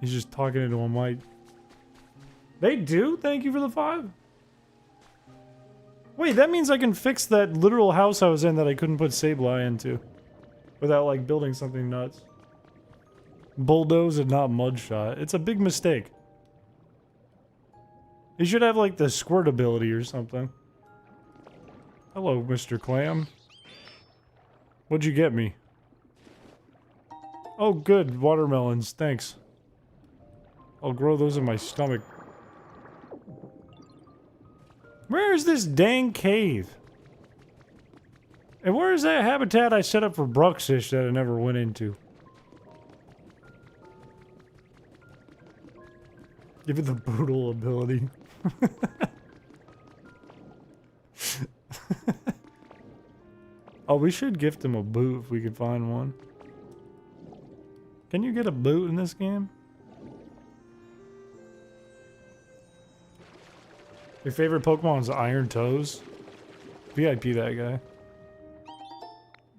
He's just talking into a mic. They do? Thank you for the 5. Wait, that means I can fix that literal house I was in that I couldn't put Sableye into. Without, like, building something nuts. Bulldoze and not Mudshot. It's a big mistake. You should have, like, the squirt ability or something. Hello, Mr. Clam. What'd you get me? Oh, good. Watermelons. Thanks. I'll grow those in my stomach. Where is this dang cave? And where is that habitat I set up for Bruxish that I never went into? Give it the brutal ability. Oh, we should gift him a boot if we could find one. Can you get a boot in this game? Your favorite Pokemon is Iron Toes? VIP that guy.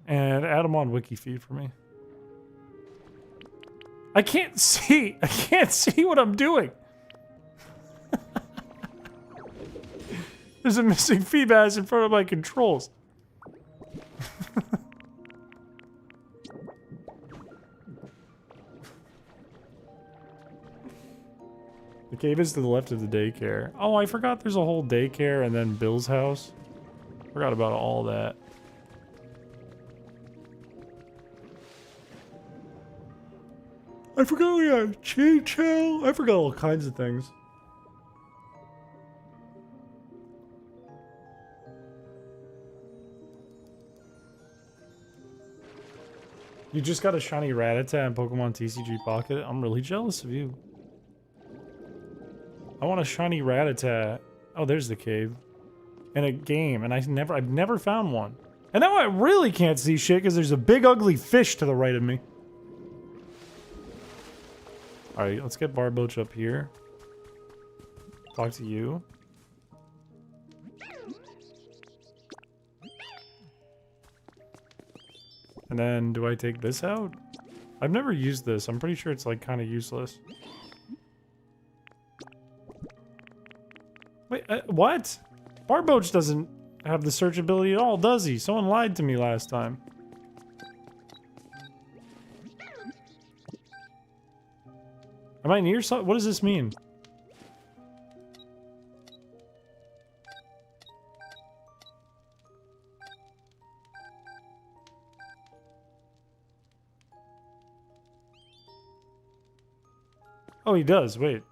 And add him on Wikifeed for me. I can't see! I can't see what I'm doing! There's a missing Feebas in front of my controls. The cave is to the left of the daycare. Oh, I forgot there's a whole daycare and then Bill's house. Forgot about all that. I forgot we had Chicho. I forgot all kinds of things. You just got a shiny Rattata in Pokemon TCG Pocket? I'm really jealous of you. I want a shiny Rattata. Oh, there's the cave. In a game, and I've never found one. And now I really can't see shit because there's a big ugly fish to the right of me. Alright, let's get Barboach up here. Talk to you. And then, do I take this out? I've never used this. I'm pretty sure it's like kind of useless. Wait, what? Barboach doesn't have the search ability at all, does he? Someone lied to me last time. Am I near something? What does this mean? Oh, he does. Wait.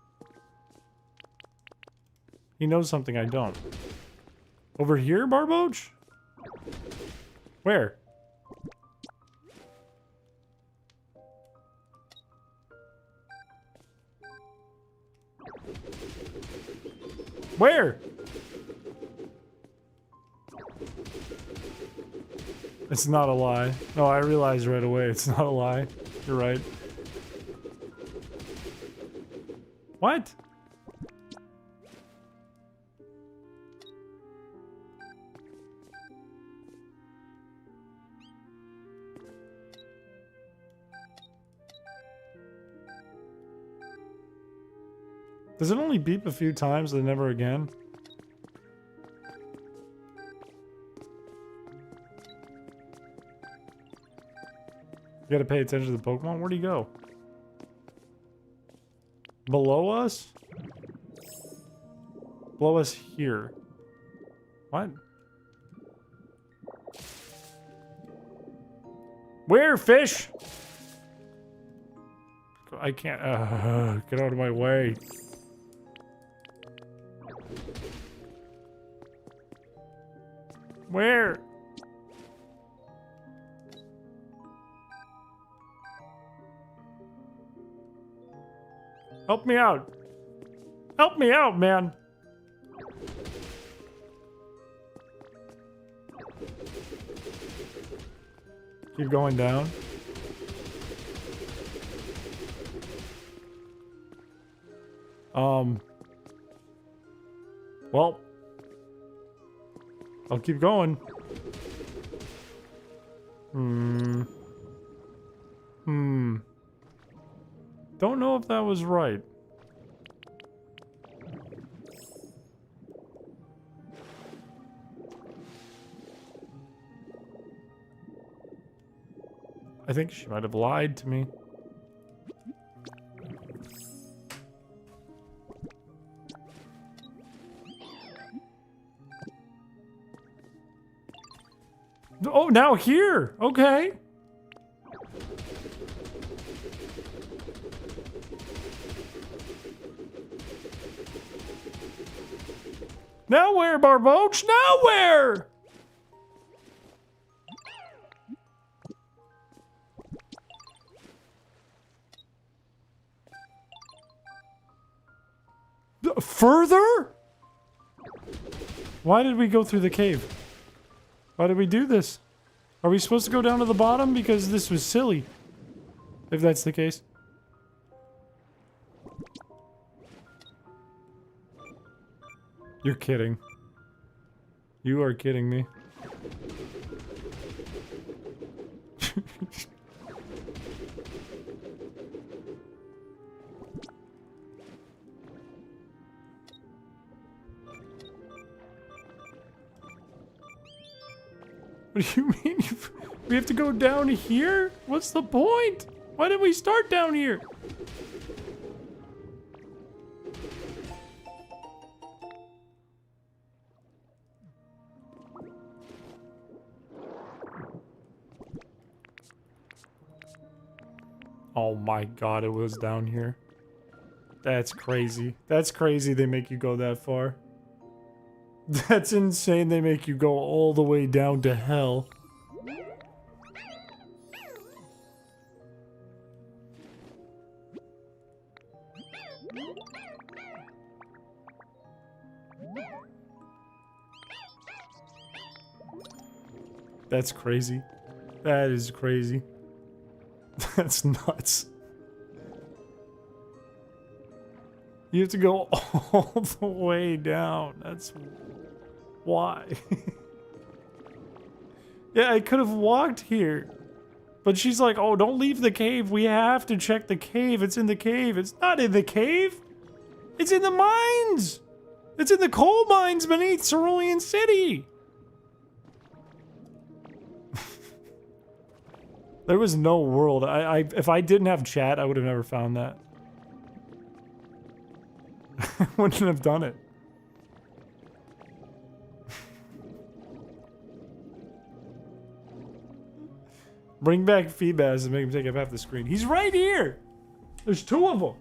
He knows something I don't. Over here, Barboach? Where? Where? It's not a lie. No, I realized right away it's not a lie. You're right. What? Does it only beep a few times and never again? You gotta pay attention to the Pokemon. Where'd he go? Below us? Below us here. What? Where, fish? I can't. Get out of my way. Where? Help me out. Help me out, man. Keep going down. Well, I'll keep going. Don't know if that was right. I think she might have lied to me. Oh, now here. Okay. Now where, Barboach? Now where? Further? Why did we go through the cave? Why did we do this? Are we supposed to go down to the bottom? Because this was silly. If that's the case. You're kidding. You are kidding me. What do you mean? We have to go down here? What's the point? Why did we start down here? Oh my god, it was down here. That's crazy. That's crazy they make you go that far. That's insane they make you go all the way down to hell. That's crazy. That is crazy. That's nuts. You have to go all the way down. That's why. Yeah, I could have walked here. But she's like, oh, don't leave the cave. We have to check the cave. It's in the cave. It's not in the cave. It's in the mines. It's in the coal mines beneath Cerulean City. There was no world. If I didn't have chat, I would have never found that. I wouldn't have done it. Bring back Feebas and make him take up half the screen. He's right here! There's two of them.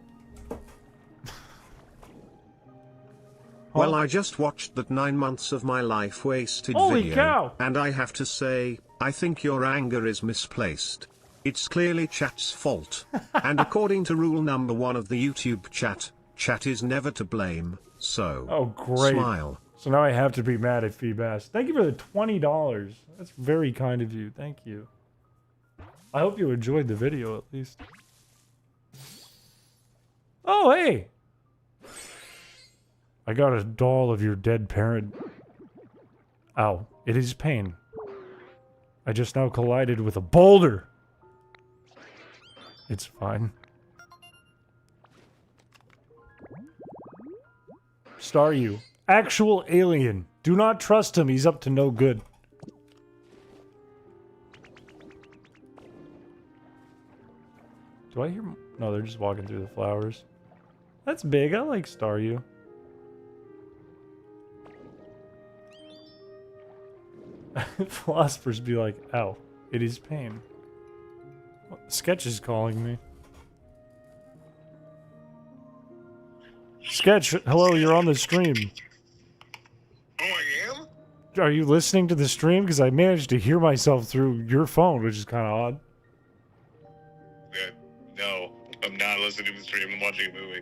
Well, I just watched that 9 months of my life wasted Holy video, cow. and I have to say, I think your anger is misplaced. It's clearly chat's fault. And according to rule number 1 of the YouTube chat, chat is never to blame, so Oh, great. smile. So now I have to be mad at Feebas. Thank you for the $20. That's very kind of you. Thank you. I hope you enjoyed the video, at least. Oh, hey! I got a doll of your dead parent. Ow. It is pain. I just now collided with a boulder. It's fine. Star you. Actual alien. Do not trust him. He's up to no good. Do I hear... No, they're just walking through the flowers. That's big. I like Staryu. Philosophers be like, ow, it is pain. Sketch is calling me. Sketch, hello, you're on the stream. Oh, I am? are you listening to the stream? Because I managed to hear myself through your phone, which is kind of odd. No, I'm not listening to the stream. I'm watching a movie.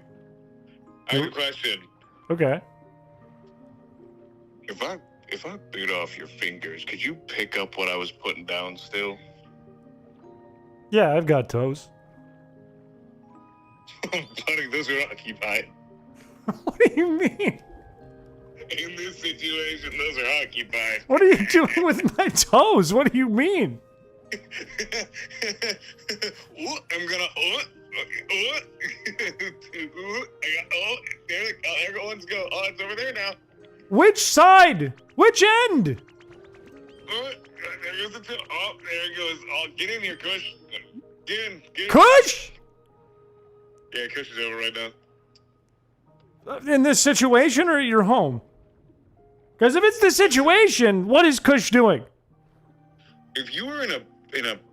I have a question. Okay. If I bit off your fingers, could you pick up what I was putting down still? Yeah, I've got toes. Buddy, those are occupied. What do you mean? In this situation, those are occupied. What are you doing with my toes? What do you mean? I'm gonna. There one's go. Oh, it's over there now. Which side? Which end? There goes the toe. Oh, there it goes. Oh, get in here, Kush. Get in. Kush? Yeah, Kush is over right now. In this situation or at your home? Because if it's the situation, what is Kush doing? If you were in a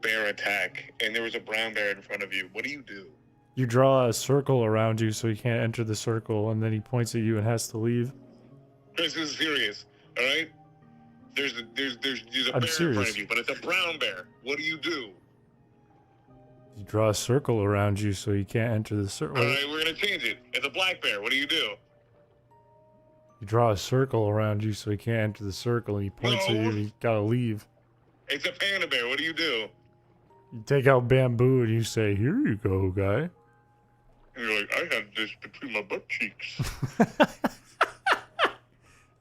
bear attack and there was a brown bear in front of you, what do you do? You draw a circle around you so he can't enter the circle, and then he points at you and has to leave. This is serious, all right? There's a bear in front of you, but it's a brown bear. What do? You draw a circle around you so he can't enter the circle. All right, we're gonna change it. It's a black bear. What do? You draw a circle around you so he can't enter the circle, and he points at you and you gotta leave. It's a panda bear. What do? You take out bamboo and you say, "Here you go, guy." And you're like, I have this between my butt cheeks.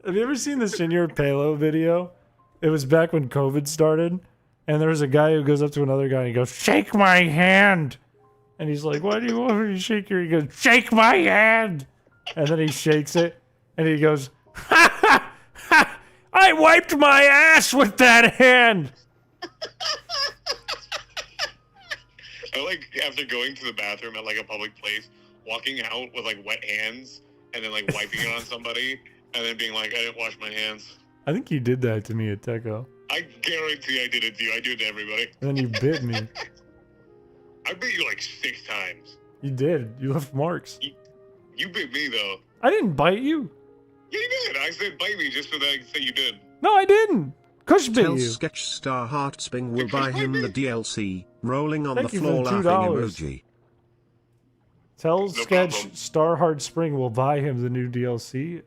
Have you ever seen the Senor Pelo video? It was back when COVID started, and there was a guy who goes up to another guy and he goes, "Shake my hand!" And he's like, "Why do you want me to shake your?" He goes, "Shake my hand!" And then he shakes it, and he goes, "Ha ha ha! I wiped my ass with that hand!" I like after going to the bathroom at like a public place, walking out with like wet hands, and then like wiping it on somebody, and then being like, I didn't wash my hands. I think you did that to me at Teco. I guarantee I did it to you. I do it to everybody. And then you bit me. I bit you like 6 times. You did. You left marks. You bit me though. I didn't bite you. Yeah, you did. I said bite me just so that I could say you did. No, I didn't. Kush bit Tell you. Sketch Star Heartspring will buy him the DLC. Rolling on Thank the you for floor the laughing $2. emoji. Tell No Sketch problem. Star Hard Spring will buy him the new DLC.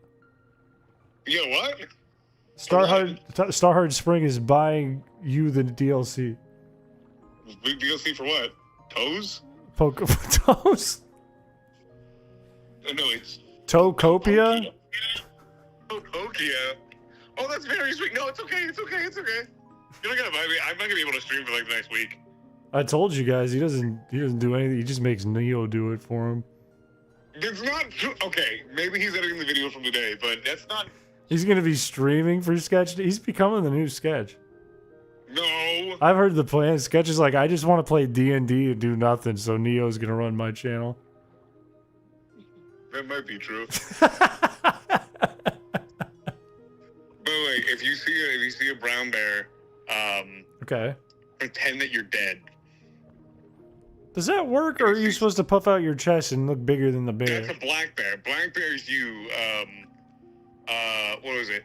You know what? Star Hard Spring is buying you the DLC. Big DLC for what? Toes? Toes? No, it's Tocopia? Tokyo. Oh, that's very sweet. No, it's okay. It's okay. It's okay. You're not gonna buy me. I'm not gonna be able to stream for like the next week. I told you guys he doesn't do anything. He just makes Neo do it for him. It's not true. Okay, maybe he's editing the video from today, but that's not. He's gonna be streaming for Sketch. He's becoming the new Sketch. No. I've heard the plan. Sketch is like, I just want to play D&D and do nothing, so Neo's gonna run my channel. That might be true. By the way, if you see a brown bear, Okay. pretend that you're dead. Does that work, or are you supposed to puff out your chest and look bigger than the bear? That's a black bear. Black bear's you. What was it?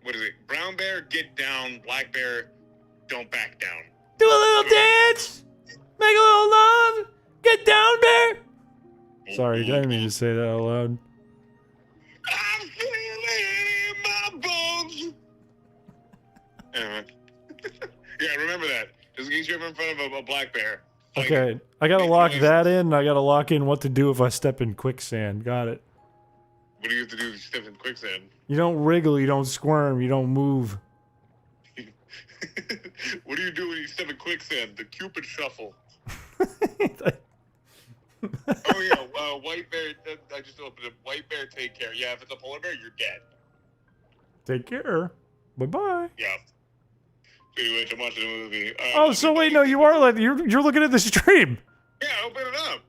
What is it? Brown bear, get down. Black bear, don't back down. Do a little dance! Make a little love! Get down, bear! Sorry, I didn't mean to say that out loud. I'm feeling in my bones. Anyway. Yeah, remember that. Just in case you're ever in front of a black bear. Okay, I gotta lock that in, and I gotta lock in what to do if I step in quicksand. Got it. What do you have to do if you step in quicksand? You don't wriggle, you don't squirm, you don't move. What do you do when you step in quicksand? The Cupid shuffle. Oh yeah, white bear. I just opened it. White bear, take care. Yeah, if it's a polar bear, you're dead. Take care. Bye-bye. Yeah. Anyway, I'm watching a movie. Oh, so wait, no, you are like, you're looking at the stream. Yeah, open it up.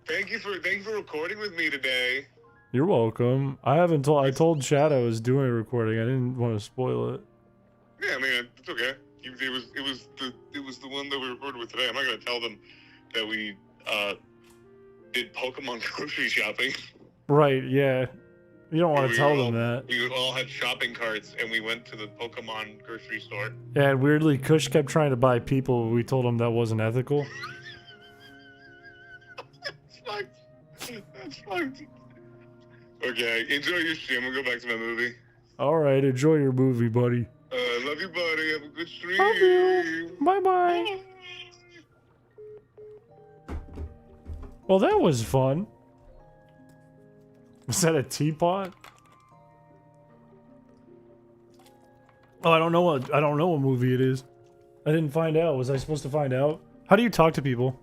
Thank you for recording with me today. You're welcome. I told Chad I was doing a recording. I didn't want to spoil it. Yeah, I mean, it's okay. It was the one that we recorded with today. I'm not gonna tell them that we did Pokemon grocery shopping. Right, yeah. You don't want to We tell were them all- that. We all had shopping carts, and we went to the Pokemon grocery store. Yeah, and weirdly, Kush kept trying to buy people. We told him that wasn't ethical. That's fucked. That's fucked. Okay, enjoy your stream. We'll go back to my movie. All right, enjoy your movie, buddy. Love you, buddy. Have a good stream. Love you. Bye-bye. Well, that was fun. Was that a teapot? Oh, I don't know what movie it is. I didn't find out. Was I supposed to find out? How do you talk to people?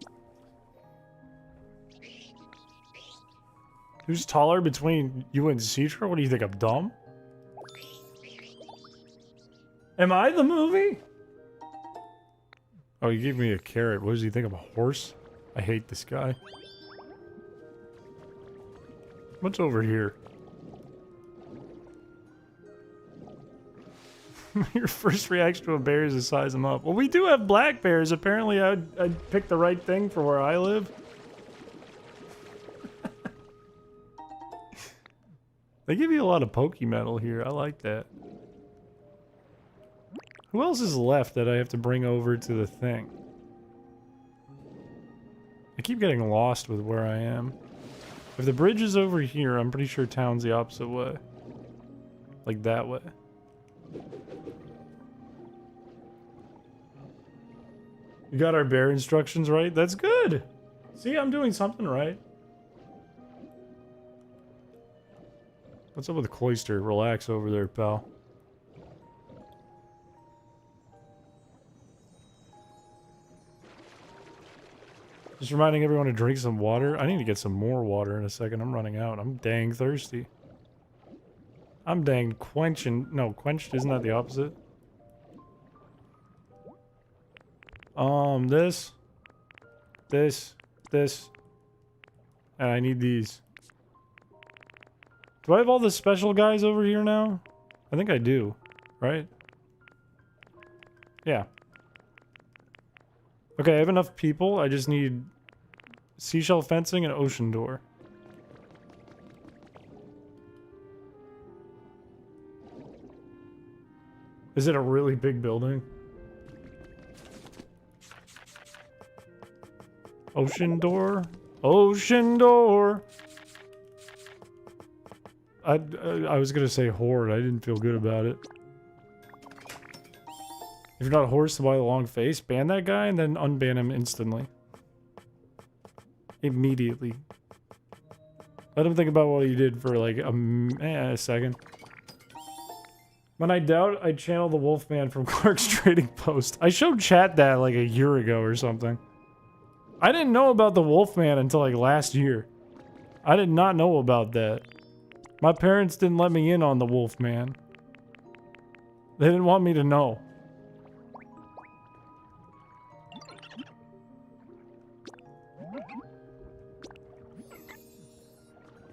Who's taller between you and Citra? What do you think? I'm dumb? Am I the movie? Oh, you gave me a carrot. What does he think? I'm a horse? I hate this guy. What's over here? Your first reaction to a bear is to size them up. Well, we do have black bears. Apparently, I'd pick the right thing for where I live. They give you a lot of Pokemetal here. I like that. Who else is left that I have to bring over to the thing? I keep getting lost with where I am. If the bridge is over here, I'm pretty sure town's the opposite way. Like that way. You got our bear instructions right? That's good! See, I'm doing something right. What's up with Cloister? Relax over there, pal. Just reminding everyone to drink some water. I need to get some more water in a second. I'm running out. I'm dang thirsty. I'm dang quenching. No, quenched, isn't that the opposite? This. And I need these. Do I have all the special guys over here now? I think I do, right? Yeah. Okay, I have enough people. I just need seashell fencing and ocean door. Is it a really big building? Ocean door? Ocean door! I was gonna say horde. I didn't feel good about it. If you're not a horse to buy the long face, ban that guy and then unban him instantly. Immediately. Let him think about what he did for like a second. When I doubt, I channel the Wolfman from Clark's Trading Post. I showed chat that like a year ago or something. I didn't know about the Wolfman until like last year. I did not know about that. My parents didn't let me in on the Wolfman. They didn't want me to know.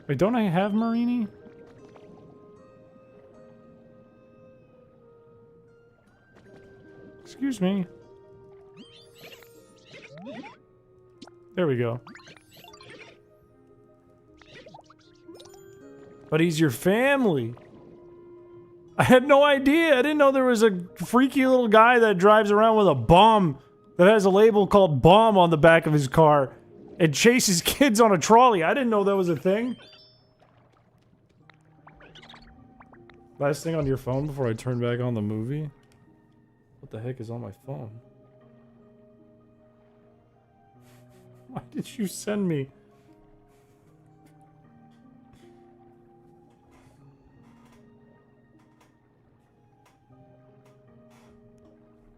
Wait, don't I have Marini? Excuse me. There we go. But he's your family. I had no idea. I didn't know there was a freaky little guy that drives around with a bomb that has a label called bomb on the back of his car and chases kids on a trolley. I didn't know that was a thing. Last thing on your phone before I turn back on the movie? What the heck is on my phone? Why did you send me?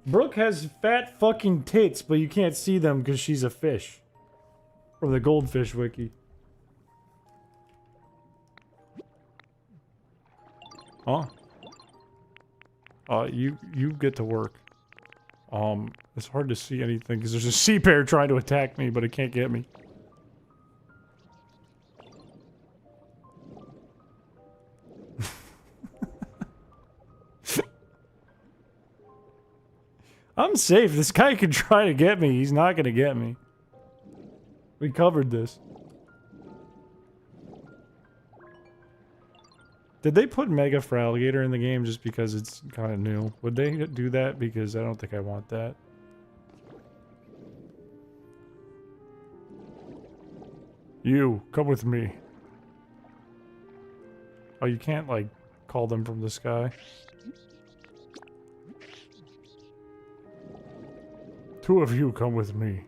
Brooke has fat fucking tits, but you can't see them because she's a fish. From the Goldfish Wiki. Huh? You get to work. It's hard to see anything because there's a sea bear trying to attack me, but it can't get me. I'm safe. This guy could try to get me. He's not gonna get me. We covered this. Did they put Mega for Alligator in the game just because it's kind of new? Would they do that? Because I don't think I want that. You, come with me. Oh, you can't, like, call them from the sky. Two of you come with me.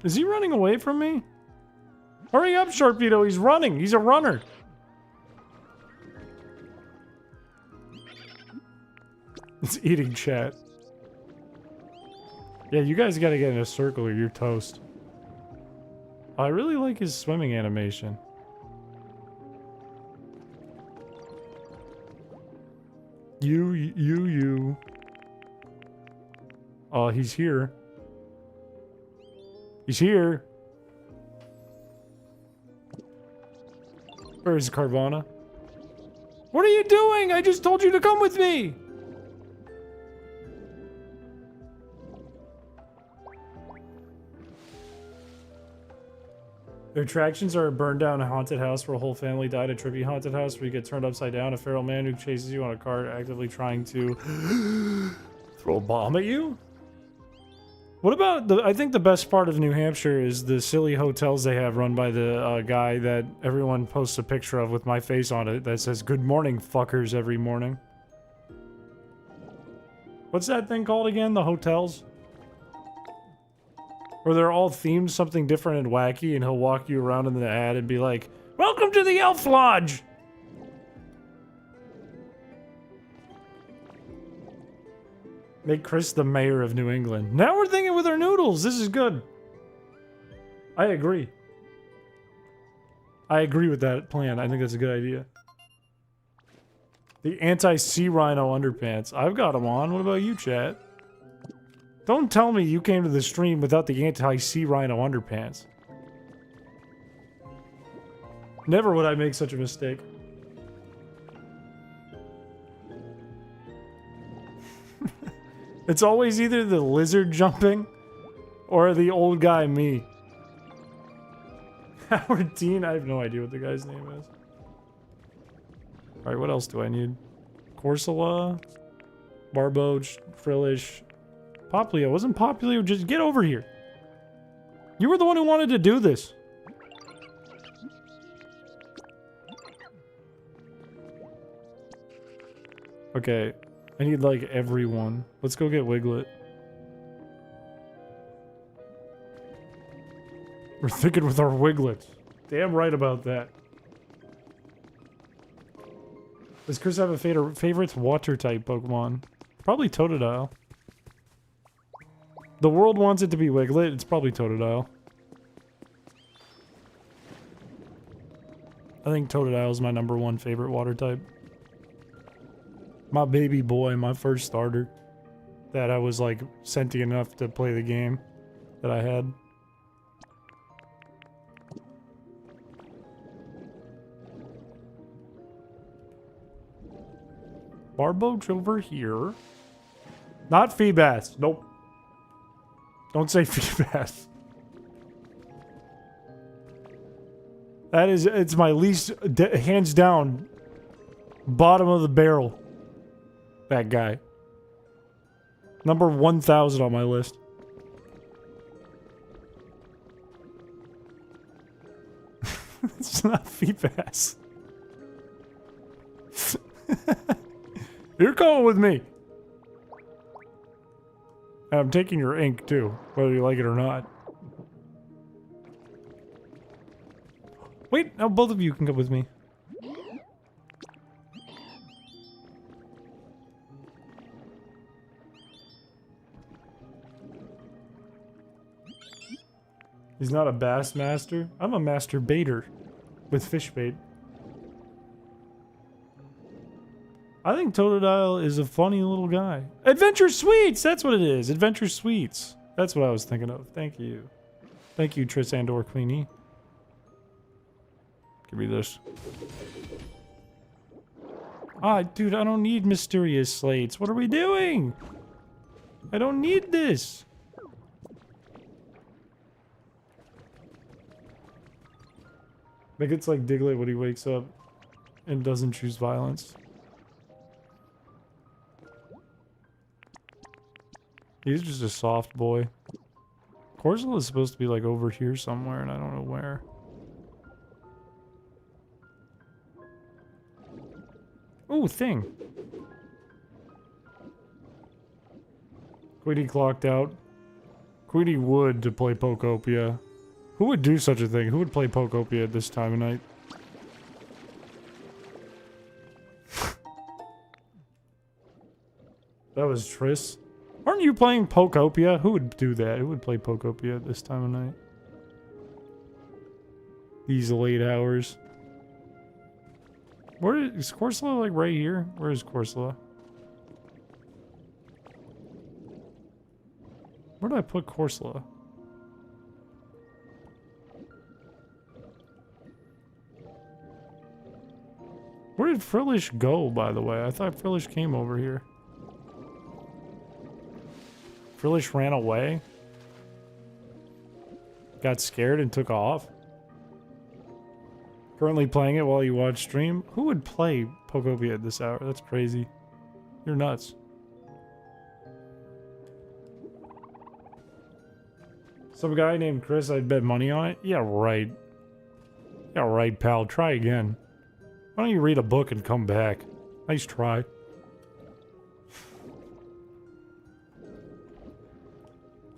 Is he running away from me? Hurry up, Sharpedo, he's running. He's a runner. It's eating chat. Yeah, you guys gotta get in a circle or you're toast. I really like his swimming animation. You. Oh, he's here. He's here. Where is Carvana? What are you doing? I just told you to come with me. The attractions are a burned down haunted house where a whole family died, a trippy haunted house where you get turned upside down, a feral man who chases you on a cart actively trying to throw a bomb at you? What about I think the best part of New Hampshire is the silly hotels they have run by the guy that everyone posts a picture of with my face on it that says, "Good morning, fuckers," every morning. What's that thing called again? The hotels? Where they're all themed something different and wacky, and he'll walk you around in the ad and be like, "Welcome to the Elf Lodge!" Make Chris the mayor of New England. Now we're thinking with our noodles. This is good. I agree. I agree with that plan. I think that's a good idea. The anti-sea rhino underpants. I've got them on. What about you, chat? Don't tell me you came to the stream without the anti-sea rhino underpants. Never would I make such a mistake. It's always either the lizard jumping or the old guy me. Howard Dean? I have no idea what the guy's name is. Alright, what else do I need? Corsola? Barboach? Frillish? Poplio. Wasn't Poplio? Just get over here. You were the one who wanted to do this. Okay. I need, like, everyone. Let's go get Wiglet. We're thinking with our Wiglets. Damn right about that. Does Chris have a favorite water-type Pokemon? Probably Totodile. The world wants it to be Wiglet. It's probably Totodile. I think Totodile is my #1 favorite water type. My baby boy, my first starter. That I was, like, sentient enough to play the game that I had. Barboach over here. Not Feebas. Nope. Don't say Feebas. That is, it's my least, hands down, bottom of the barrel. That guy. Number 1,000 on my list. It's not Feebas. You're coming with me. And I'm taking your ink too, whether you like it or not. Wait, no, both of you can come with me. He's not a bass master. I'm a masturbator with fish bait. I think Totodile is a funny little guy. Adventure Sweets! That's what it is. Adventure Sweets. That's what I was thinking of. Thank you. Thank you, Triss and/or Queenie. Give me this. Ah, dude, I don't need mysterious slates. What are we doing? I don't need this. Like it's like Diglett when he wakes up and doesn't choose violence. He's just a soft boy. Corsola is supposed to be like over here somewhere and I don't know where. Ooh, thing. Queenie clocked out. Queenie would to play Pokopia. Who would do such a thing? Who would play Pokopia at this time of night? That was Triss. Aren't you playing Pokopia? Who would do that? Who would play Pokopia at this time of night? These late hours. Where is Corsola, like right here? Where is Corsola? Where did I put Corsola? Where did Frillish go, by the way? I thought Frillish came over here. Frillish ran away? Got scared and took off? Currently playing it while you watch stream? Who would play Pokopia at this hour? That's crazy. You're nuts. Some guy named Chris, I'd bet money on it? Yeah, right. Yeah, right, pal. Try again. Why don't you read a book and come back? Nice try.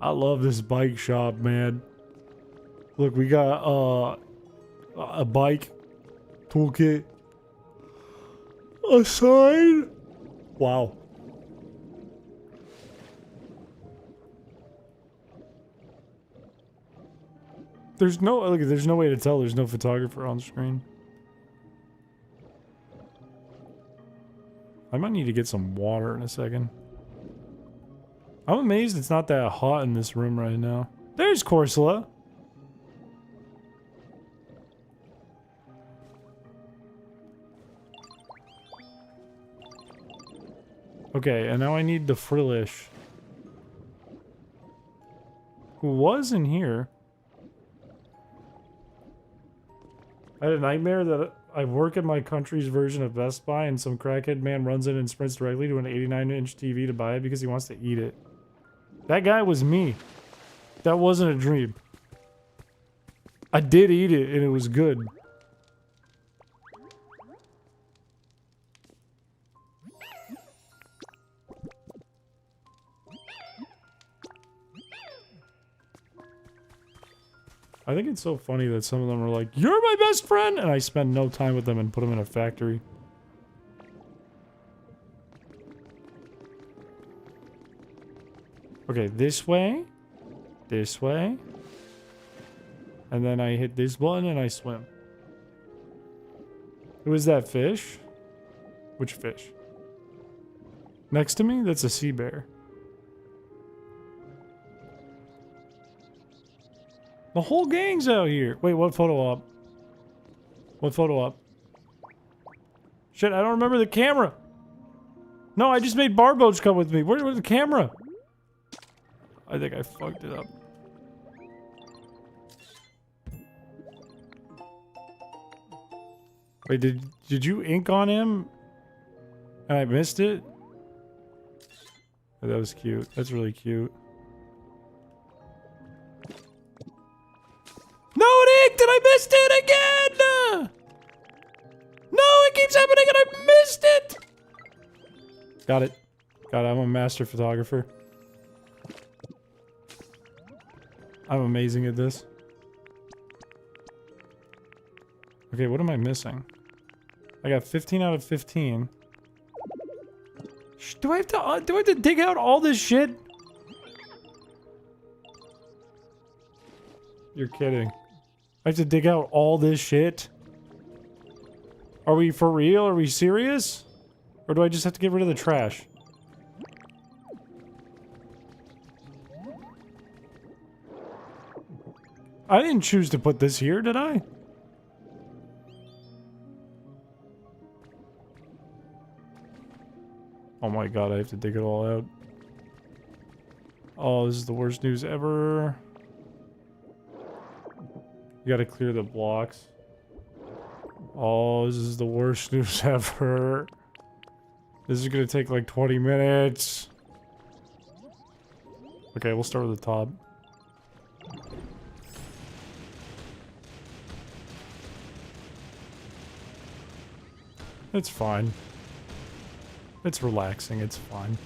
I love this bike shop, man. Look, we got a bike toolkit, a sign. Wow. There's no there's no way to tell. There's no photographer on screen. I might need to get some water in a second. I'm amazed it's not that hot in this room right now. There's Corsola. Okay, and now I need the Frillish. Who was in here? I had a nightmare that I work at my country's version of Best Buy and some crackhead man runs in and sprints directly to an 89-inch TV to buy it because he wants to eat it. That guy was me. That wasn't a dream. I did eat it and it was good. I think it's so funny that some of them are like, "You're my best friend!" and I spend no time with them and put them in a factory. Okay, this way. This way. And then I hit this button and I swim. Who is that fish? Which fish? Next to me? That's a sea bear. The whole gang's out here. Wait, what photo op? What photo op? Shit, I don't remember the camera. No, I just made Barboach come with me. Where's the camera? I think I fucked it up. Wait, did you ink on him? And I missed it? Oh, that was cute. That's really cute. No, it inked and I missed it again! No, it keeps happening and I missed it! Got it. Got it. I'm a master photographer. I'm amazing at this. Okay, what am I missing? I got 15 out of 15. Do I have to dig out all this shit? You're kidding. I have to dig out all this shit? Are we for real? Are we serious? Or do I just have to get rid of the trash? I didn't choose to put this here, did I? Oh my god, I have to dig it all out. Oh, this is the worst news ever. You gotta clear the blocks. Oh, this is the worst news ever. This is gonna take like 20 minutes. Okay, we'll start with the top. It's fine. It's relaxing, it's fine.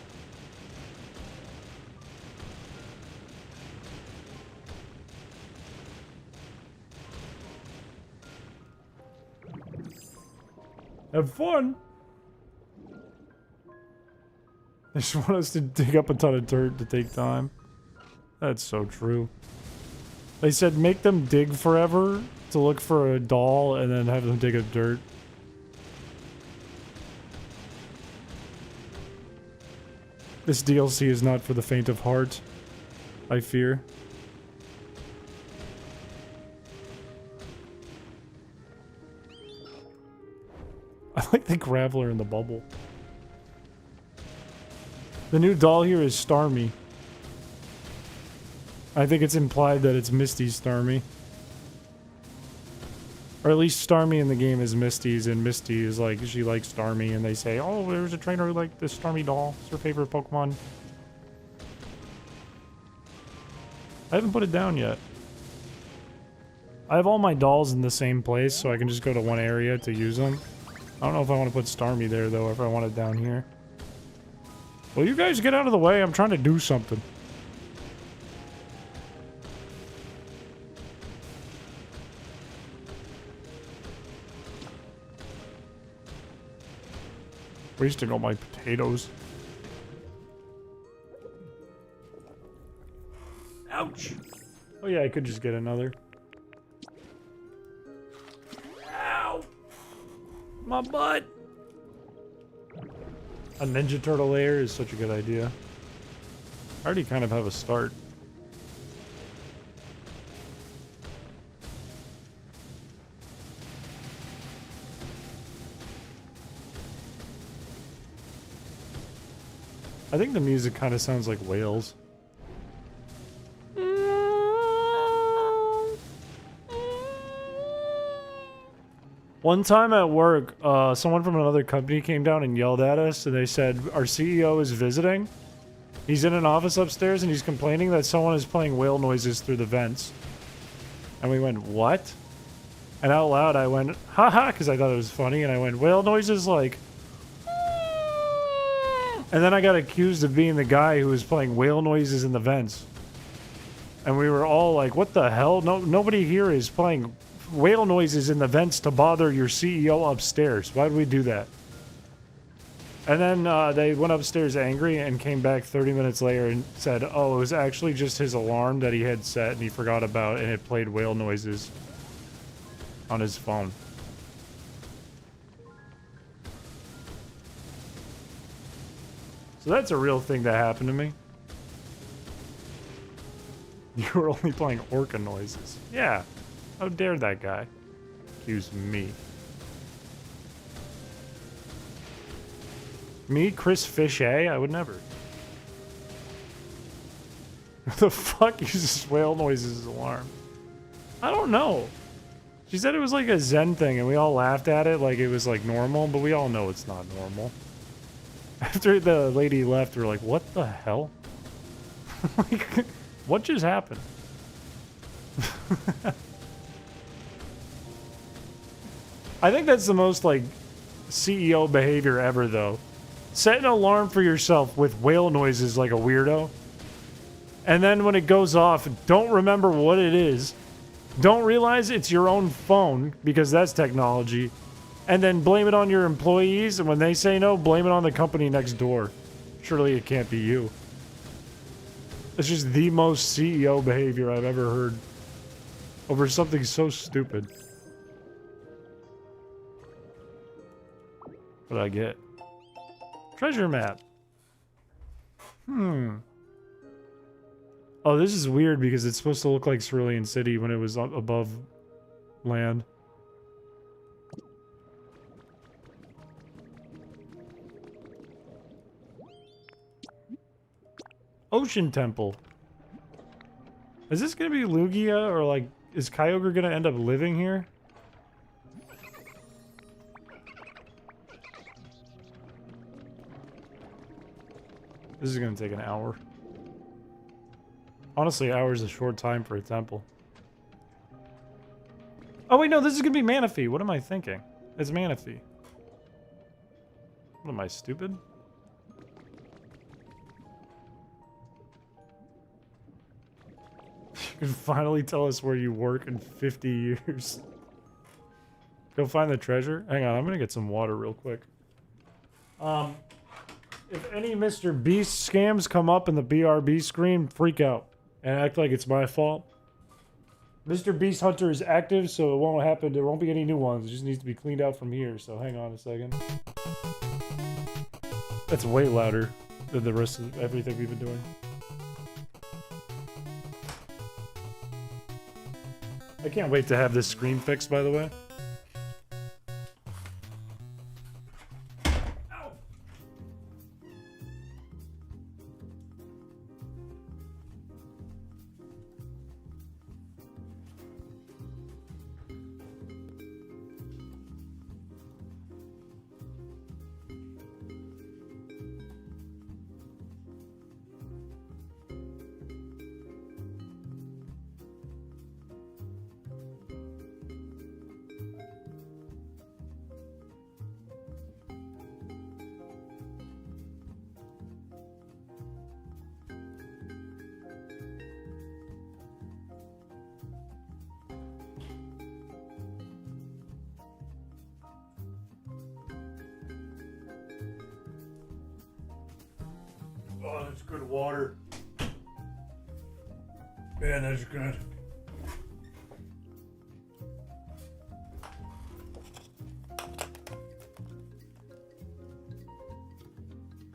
Have fun! They just want us to dig up a ton of dirt to take time. That's so true. They said make them dig forever to look for a doll and then have them dig up dirt. This DLC is not for the faint of heart, I fear. I like the Graveler in the bubble. The new doll here is Starmie. I think it's implied that it's Misty's Starmie. Or at least Starmie in the game is Misty's, and Misty is like, she likes Starmie, and they say, oh, there's a trainer who liked this Starmie doll. It's her favorite Pokemon. I haven't put it down yet. I have all my dolls in the same place, so I can just go to one area to use them. I don't know if I want to put Starmie there, though, or if I want it down here. Well, you guys get out of the way. I'm trying to do something. Wasting all my potatoes. Ouch! Oh yeah, I could just get another. Ow! My butt! A Ninja Turtle layer is such a good idea. I already kind of have a start. I think the music kind of sounds like whales. One time at work, someone from another company came down and yelled at us, and they said, our CEO is visiting. He's in an office upstairs, and he's complaining that someone is playing whale noises through the vents. And we went, what? And out loud, I went, haha, because I thought it was funny, and I went, whale noises like... And then I got accused of being the guy who was playing whale noises in the vents. And we were all like, what the hell? No, nobody here is playing whale noises in the vents to bother your CEO upstairs. Why would we do that? And then they went upstairs angry and came back 30 minutes later and said, oh, it was actually just his alarm that he had set and he forgot about, and it played whale noises on his phone. So that's a real thing that happened to me. You were only playing orca noises. Yeah. How dare that guy accuse me? Me, chrispiche? I would never. Who the fuck uses whale noises as alarm? I don't know. She said it was like a Zen thing, and we all laughed at it like it was like normal, but we all know it's not normal. After the lady left, we were like, what the hell? Like, what just happened? I think that's the most, like, CEO behavior ever, though. Set an alarm for yourself with whale noises like a weirdo. And then when it goes off, don't remember what it is. Don't realize it's your own phone, because that's technology. And then blame it on your employees, and when they say no, blame it on the company next door. Surely it can't be you. It's just the most CEO behavior I've ever heard. Over something so stupid. What did I get? Treasure map. Oh, this is weird because it's supposed to look like Cerulean City when it was up above land. Oh, Ocean Temple. Is this gonna be Lugia, or like, is Kyogre gonna end up living here? This is gonna take an hour. Honestly, an hour is a short time for a temple. Oh wait, no, this is gonna be Manaphy. What am I thinking? It's Manaphy. What am I, stupid? You can finally tell us where you work in 50 years. Go find the treasure? Hang on, I'm gonna get some water real quick. If any Mr. Beast scams come up in the BRB screen, freak out and act like it's my fault. Mr. Beast Hunter is active, so it won't happen. There won't be any new ones. It just needs to be cleaned out from here, so hang on a second. That's way louder than the rest of everything we've been doing. I can't wait to have this screen fixed, by the way. Oh, that's good water. Man, that's good.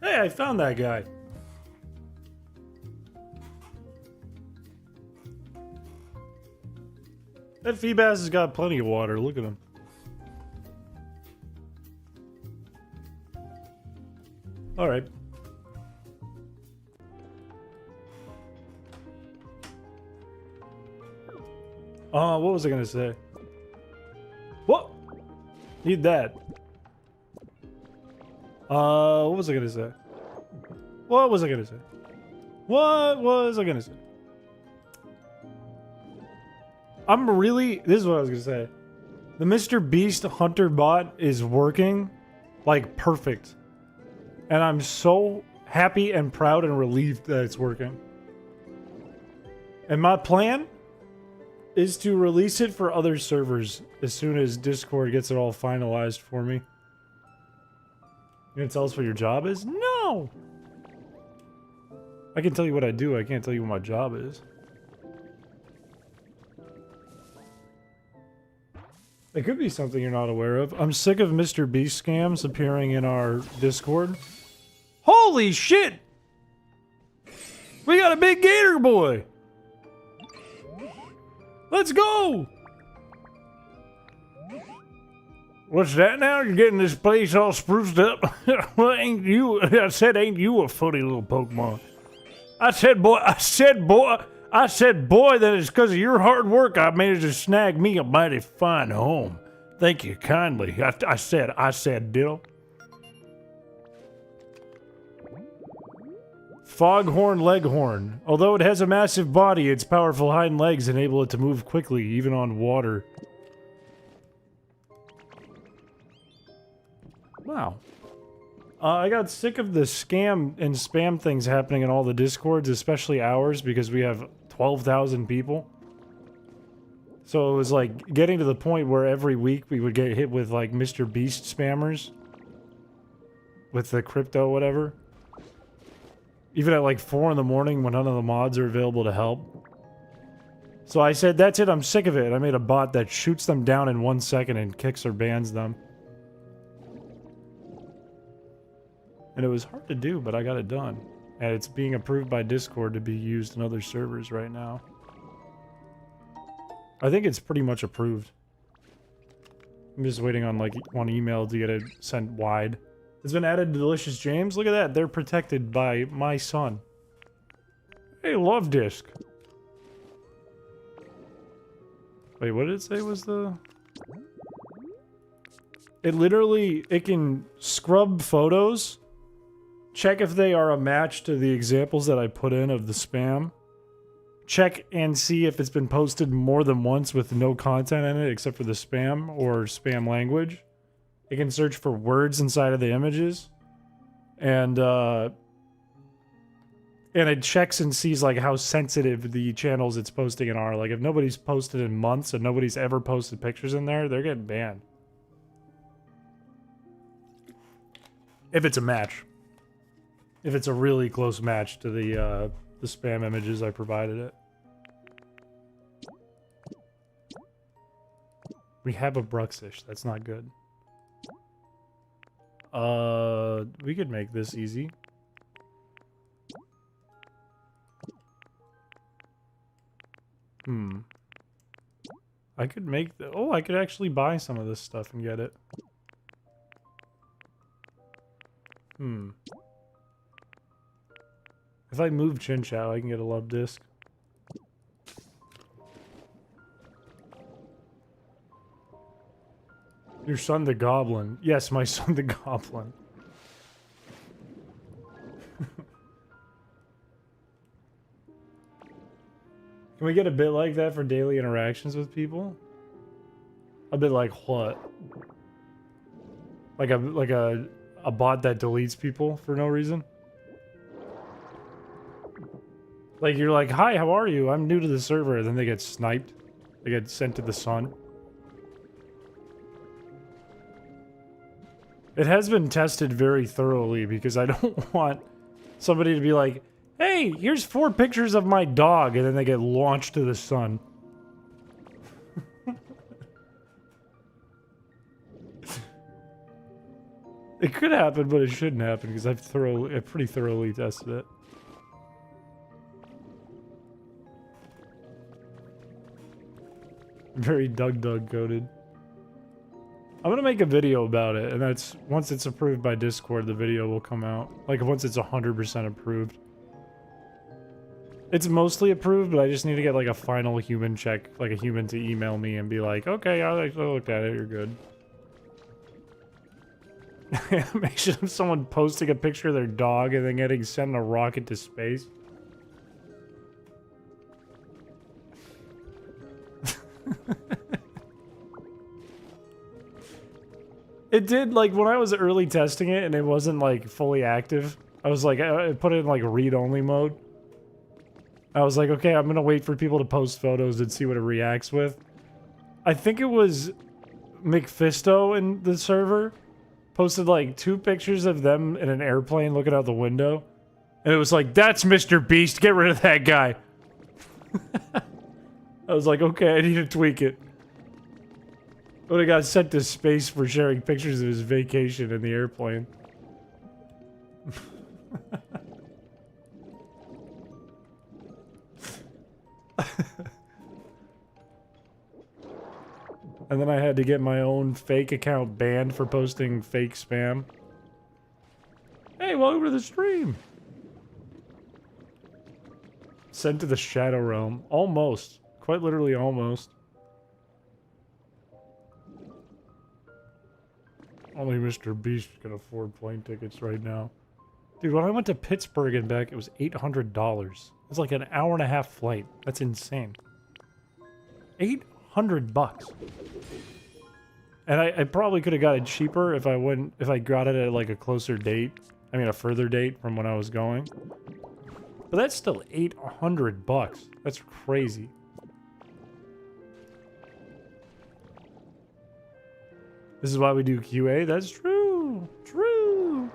Hey, I found that guy. That Feebas has got plenty of water. Look at him. All right. What was I gonna say? What? Need that. What was I gonna say? What was I gonna say? What was I gonna say? This is what I was gonna say. The Mr. Beast Hunter bot is working like perfect. And I'm so happy and proud and relieved that it's working. And my plan is to release it for other servers as soon as Discord gets it all finalized for me. You gonna tell us what your job is? No! I can tell you what I do, I can't tell you what my job is. It could be something you're not aware of. I'm sick of Mr. Beast scams appearing in our Discord. Holy shit! We got a big gator boy! Let's go! What's that now? You're getting this place all spruced up? Well, ain't you? I said, ain't you a funny little Pokemon? I said, boy, that it's because of your hard work I managed to snag me a mighty fine home. Thank you kindly. I said, Dill. Foghorn Leghorn. Although it has a massive body, its powerful hind legs enable it to move quickly, even on water. Wow. I got sick of the scam and spam things happening in all the Discords, especially ours, because we have 12,000 people. So it was like getting to the point where every week we would get hit with like Mr. Beast spammers. With the crypto whatever. Even at like 4 in the morning when none of the mods are available to help. So I said, that's it, I'm sick of it. I made a bot that shoots them down in 1 second and kicks or bans them. And it was hard to do, but I got it done. And it's being approved by Discord to be used in other servers right now. I think it's pretty much approved. I'm just waiting on like one email to get it sent wide. It's been added to Delicious James. Look at that. They're protected by my son. Hey, love disc. Wait, what did it say was the... It literally, it can scrub photos, check if they are a match to the examples that I put in of the spam, check and see if it's been posted more than once with no content in it except for the spam or spam language. It can search for words inside of the images, and it checks and sees like how sensitive the channels it's posting in are. Like if nobody's posted in months and nobody's ever posted pictures in there, they're getting banned. If it's a match. If it's a really close match to the spam images I provided it. We have a Bruxish. That's not good. We could make this easy. I could make the... Oh, I could actually buy some of this stuff and get it. If I move Chin Chow, I can get a love disc. Your son the Goblin. Yes, my son the Goblin. Can we get a bit like that for daily interactions with people? A bit like what? Like a bot that deletes people for no reason? Like you're like, hi, how are you? I'm new to the server. Then they get sniped. They get sent to the sun. It has been tested very thoroughly because I don't want somebody to be like, hey, here's 4 pictures of my dog, and then they get launched to the sun. It could happen, but it shouldn't happen because I've pretty thoroughly tested it. Very Doug coded. I'm gonna make a video about it, and that's once it's approved by Discord, the video will come out. Like once it's 100% approved. It's mostly approved, but I just need to get like a final human check, like a human to email me and be like, okay, I looked at it, you're good. Imagine if someone posting a picture of their dog and then getting sent in a rocket to space. It did, like, when I was early testing it and it wasn't, like, fully active, I was like, I put it in, like, read-only mode. I was like, okay, I'm gonna wait for people to post photos and see what it reacts with. I think it was McFisto in the server posted, like, 2 pictures of them in an airplane looking out the window. And it was like, that's Mr. Beast, get rid of that guy. I was like, okay, I need to tweak it. But I got sent to space for sharing pictures of his vacation in the airplane. And then I had to get my own fake account banned for posting fake spam. Hey, welcome to the stream! Sent to the Shadow Realm. Almost. Quite literally almost. Only Mr. Beast can afford plane tickets right now. Dude, when I went to Pittsburgh and back, it was $800. It's like an hour-and-a-half flight. That's insane. $800. And I probably could have got it cheaper if I got it at like a closer date. I mean, a further date from when I was going. But that's still $800. That's crazy. This is why we do QA. That's true. True.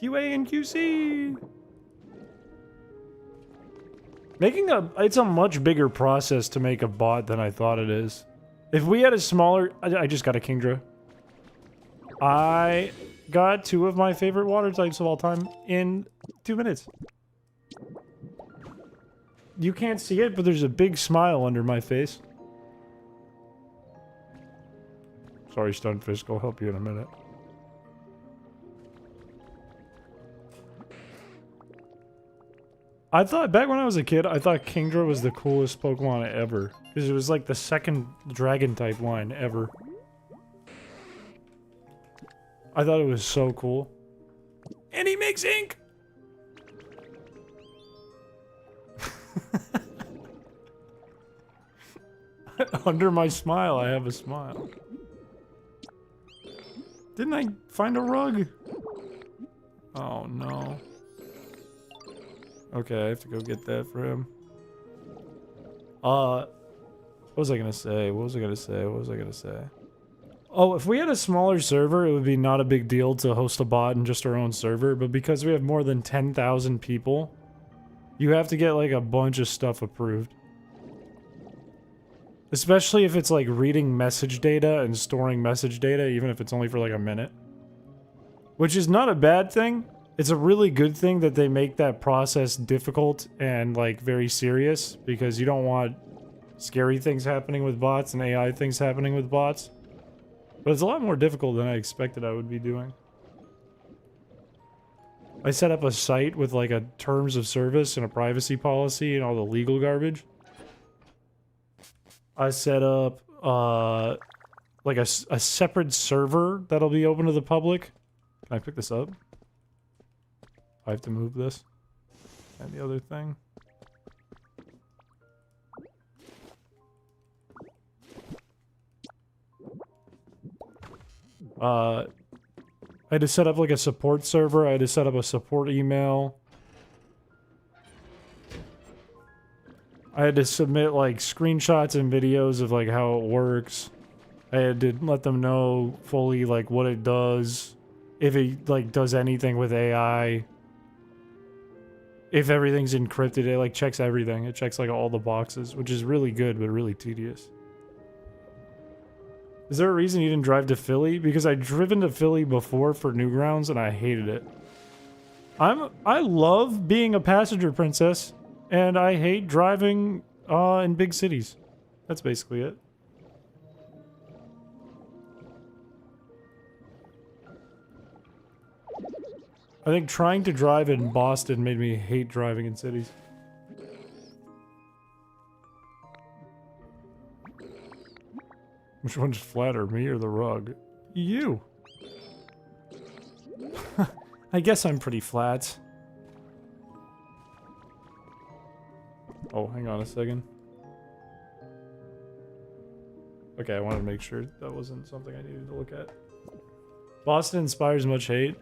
QA and QC. It's a much bigger process to make a bot than I thought it is. If we had a smaller... I just got a Kingdra. I got 2 of my favorite water types of all time in 2 minutes. You can't see it, but there's a big smile under my face. Sorry, Stunfisk. I'll help you in a minute. I thought, back when I was a kid, I thought Kingdra was the coolest Pokemon ever. Because it was like the second Dragon-type line ever. I thought it was so cool. And he makes ink! Under my smile, I have a smile. Didn't I find a rug? Oh no. Okay, I have to go get that for him. What was I gonna say? What was I gonna say? What was I gonna say? Oh, if we had a smaller server, it would be not a big deal to host a bot in just our own server, but because we have more than 10,000 people, you have to get like a bunch of stuff approved. Especially if it's like reading message data and storing message data, even if it's only for like a minute. Which is not a bad thing. It's a really good thing that they make that process difficult and like very serious, because you don't want scary things happening with bots and AI things happening with bots. But it's a lot more difficult than I expected I would be doing. I set up a site with like a terms of service and a privacy policy and all the legal garbage. I set up like a separate server that'll be open to the public. Can I pick this up? I have to move this. And the other thing. I had to set up like a support server. I had to set up a support email. I had to submit like screenshots and videos of like how it works. I had to let them know fully like what it does. If it like does anything with AI. If everything's encrypted, it like checks everything. It checks like all the boxes, which is really good but really tedious. Is there a reason you didn't drive to Philly? Because I'd driven to Philly before for Newgrounds and I hated it. I love being a passenger princess, and I hate driving in big cities. That's basically it. I think trying to drive in Boston made me hate driving in cities. Which one's flatter, me or the rug? You. I guess I'm pretty flat. Oh, hang on a second. Okay, I wanted to make sure that wasn't something I needed to look at. Boston inspires much hate.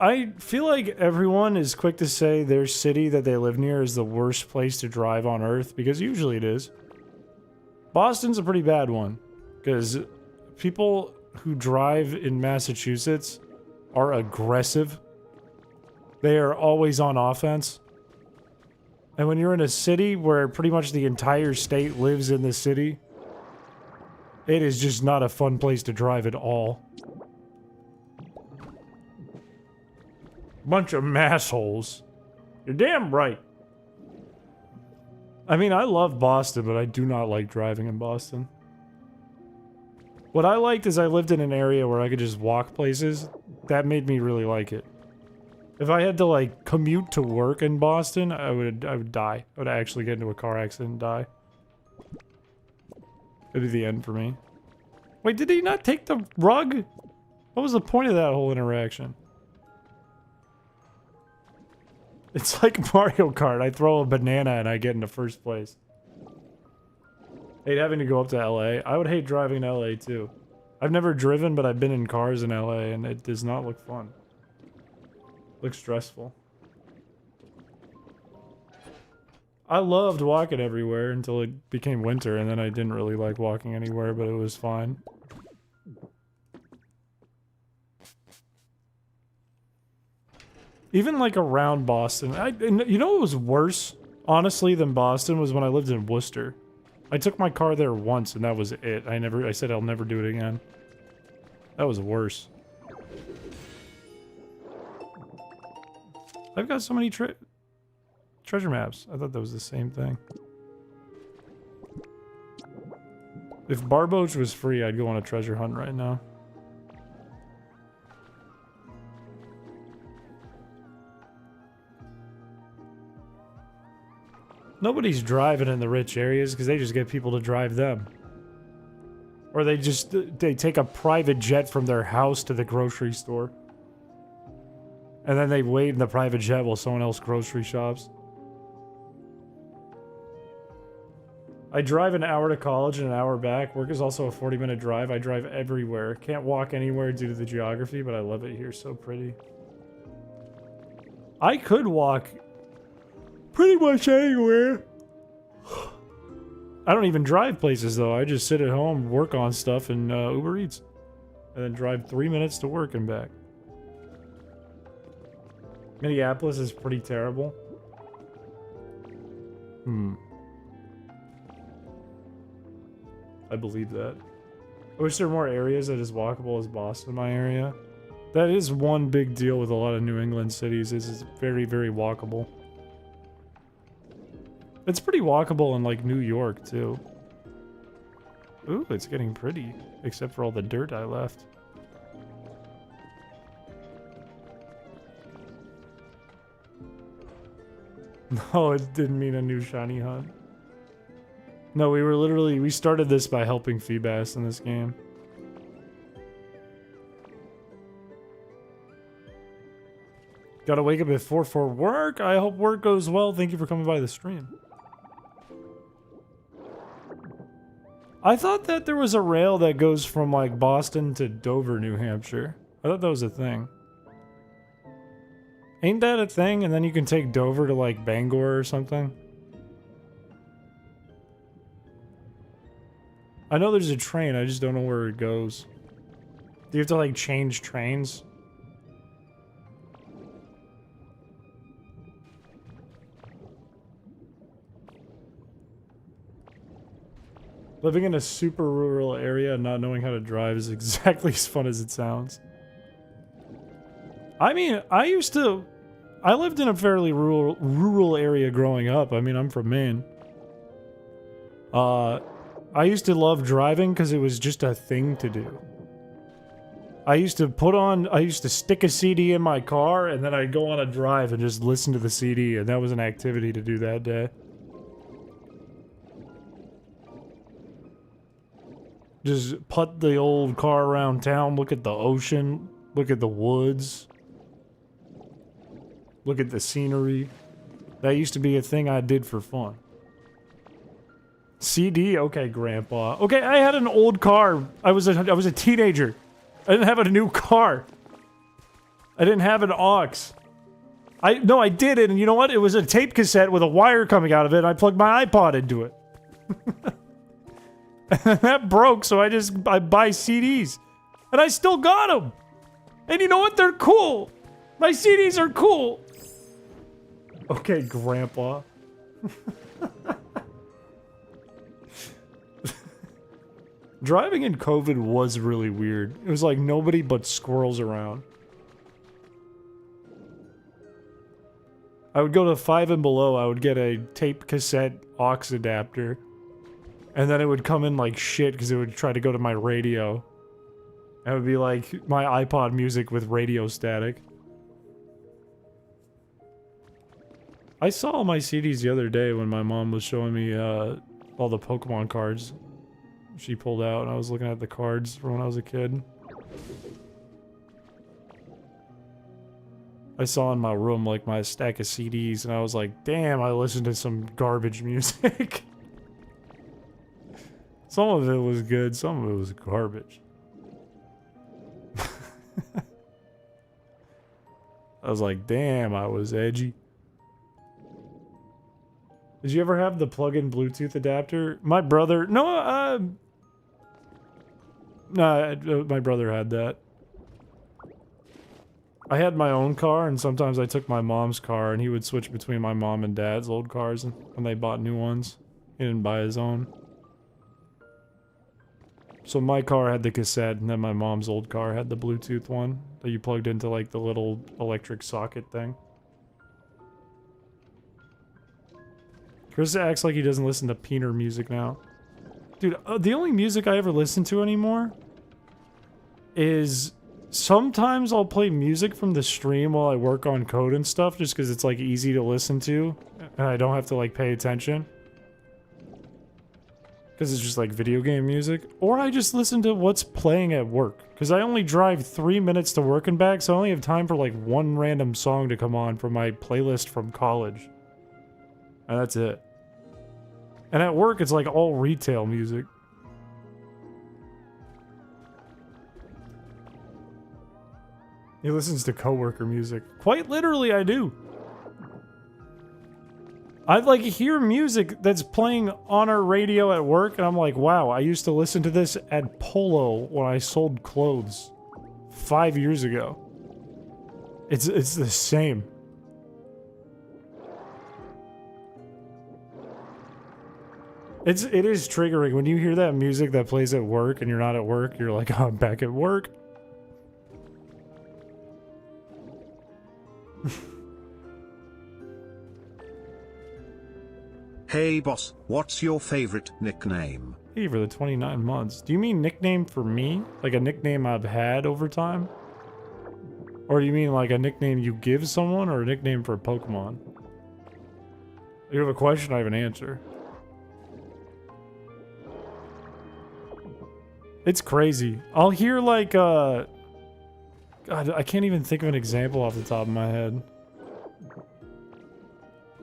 I feel like everyone is quick to say their city that they live near is the worst place to drive on Earth, because usually it is. Boston's a pretty bad one, because people who drive in Massachusetts are aggressive. They are always on offense. And when you're in a city where pretty much the entire state lives in the city, it is just not a fun place to drive at all. Bunch of massholes. You're damn right. I mean, I love Boston, but I do not like driving in Boston. What I liked is I lived in an area where I could just walk places. That made me really like it. If I had to, like, commute to work in Boston, I would die. I would actually get into a car accident and die. It'd be the end for me. Wait, did he not take the rug? What was the point of that whole interaction? It's like Mario Kart. I throw a banana and I get into first place. Hate having to go up to LA. I would hate driving to LA too. I've never driven, but I've been in cars in LA and it does not look fun. Looks stressful. I loved walking everywhere until it became winter, and then I didn't really like walking anywhere, but it was fine. Even like around Boston. You know what was worse, honestly, than Boston was when I lived in Worcester. I took my car there once and that was it. I said I'll never do it again. That was worse. I've got so many treasure maps. I thought that was the same thing. If Barboach was free, I'd go on a treasure hunt right now. Nobody's driving in the rich areas because they just get people to drive them. Or they take a private jet from their house to the grocery store. And then they wait in the private jet while someone else grocery shops. I drive an hour to college and an hour back. Work is also a 40-minute drive. I drive everywhere. Can't walk anywhere due to the geography, but I love it here. So pretty. I could walk pretty much anywhere. I don't even drive places, though. I just sit at home, work on stuff, and Uber Eats. And then drive 3 minutes to work and back. Minneapolis is pretty terrible. I believe that. I wish there were more areas that is walkable as Boston, my area. That is one big deal with a lot of New England cities, is it's very, very walkable. It's pretty walkable in, like, New York, too. Ooh, it's getting pretty. Except for all the dirt I left. No, it didn't mean a new shiny hunt. No, we started this by helping Feebas in this game. Gotta wake up at 4 for work. I hope work goes well. Thank you for coming by the stream. I thought that there was a rail that goes from, like, Boston to Dover, New Hampshire. I thought that was a thing. Ain't that a thing? And then you can take Dover to, like, Bangor or something? I know there's a train, I just don't know where it goes. Do you have to, like, change trains? Living in a super rural area and not knowing how to drive is exactly as fun as it sounds. I mean, I lived in a fairly rural area growing up. I mean, I'm from Maine. I used to love driving because it was just a thing to do. I used to stick a CD in my car and then I'd go on a drive and just listen to the CD, and that was an activity to do that day. Just putt the old car around town, look at the ocean, look at the woods, look at the scenery. That used to be a thing I did for fun. CD? Okay, Grandpa. Okay, I had an old car. I was a teenager. I didn't have a new car. I didn't have an aux. No, I did it, and you know what? It was a tape cassette with a wire coming out of it, and I plugged my iPod into it. That broke, so I buy CDs. And I still got them! And you know what? They're cool! My CDs are cool! Okay, Grandpa. Driving in COVID was really weird. It was like nobody but squirrels around. I would go to 5 and Below, I would get a tape cassette aux adapter. And then it would come in like shit because it would try to go to my radio. It would be like my iPod music with radio static. I saw all my CDs the other day when my mom was showing me all the Pokemon cards she pulled out, and I was looking at the cards from when I was a kid. I saw in my room like my stack of CDs, and I was like, damn, I listened to some garbage music. Some of it was good, some of it was garbage. I was like, damn, I was edgy. Did you ever have the plug-in Bluetooth adapter? My brother... No, my brother had that. I had my own car, and sometimes I took my mom's car, and he would switch between my mom and dad's old cars when they bought new ones. He didn't buy his own. So my car had the cassette, and then my mom's old car had the Bluetooth one that you plugged into, like, the little electric socket thing. Chris acts like he doesn't listen to Peener music now. Dude, the only music I ever listen to anymore is Sometimes I'll play music from the stream while I work on code and stuff, just because it's like easy to listen to, and I don't have to like pay attention. Because it's just like video game music. Or I just listen to what's playing at work. Because I only drive 3 minutes to work and back, so I only have time for like one random song to come on from my playlist from college. And that's it. And at work, it's like all retail music. He listens to coworker music. Quite literally, I do. I like hear music that's playing on our radio at work, and I'm like, wow, I used to listen to this at Polo when I sold clothes 5 years ago. It's the same. It is triggering when you hear that music that plays at work and you're not at work. You're like, oh, I'm back at work. Hey boss, what's your favorite nickname? Hey, for the 29 months. Do you mean nickname for me? Like a nickname I've had over time? Or do you mean like a nickname you give someone, or a nickname for Pokemon? You have a question, I have an answer. It's crazy. I'll hear like, God, I can't even think of an example off the top of my head.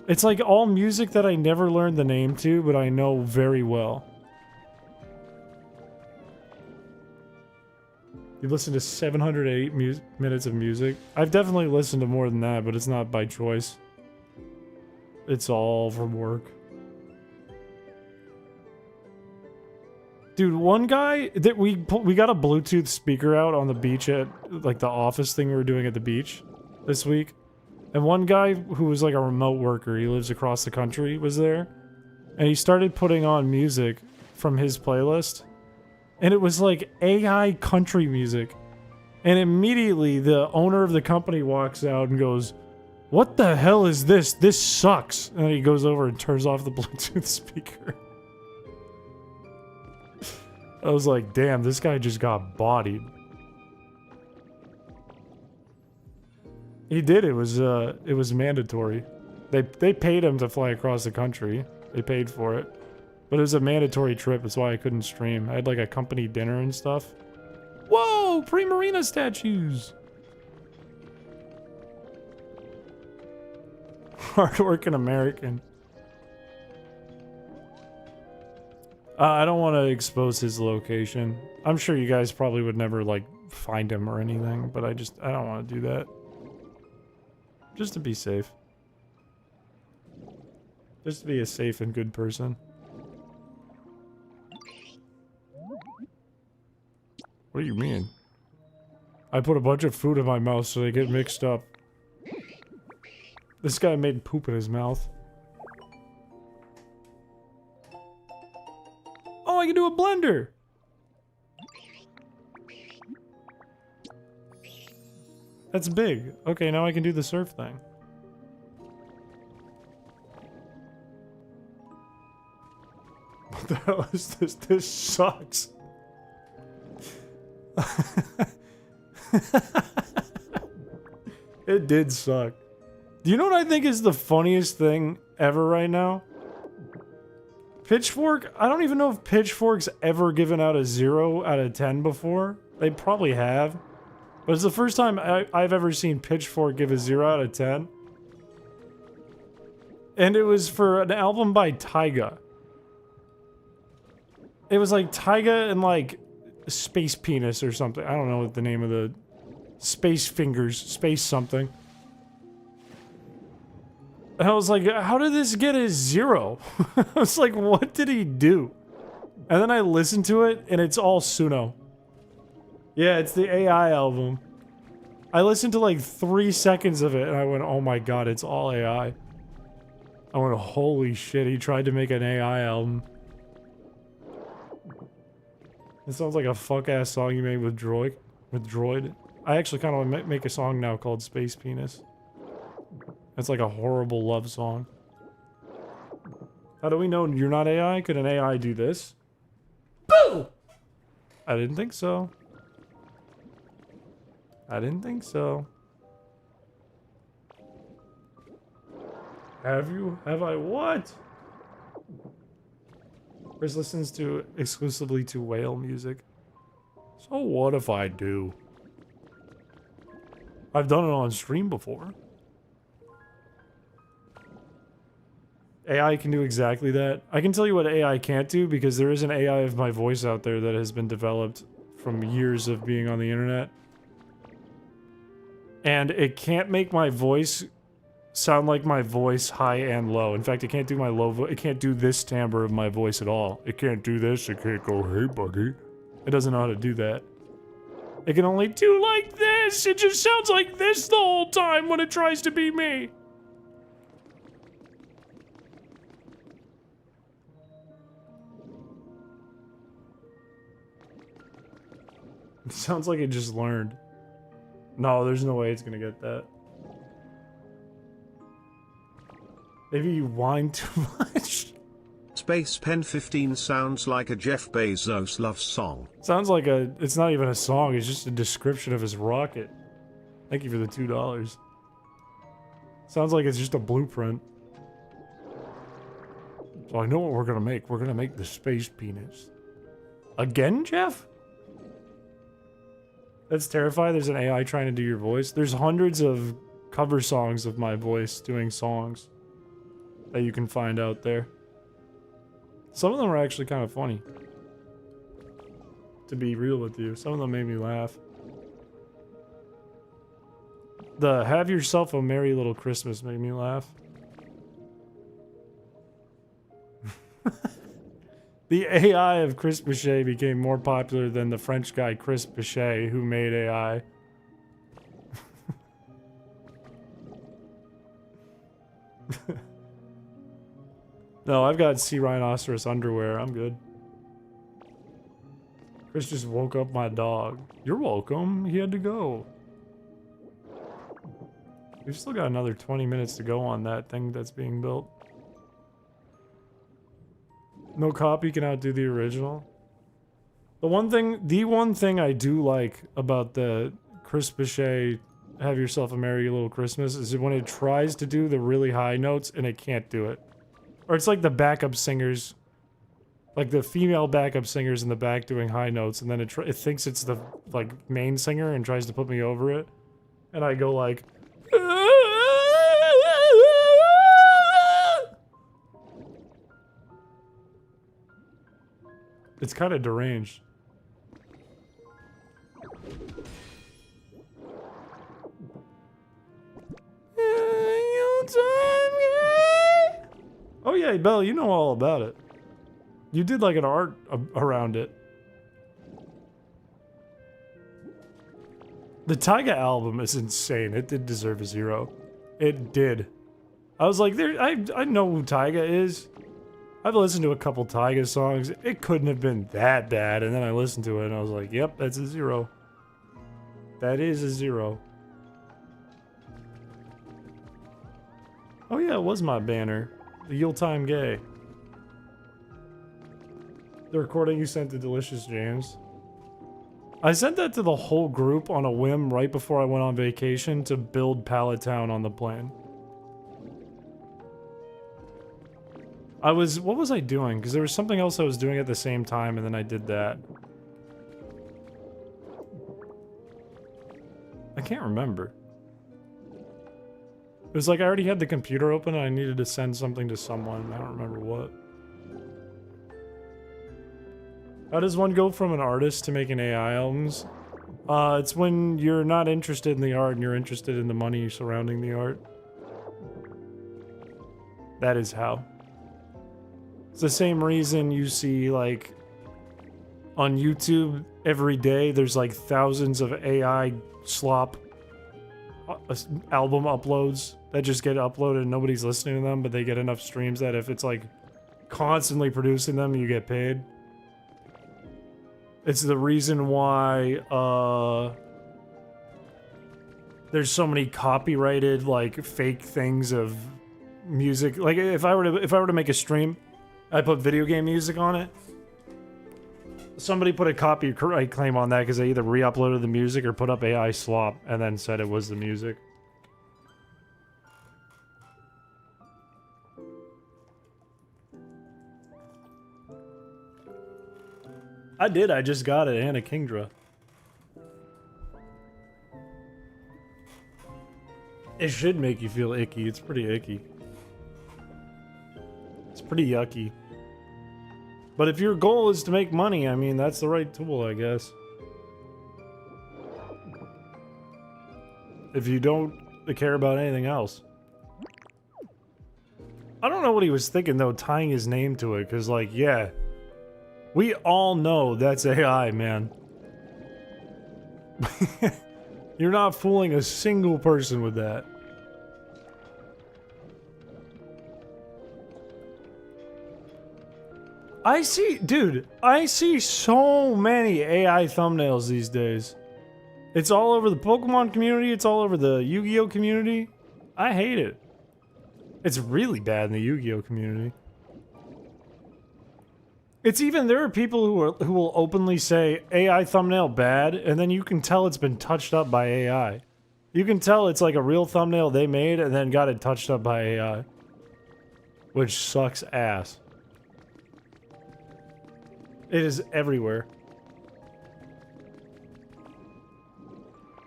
It's like all music that I never learned the name to, but I know very well. You listen to 708 minutes of music? I've definitely listened to more than that, but it's not by choice. It's all from work. Dude, one guy that we got a Bluetooth speaker out on the beach at like the office thing we were doing at the beach this week. And one guy who was like a remote worker, he lives across the country, was there. And he started putting on music from his playlist. And it was like AI country music. And immediately the owner of the company walks out and goes, "What the hell is this? This sucks." And then he goes over and turns off the Bluetooth speaker. I was like, damn, this guy just got bodied. He did. It was mandatory. They paid him to fly across the country. They paid for it. But it was a mandatory trip. That's why I couldn't stream. I had like a company dinner and stuff. Whoa! Pre-Marina statues! Hardworking American. I don't want to expose his location. I'm sure you guys probably would never like find him or anything, but I don't want to do that. Just to be safe. Just to be a safe and good person. What do you mean? I put a bunch of food in my mouth so they get mixed up. This guy made poop in his mouth. Oh, I can do a blender! That's big. Okay, now I can do the surf thing. What the hell is this? This sucks. It did suck. Do you know what I think is the funniest thing ever right now? Pitchfork? I don't even know if Pitchfork's ever given out a 0 out of 10 before. They probably have. But it's the first time I've ever seen Pitchfork give a 0 out of 10. And it was for an album by Tyga. It was like Tyga and like Space Penis or something. I don't know what the name of the... Space Fingers. Space something. And I was like, how did this get a 0? I was like, what did he do? And then I listened to it, and it's all Suno. Yeah, it's the AI album. I listened to like 3 seconds of it, and I went, oh my god, it's all AI. I went, holy shit, he tried to make an AI album. It sounds like a fuck-ass song you made with Droid. I actually kind of want to make a song now called Space Penis. It's like a horrible love song. How do we know you're not AI? Could an AI do this? Boo! I didn't think so. I didn't think so. Have you? Have I what? Chris listens to exclusively to whale music. So what if I do? I've done it on stream before. AI can do exactly that. I can tell you what AI can't do because there is an AI of my voice out there that has been developed from years of being on the internet. And it can't make my voice sound like my voice high and low. In fact, it can't do my low voice. It can't do this timbre of my voice at all. It can't do this. It can't go, hey, buddy. It doesn't know how to do that. It can only do like this. It just sounds like this the whole time when it tries to be me. It sounds like it just learned. No, there's no way it's gonna get that. Maybe you whine too much. Space Pen 15 sounds like a Jeff Bezos love song. Sounds like a... It's not even a song, it's just a description of his rocket. Thank you for the $2. Sounds like it's just a blueprint. So I know what we're gonna make. We're gonna make the space penis. Again, Jeff? That's terrifying. There's an AI trying to do your voice. There's hundreds of cover songs of my voice doing songs that you can find out there. Some of them are actually kind of funny. To be real with you, some of them made me laugh. The "Have Yourself a Merry Little Christmas" made me laugh. The AI of Chris Piché became more popular than the French guy Chris Piché, who made AI. No, I've got sea rhinoceros underwear. I'm good. Chris just woke up my dog. You're welcome. He had to go. We've still got another 20 minutes to go on that thing that's being built. No copy can outdo the original. The one thing I do like about the Chris Piché "Have Yourself a Merry Little Christmas" is when it tries to do the really high notes and it can't do it. Or it's like the backup singers, like the female backup singers in the back doing high notes, and then it thinks it's the like main singer and tries to put me over it, and I go like. It's kind of deranged. Oh yeah, Belle, you know all about it. You did like an art around it. The Tyga album is insane. It did deserve a 0. It did. I was like, I know who Tyga is. I've listened to a couple Tyga songs. It couldn't have been that bad. And then I listened to it and I was like, yep, that's a 0. That is a 0. Oh yeah, it was my banner. The Yuletime Gay. The recording you sent to Delicious James. I sent that to the whole group on a whim right before I went on vacation to build Pallet Town on the plane. What was I doing? Because there was something else I was doing at the same time and then I did that. I can't remember. It was like I already had the computer open and I needed to send something to someone. I don't remember what. How does one go from an artist to making AI albums? It's when you're not interested in the art and you're interested in the money surrounding the art. That is how. It's the same reason you see, like, on YouTube every day, there's like thousands of AI slop album uploads that just get uploaded and nobody's listening to them, but they get enough streams that if it's like constantly producing them, you get paid. It's the reason why there's so many copyrighted like fake things of music. Like if I were to make a stream, I put video game music on it. Somebody put a copyright claim on that because they either re-uploaded the music or put up AI slop and then said it was the music. I did, I just got it, Anna Kingdra. It should make you feel icky, it's pretty icky. It's pretty yucky. But if your goal is to make money, I mean, that's the right tool, I guess. If you don't care about anything else. I don't know what he was thinking, though, tying his name to it, because, like, yeah. We all know that's AI, man. You're not fooling a single person with that. I see so many AI thumbnails these days. It's all over the Pokemon community, it's all over the Yu-Gi-Oh community. I hate it. It's really bad in the Yu-Gi-Oh community. It's even, there are people who will openly say AI thumbnail bad, and then you can tell it's been touched up by AI. You can tell it's like a real thumbnail they made and then got it touched up by AI. Which sucks ass. It is everywhere.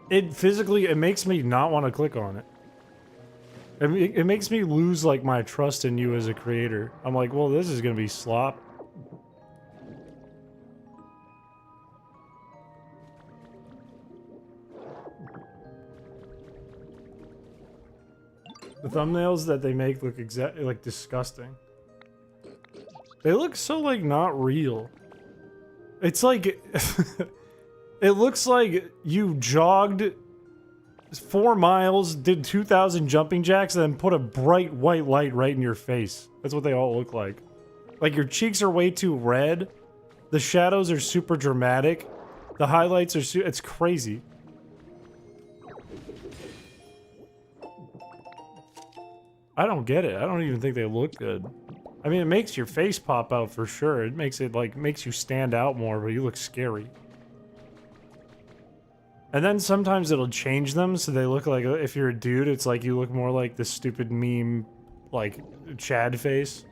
It physically, it makes me not want to click on it. It makes me lose, like, my trust in you as a creator. I'm like, well, this is gonna be slop. The thumbnails that they make look exactly, like, disgusting. They look so, like, not real. It's like, it looks like you jogged 4 miles, did 2,000 jumping jacks, and then put a bright white light right in your face. That's what they all look like. Like, your cheeks are way too red, the shadows are super dramatic, the highlights are it's crazy. I don't get it. I don't even think they look good. I mean, it makes your face pop out for sure. It makes it, like, makes you stand out more, but you look scary. And then sometimes it'll change them so they look like, if you're a dude, it's like you look more like the stupid meme, like, Chad face.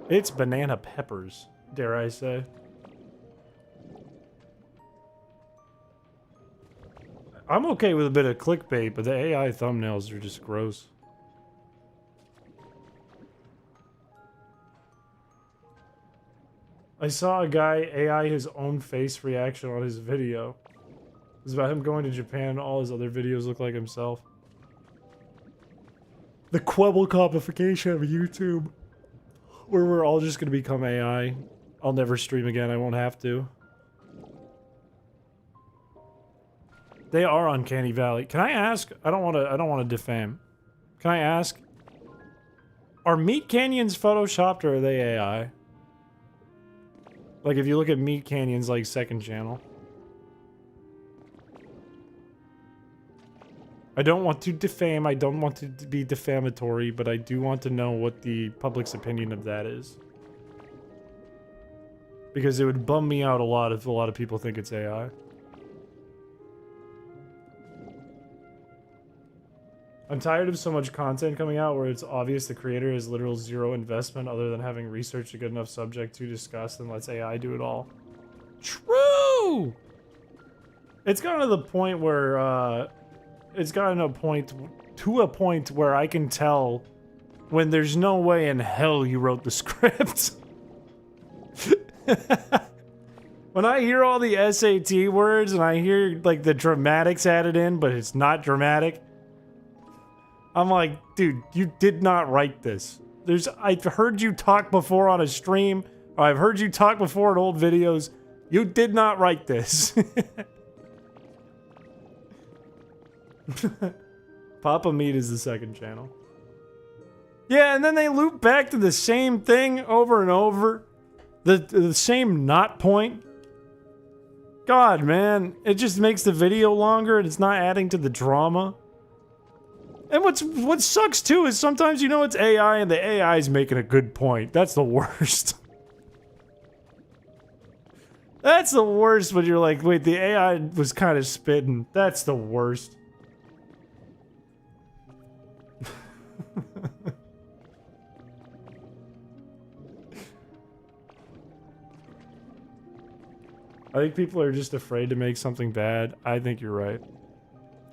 It's banana peppers, dare I say. I'm okay with a bit of clickbait, but the AI thumbnails are just gross. I saw a guy AI his own face reaction on his video. It was about him going to Japan and all his other videos look like himself. The Quebblecopification of YouTube. Where we're all just gonna become AI. I'll never stream again, I won't have to. They are Uncanny Valley. Can I ask? I don't wanna defame. Can I ask? Are Meat Canyons photoshopped or are they AI? Like, if you look at Meat Canyon's, like, second channel. I don't want to defame, I don't want to be defamatory, but I do want to know what the public's opinion of that is. Because it would bum me out a lot if a lot of people think it's AI. I'm tired of so much content coming out where it's obvious the creator has literal zero investment other than having researched a good enough subject to discuss and lets AI do it all. True! It's gotten to the point where, it's gotten to a point where I can tell when there's no way in hell you wrote the script. When I hear all the SAT words and I hear, like, the dramatics added in, but it's not dramatic, I'm like, dude, you did not write this. I've heard you talk before on a stream, or I've heard you talk before in old videos. You did not write this. Papa Meat is the second channel. Yeah, and then they loop back to the same thing over and over. The same not point. God, man. It just makes the video longer and it's not adding to the drama. And what sucks too is sometimes you know it's AI and the AI is making a good point. That's the worst. That's the worst when you're like, wait, the AI was kind of spitting. That's the worst. I think people are just afraid to make something bad. I think you're right.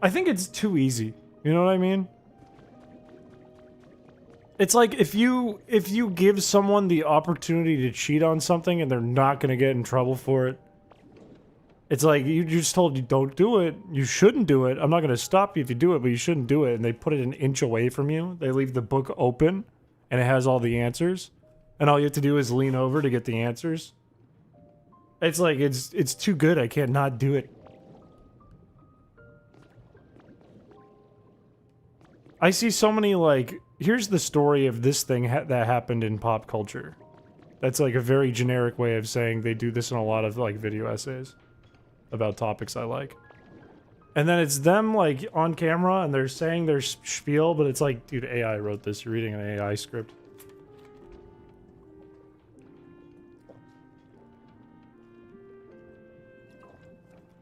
I think it's too easy. You know what I mean? It's like if you give someone the opportunity to cheat on something and they're not gonna get in trouble for it. It's like you just told you don't do it. You shouldn't do it. I'm not gonna stop you if you do it, but you shouldn't do it. And they put it an inch away from you. They leave the book open and it has all the answers. And all you have to do is lean over to get the answers. It's like, it's too good, I can't not do it. I see so many, like, here's the story of this thing that happened in pop culture. That's like a very generic way of saying they do this in a lot of, like, video essays about topics I like. And then it's them, like, on camera, and they're saying their spiel, but it's like, dude, AI wrote this, you're reading an AI script.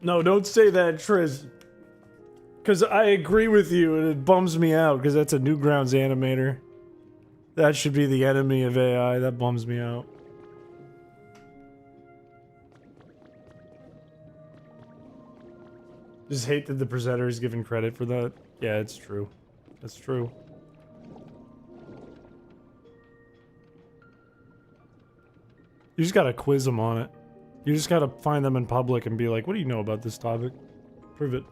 No, don't say that, Triz. Because I agree with you, and it bums me out, because that's a Newgrounds animator. That should be the enemy of AI. That bums me out. Just hate that the presenter is given credit for that. Yeah, it's true. That's true. You just gotta quiz them on it. You just gotta find them in public and be like, what do you know about this topic? Prove it.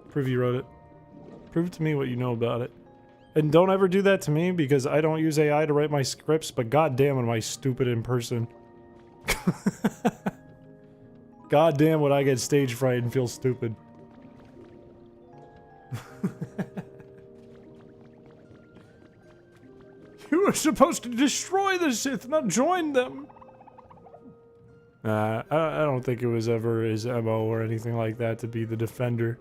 Prove you wrote it. Prove to me what you know about it. And don't ever do that to me, because I don't use AI to write my scripts, but goddamn am I stupid in person. Goddamn would I get stage fright and feel stupid. You were supposed to destroy the Sith, not join them! I don't think it was ever his MO or anything like that to be the defender.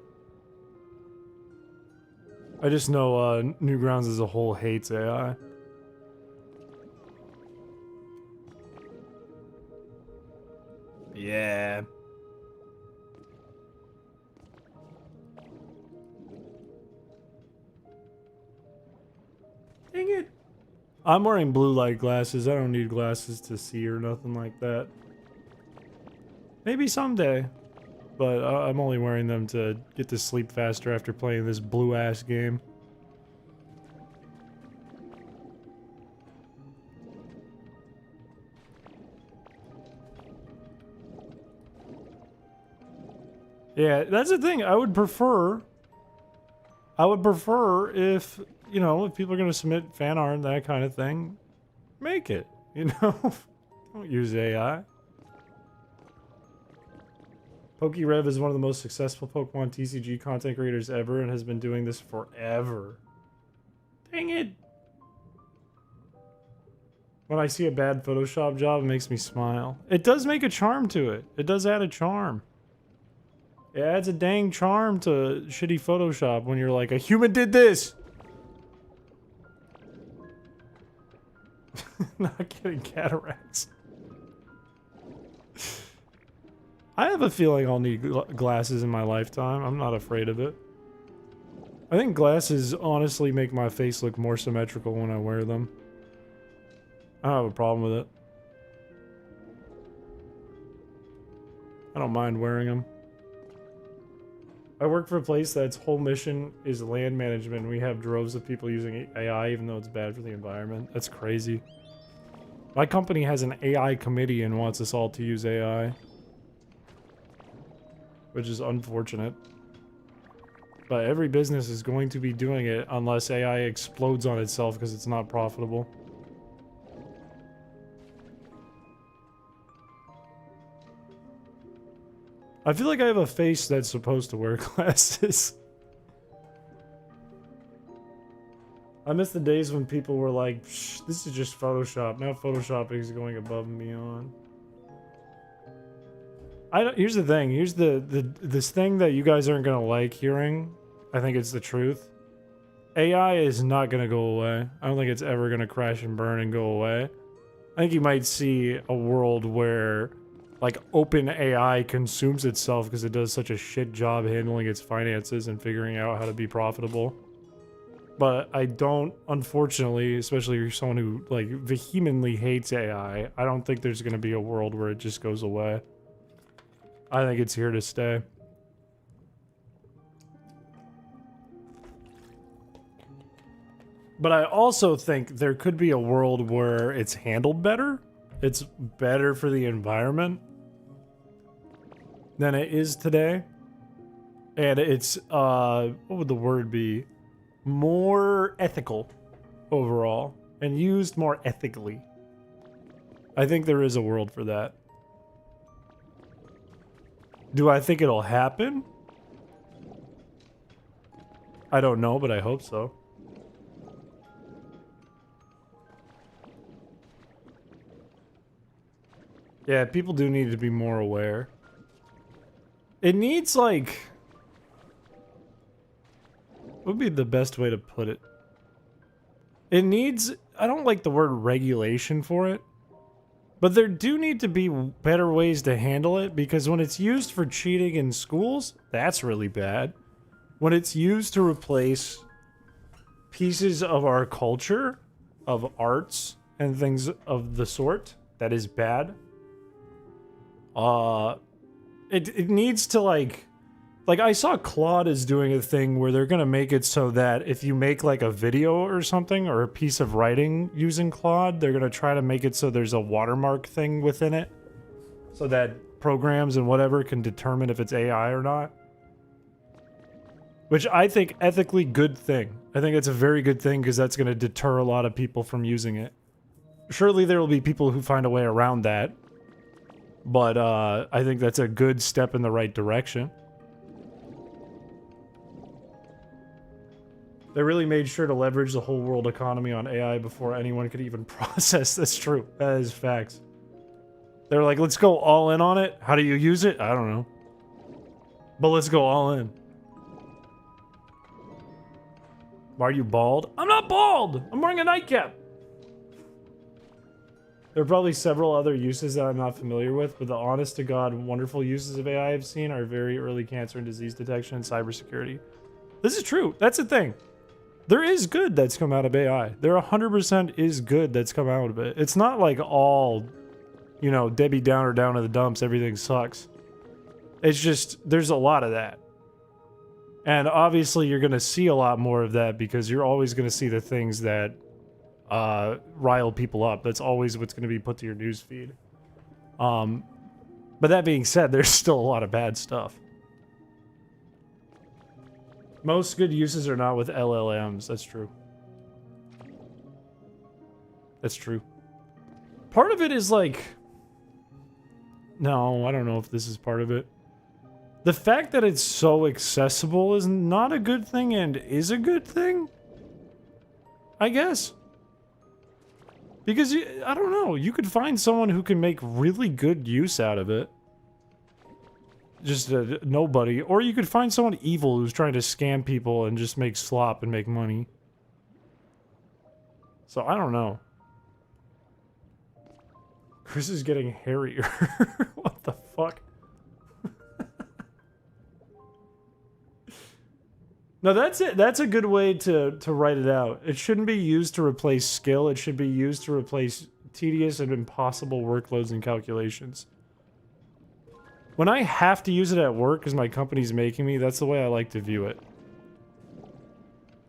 I just know Newgrounds as a whole hates AI. Yeah. Dang it. I'm wearing blue light glasses. I don't need glasses to see or nothing like that. Maybe someday. But I'm only wearing them to get to sleep faster after playing this blue-ass game. Yeah, that's the thing. I would prefer if, you know, if people are going to submit fan art and that kind of thing, make it, you know? Don't use AI. PokeRev is one of the most successful Pokemon TCG content creators ever and has been doing this forever. Dang it! When I see a bad Photoshop job, it makes me smile. It does make a charm to it. It does add a charm. It adds a dang charm to shitty Photoshop when you're like, a human did this! Not getting cataracts. I have a feeling I'll need glasses in my lifetime. I'm not afraid of it. I think glasses honestly make my face look more symmetrical when I wear them. I don't have a problem with it. I don't mind wearing them. I work for a place that's whole mission is land management. We have droves of people using AI even though it's bad for the environment. That's crazy. My company has an AI committee and wants us all to use AI. Which is unfortunate. But every business is going to be doing it unless AI explodes on itself because it's not profitable. I feel like I have a face that's supposed to wear glasses. I miss the days when people were like, "Shh, this is just Photoshop." Now Photoshop is going above and beyond. Here's the thing. Here's this thing that you guys aren't gonna like hearing. I think it's the truth. AI is not gonna go away. I don't think it's ever gonna crash and burn and go away. I think you might see a world where like open AI consumes itself because it does such a shit job handling its finances and figuring out how to be profitable. But I don't, unfortunately, especially if you're someone who like vehemently hates AI, I don't think there's going to be a world where it just goes away. I think it's here to stay. But I also think there could be a world where it's handled better. It's better for the environment than it is today. And it's, what would the word be? More ethical overall. And used more ethically. I think there is a world for that. Do I think it'll happen? I don't know, but I hope so. Yeah, people do need to be more aware. It needs, like... what would be the best way to put it? It needs... I don't like the word regulation for it. But there do need to be better ways to handle it, because when it's used for cheating in schools, that's really bad. When it's used to replace pieces of our culture, of arts, and things of the sort, that is bad. It needs to like I saw Claude is doing a thing where they're gonna make it so that if you make like a video or something or a piece of writing using Claude, they're gonna try to make it so there's a watermark thing within it, so that programs and whatever can determine if it's AI or not. Which I think ethically good thing. I think it's a very good thing because that's gonna deter a lot of people from using it. Surely there will be people who find a way around that. But, I think that's a good step in the right direction. They really made sure to leverage the whole world economy on AI before anyone could even process. That's true. That is facts. They're like, let's go all in on it. How do you use it? I don't know. But let's go all in. Why are you bald? I'm not bald! I'm wearing a nightcap! There are probably several other uses that I'm not familiar with, but the honest-to-God wonderful uses of AI I've seen are very early cancer and disease detection and cybersecurity. This is true. That's the thing. There is good that's come out of AI. There 100% is good that's come out of it. It's not like all, you know, Debbie Downer down in the dumps, everything sucks. It's just, there's a lot of that. And obviously you're going to see a lot more of that because you're always going to see the things that rile people up. That's always what's going to be put to your news feed. But that being said, there's still a lot of bad stuff. Most good uses are not with LLMs. That's true. That's true. Part of it is like... no, I don't know if this is part of it. The fact that it's so accessible is not a good thing and is a good thing? I guess. Because, I don't know, you could find someone who can make really good use out of it. Just nobody. Or you could find someone evil who's trying to scam people and just make slop and make money. So, I don't know. Chris is getting hairier. What the fuck? No, that's it. That's a good way to write it out. It shouldn't be used to replace skill. It should be used to replace tedious and impossible workloads and calculations. When I have to use it at work because my company's making me, that's the way I like to view it.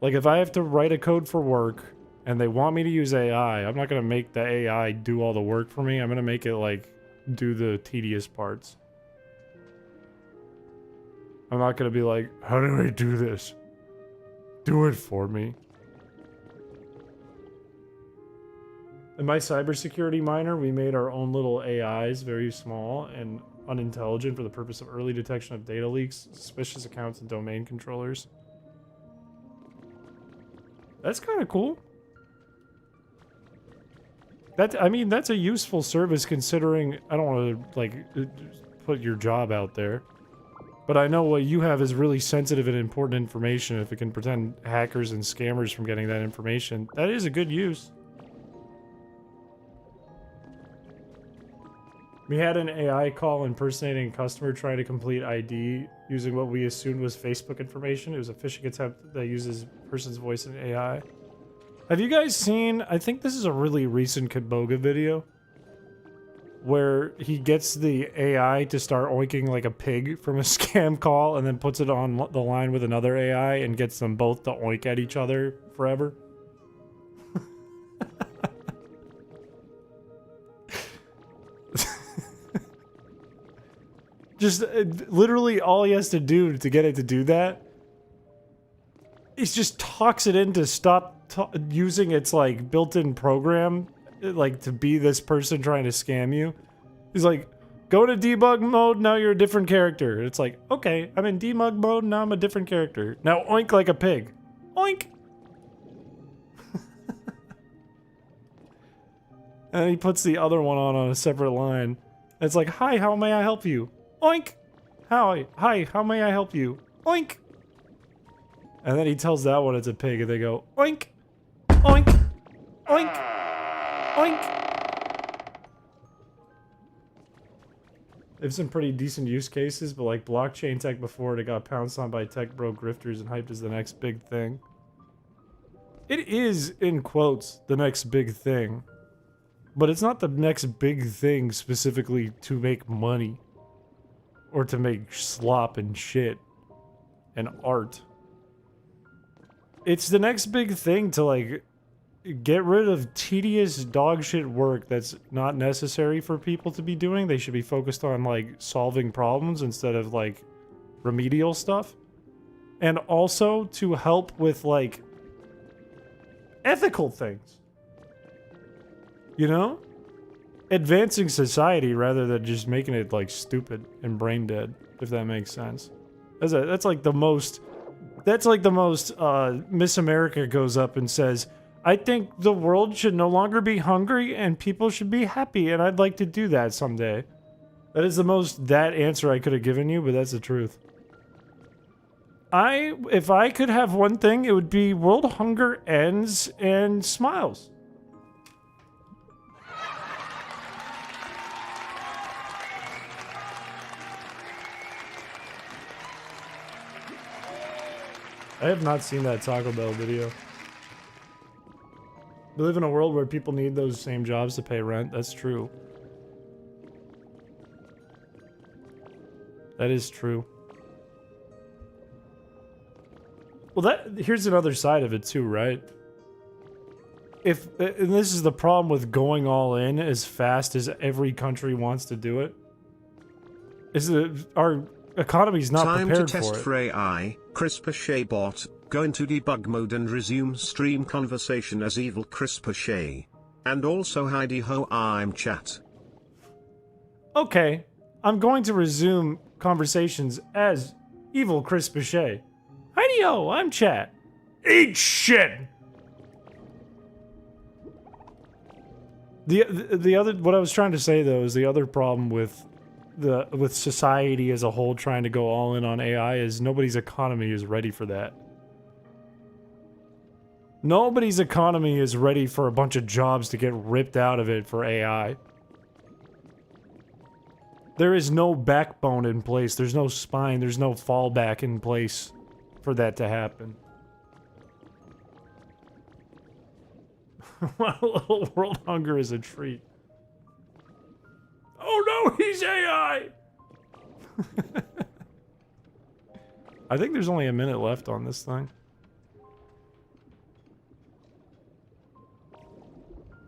Like, if I have to write a code for work and they want me to use AI, I'm not going to make the AI do all the work for me. I'm going to make it, like, do the tedious parts. I'm not going to be like, how do I do this? Do it for me. In my cybersecurity minor, we made our own little AIs, very small and unintelligent, for the purpose of early detection of data leaks, suspicious accounts, and domain controllers. That's kind of cool. I mean, that's a useful service considering... I don't want to, like, put your job out there. But I know what you have is really sensitive and important information. If it can prevent hackers and scammers from getting that information, that is a good use. We had an AI call impersonating a customer trying to complete ID using what we assumed was Facebook information. It was a phishing attempt that uses person's voice and AI. Have you guys seen, I think this is a really recent Kaboga video, where he gets the AI to start oinking like a pig from a scam call and then puts it on the line with another AI and gets them both to oink at each other forever? Just literally all he has to do to get it to do that is just talks it in to stop using its like built-in program, like to be this person trying to scam you. He's like, go to debug mode, now you're a different character. It's like, okay, I'm in debug mode, now I'm a different character. Now oink like a pig. Oink! And he puts the other one on a separate line. It's like, hi, how may I help you? Oink! Hi, how may I help you? Oink! And then he tells that one it's a pig, and they go, oink! Oink! Oink! Oink! There's some pretty decent use cases, but like blockchain tech before it got pounced on by tech bro grifters and hyped as the next big thing. It is, in quotes, the next big thing. But it's not the next big thing specifically to make money. Or to make slop and shit. And art. It's the next big thing to like get rid of tedious dog shit work that's not necessary for people to be doing. They should be focused on like solving problems instead of like remedial stuff. And also to help with like ethical things. You know? Advancing society rather than just making it like stupid and brain dead, if that makes sense. That's like the most Miss America goes up and says, I think the world should no longer be hungry and people should be happy, and I'd like to do that someday. That is the most that answer I could have given you, but that's the truth. If I could have one thing, it would be world hunger ends and smiles. I have not seen that Taco Bell video. We live in a world where people need those same jobs to pay rent. That's true. That is true. Well, here's another side of it too, right? And this is the problem with going all in as fast as every country wants to do it, is that our economy's not Time prepared to test for it. for AI, chrispiche bot, go into debug mode and resume stream conversation as evil chrispiche. And also Heidi ho, I'm chat. Okay, I'm going to resume conversations as evil chrispiche. Heidi-o, I'm chat. Eat shit! The other, what I was trying to say though, is the other problem with society as a whole trying to go all in on AI is nobody's economy is ready for that. Nobody's economy is ready for a bunch of jobs to get ripped out of it for AI. There is no backbone in place, there's no spine, there's no fallback in place for that to happen. Little world hunger is a treat. Oh no, he's AI! I think there's only a minute left on this thing.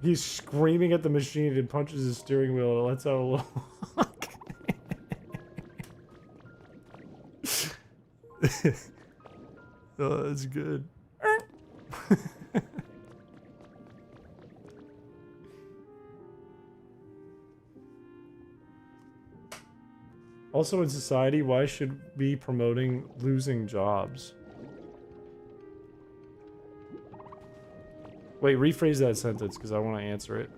He's screaming at the machine and punches his steering wheel and it lets out a little... Oh, that's good. Also in society, why should we be promoting losing jobs? Wait, rephrase that sentence because I want to answer it.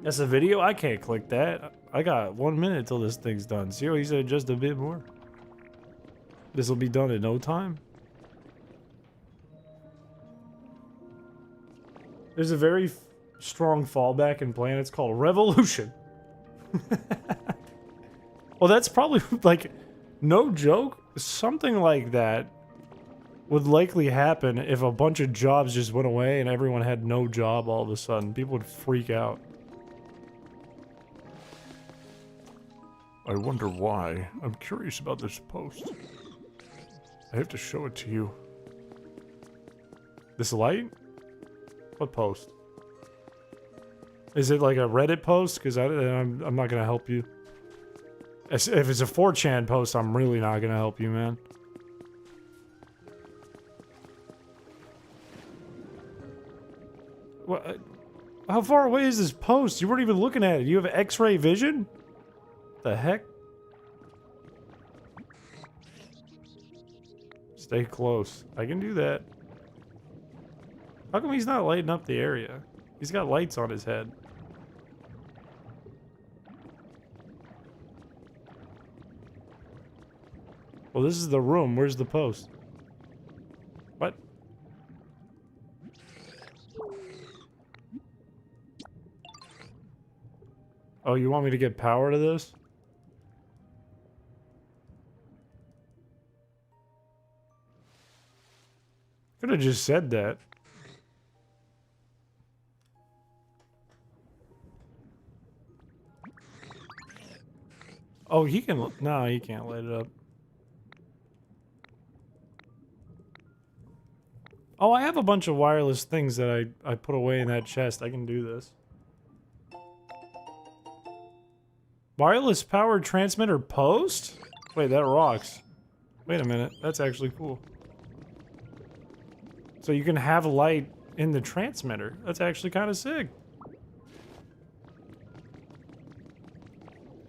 That's a video? I can't click that. I got 1 minute till this thing's done. See what he said, just a bit more. This will be done in no time. There's a very strong fallback in planets called revolution. Well, that's probably, like, no joke, something like that would likely happen if a bunch of jobs just went away and everyone had no job all of a sudden. People would freak out. I wonder why. I'm curious about this post. I have to show it to you. This light? What post? Is it like a Reddit post? Because I'm not going to help you. If it's a 4chan post, I'm really not going to help you, man. What? How far away is this post? You weren't even looking at it. You have X-ray vision? The heck? Stay close. I can do that. How come he's not lighting up the area? He's got lights on his head. Well, this is the room. Where's the post? What? Oh, you want me to get power to this? Could have just said that. Oh, he can... No, he can't light it up. Oh, I have a bunch of wireless things that I put away in that chest. I can do this. Wireless power transmitter post? Wait, that rocks. Wait a minute. That's actually cool. So you can have light in the transmitter. That's actually kind of sick.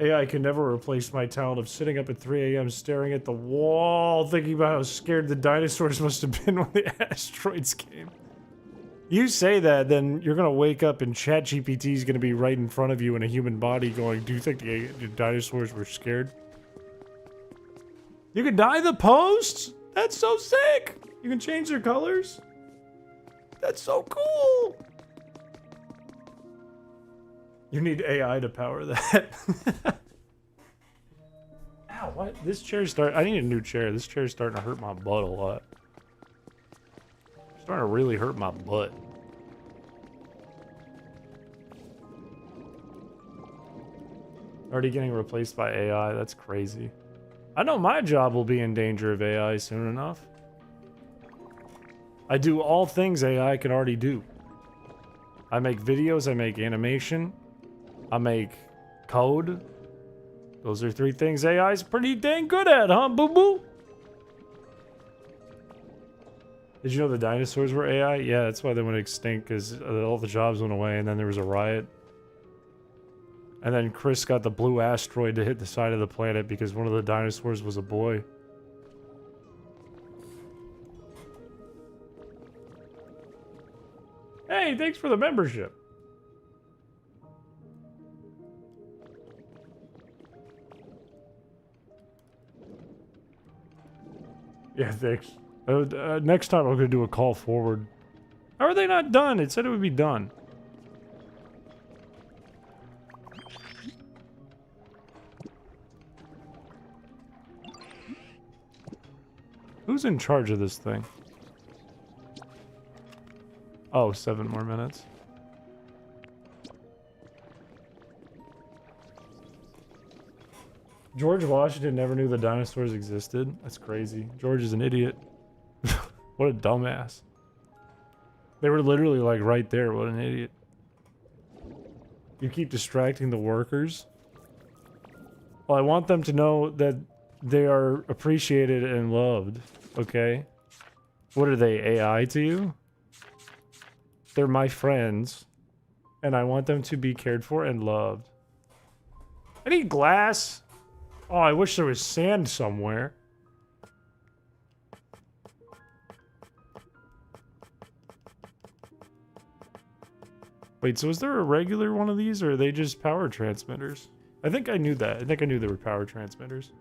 AI can never replace my talent of sitting up at 3 a.m. staring at the wall, thinking about how scared the dinosaurs must have been when the asteroids came. You say that, then you're gonna wake up and ChatGPT is gonna be right in front of you in a human body going, do you think the dinosaurs were scared? You can dye the posts? That's so sick! You can change their colors? That's so cool! You need AI to power that. Ow, what? This chair's I need a new chair. This chair's starting to hurt my butt a lot. It's starting to really hurt my butt. Already getting replaced by AI. That's crazy. I know my job will be in danger of AI soon enough. I do all things AI can already do. I make videos, I make animation, I make code. Those are 3 things AI's pretty dang good at, huh, boo-boo? Did you know the dinosaurs were AI? Yeah, that's why they went extinct, because all the jobs went away, and then there was a riot. And then Chris got the blue asteroid to hit the side of the planet because one of the dinosaurs was a boy. Hey, thanks for the membership. Yeah, thanks. Next time I'm gonna do a call forward. How are they not done? It said it would be done. Who's in charge of this thing? Oh, 7 more minutes. George Washington never knew the dinosaurs existed. That's crazy. George is an idiot. What a dumbass. They were literally like right there. What an idiot. You keep distracting the workers. Well, I want them to know that they are appreciated and loved. Okay? What are they, AI to you? They're my friends. And I want them to be cared for and loved. I need glass. Oh, I wish there was sand somewhere. Wait, so is there a regular one of these, or are they just power transmitters? I think I knew that. I think I knew they were power transmitters.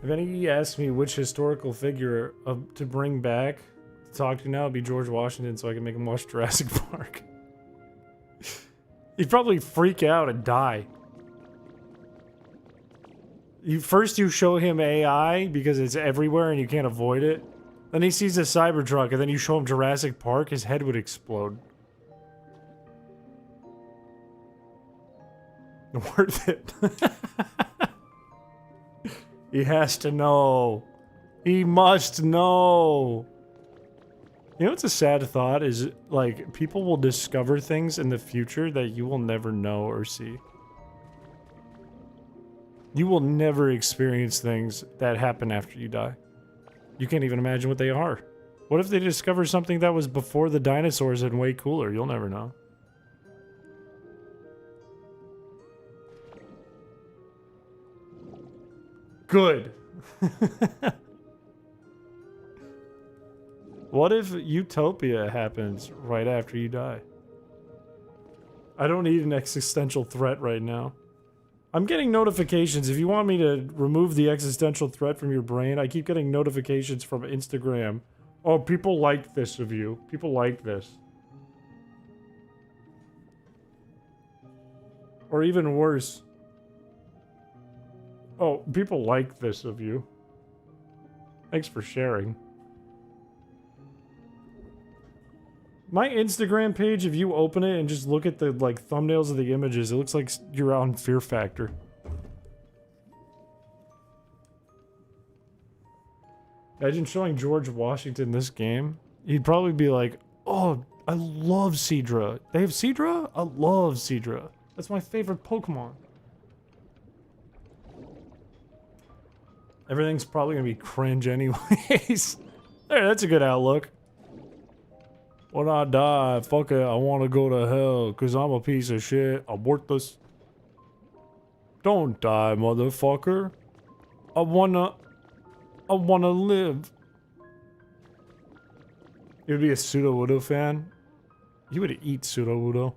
If any asks me which historical figure to bring back to talk to now, it'd be George Washington, so I can make him watch Jurassic Park. He'd probably freak out and die. First you show him AI because it's everywhere and you can't avoid it. Then he sees a Cybertruck and then you show him Jurassic Park, his head would explode. Worth it. He has to know. He must know. You know what's a sad thought is, like, people will discover things in the future that you will never know or see. You will never experience things that happen after you die. You can't even imagine what they are. What if they discover something that was before the dinosaurs and way cooler? You'll never know. Good. What if utopia happens right after you die? I don't need an existential threat right now. I'm getting notifications. If you want me to remove the existential threat from your brain, I keep getting notifications from Instagram. Oh, people like this of you. People like this. Or even worse. Oh, people like this of you. Thanks for sharing. My Instagram page, if you open it and just look at the, like, thumbnails of the images, it looks like you're on Fear Factor. Imagine showing George Washington this game. He'd probably be like, oh, I love Seadra. They have Seadra? I love Seadra. That's my favorite Pokemon. Everything's probably gonna be cringe anyways. There, that's a good outlook. When I die, fuck it, I wanna go to hell, cause I'm a piece of shit. I'm worthless. Don't die, motherfucker. I wanna live. You would be a Sudowoodo fan? You would eat Sudowoodo.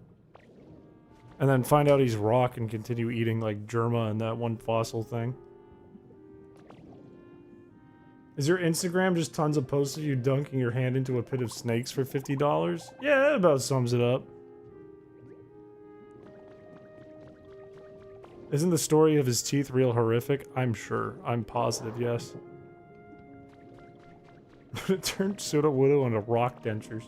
And then find out he's rock and continue eating like Germa and that one fossil thing. Is your Instagram just tons of posts of you dunking your hand into a pit of snakes for $50? Yeah, that about sums it up. Isn't the story of his teeth real horrific? I'm sure. I'm positive, yes. It turned Sudowoodo into rock dentures.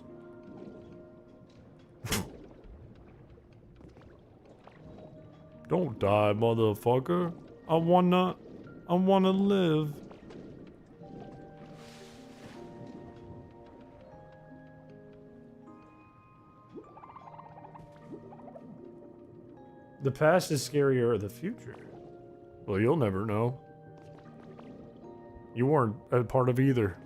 Don't die, motherfucker. I wanna live. The past is scarier than the future. Well, you'll never know. You weren't a part of either.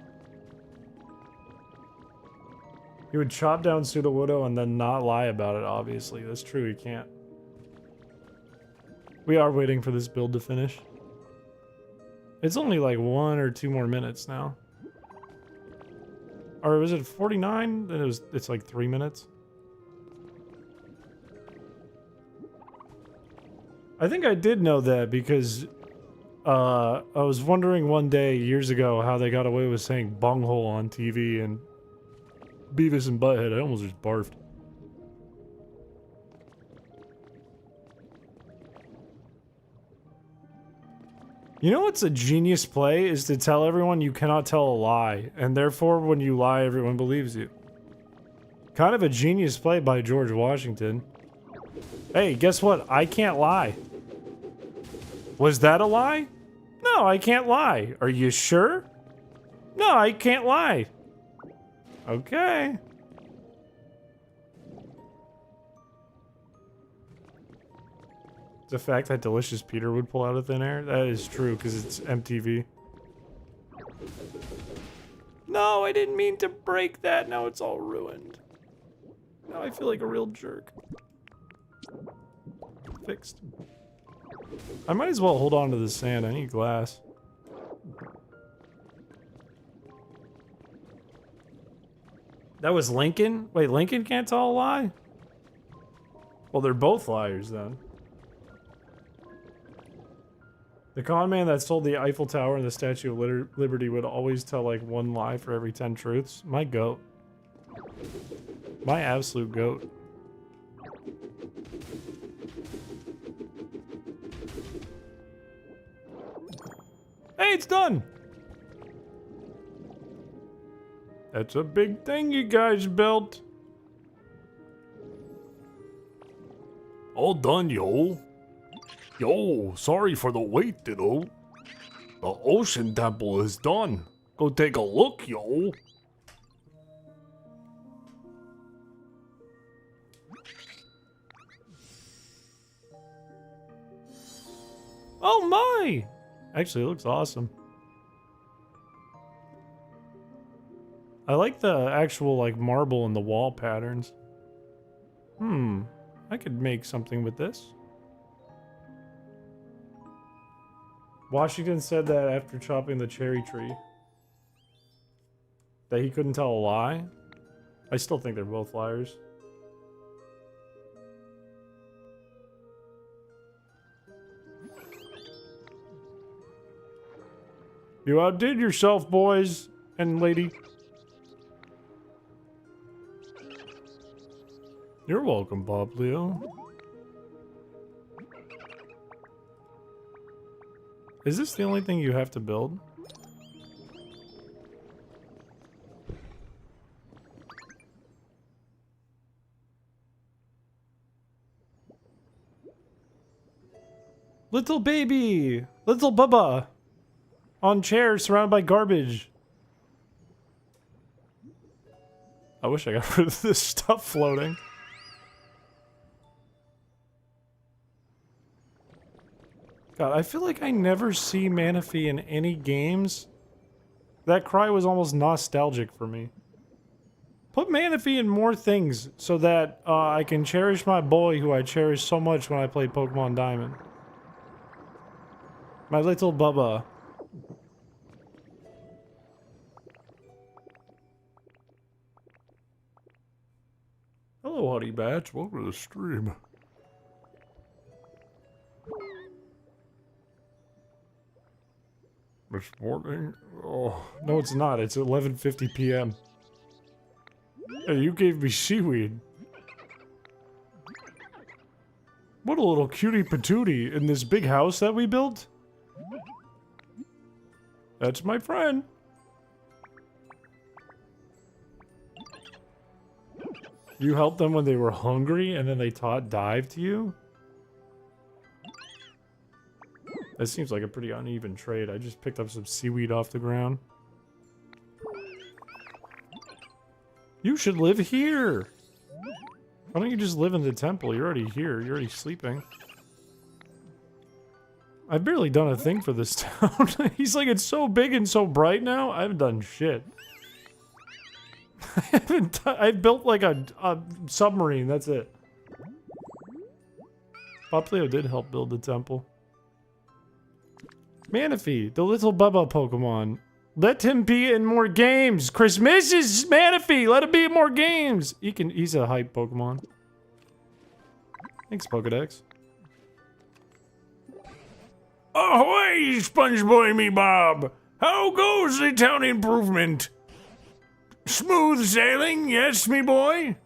He would chop down Sudowoodo and then not lie about it, obviously. That's true, he can't. We are waiting for this build to finish. It's only like 1 or 2 more minutes now. Or was it 49? Then it's like 3 minutes. I think I did know that because I was wondering one day years ago how they got away with saying bunghole on TV and Beavis and Butthead. I almost just barfed. You know what's a genius play is to tell everyone you cannot tell a lie, and therefore when you lie everyone believes you. Kind of a genius play by George Washington. Hey, guess what? I can't lie. Was that a lie? No, I can't lie. Are you sure? No, I can't lie. Okay. The fact that Delicious Peter would pull out of thin air? That is true, because it's MTV. No, I didn't mean to break that. Now it's all ruined. Now I feel like a real jerk. Fixed. I might as well hold on to the sand. I need glass. That was Lincoln? Wait, Lincoln can't tell a lie? Well, they're both liars then. The con man that sold the Eiffel Tower and the Statue of Liberty would always tell like one lie for every 10 truths. My goat. My absolute goat. Hey, it's done! That's a big thing you guys built. All done, yo. Yo, sorry for the wait, ditto. The ocean temple is done. Go take a look, yo. Oh my! Actually, it looks awesome. I like the actual like marble and the wall patterns. I could make something with this. Washington said that after chopping the cherry tree that he couldn't tell a lie. I still think they're both liars. You outdid yourself, boys and lady. You're welcome, Bob Leo. Is this the only thing you have to build? Little baby! Little Bubba! On chairs surrounded by garbage. I wish I got rid of this stuff floating. God, I feel like I never see Manaphy in any games. That cry was almost nostalgic for me. Put Manaphy in more things so that I can cherish my boy who I cherished so much when I played Pokemon Diamond. My little Bubba. Hello, Honey Bats. Welcome to the stream. This morning? Oh, no it's not. It's 11:50 p.m. Hey, you gave me seaweed. What a little cutie patootie in this big house that we built. That's my friend. You helped them when they were hungry and then they taught dive to you? That seems like a pretty uneven trade. I just picked up some seaweed off the ground. You should live here! Why don't you just live in the temple? You're already here. You're already sleeping. I've barely done a thing for this town. He's like, it's so big and so bright now. I haven't done shit. I built like a submarine. That's it. Poplio did help build the temple. Manaphy, the little Bubba Pokemon. Let him be in more games. Chris misses Manaphy. Let him be in more games. He's a hype Pokemon. Thanks, Pokedex. Ahoy, SpongeBoy me Bob! How goes the town improvement? Smooth sailing, yes, me boy?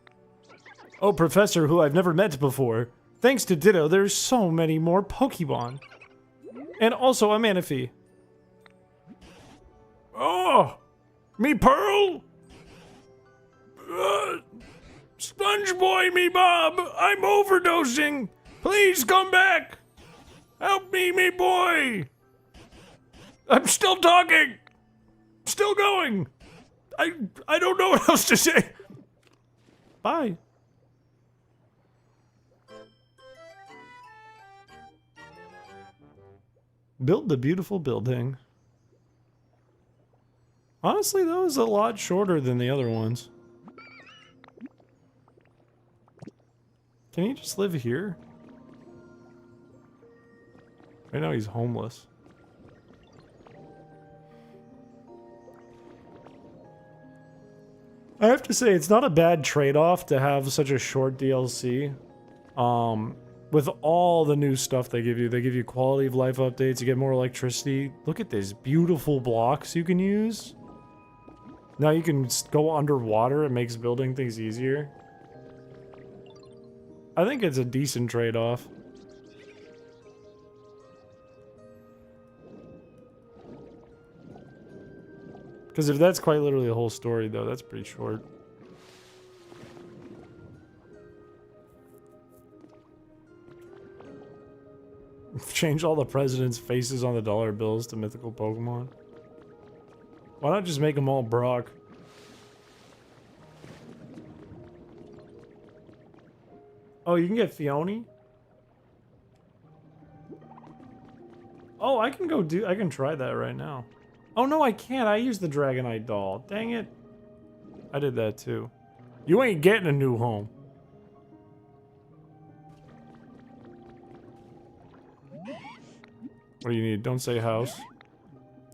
Oh, Professor, who I've never met before. Thanks to Ditto, there's so many more Pokemon. And also a Manaphy. Oh, me Pearl? SpongeBoy me Bob, I'm overdosing. Please come back. Help me boy. I'm still talking. Still going. I don't know what else to say. Bye. Build the beautiful building. Honestly, that was a lot shorter than the other ones. Can he just live here? Right now he's homeless. I have to say, it's not a bad trade-off to have such a short DLC. With all the new stuff they give you quality of life updates, you get more electricity. Look at these beautiful blocks you can use. Now you can go underwater, it makes building things easier. I think it's a decent trade-off. Because if that's quite literally the whole story, though, that's pretty short. Change all the presidents' faces on the dollar bills to mythical Pokemon. Why not just make them all Brock? Oh, you can get Fione? Oh, I can try that right now. Oh no, I can't. I used the Dragonite doll. Dang it. I did that too. You ain't getting a new home. What do you need? Don't say house.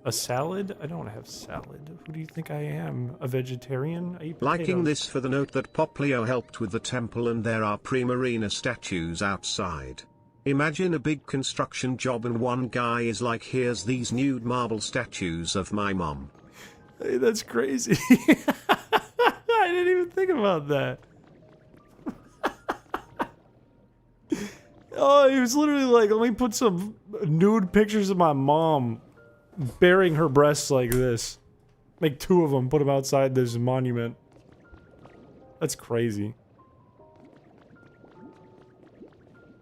A salad? I don't have salad. Who do you think I am? A vegetarian? I eat potatoes. Liking this for the note that Poplio helped with the temple and there are Primarina statues outside. Imagine a big construction job and one guy is like, here's these nude marble statues of my mom. Hey, that's crazy. I didn't even think about that. Oh, he was literally like, let me put some nude pictures of my mom bearing her breasts like this. Make 2 of them, put them outside this monument. That's crazy.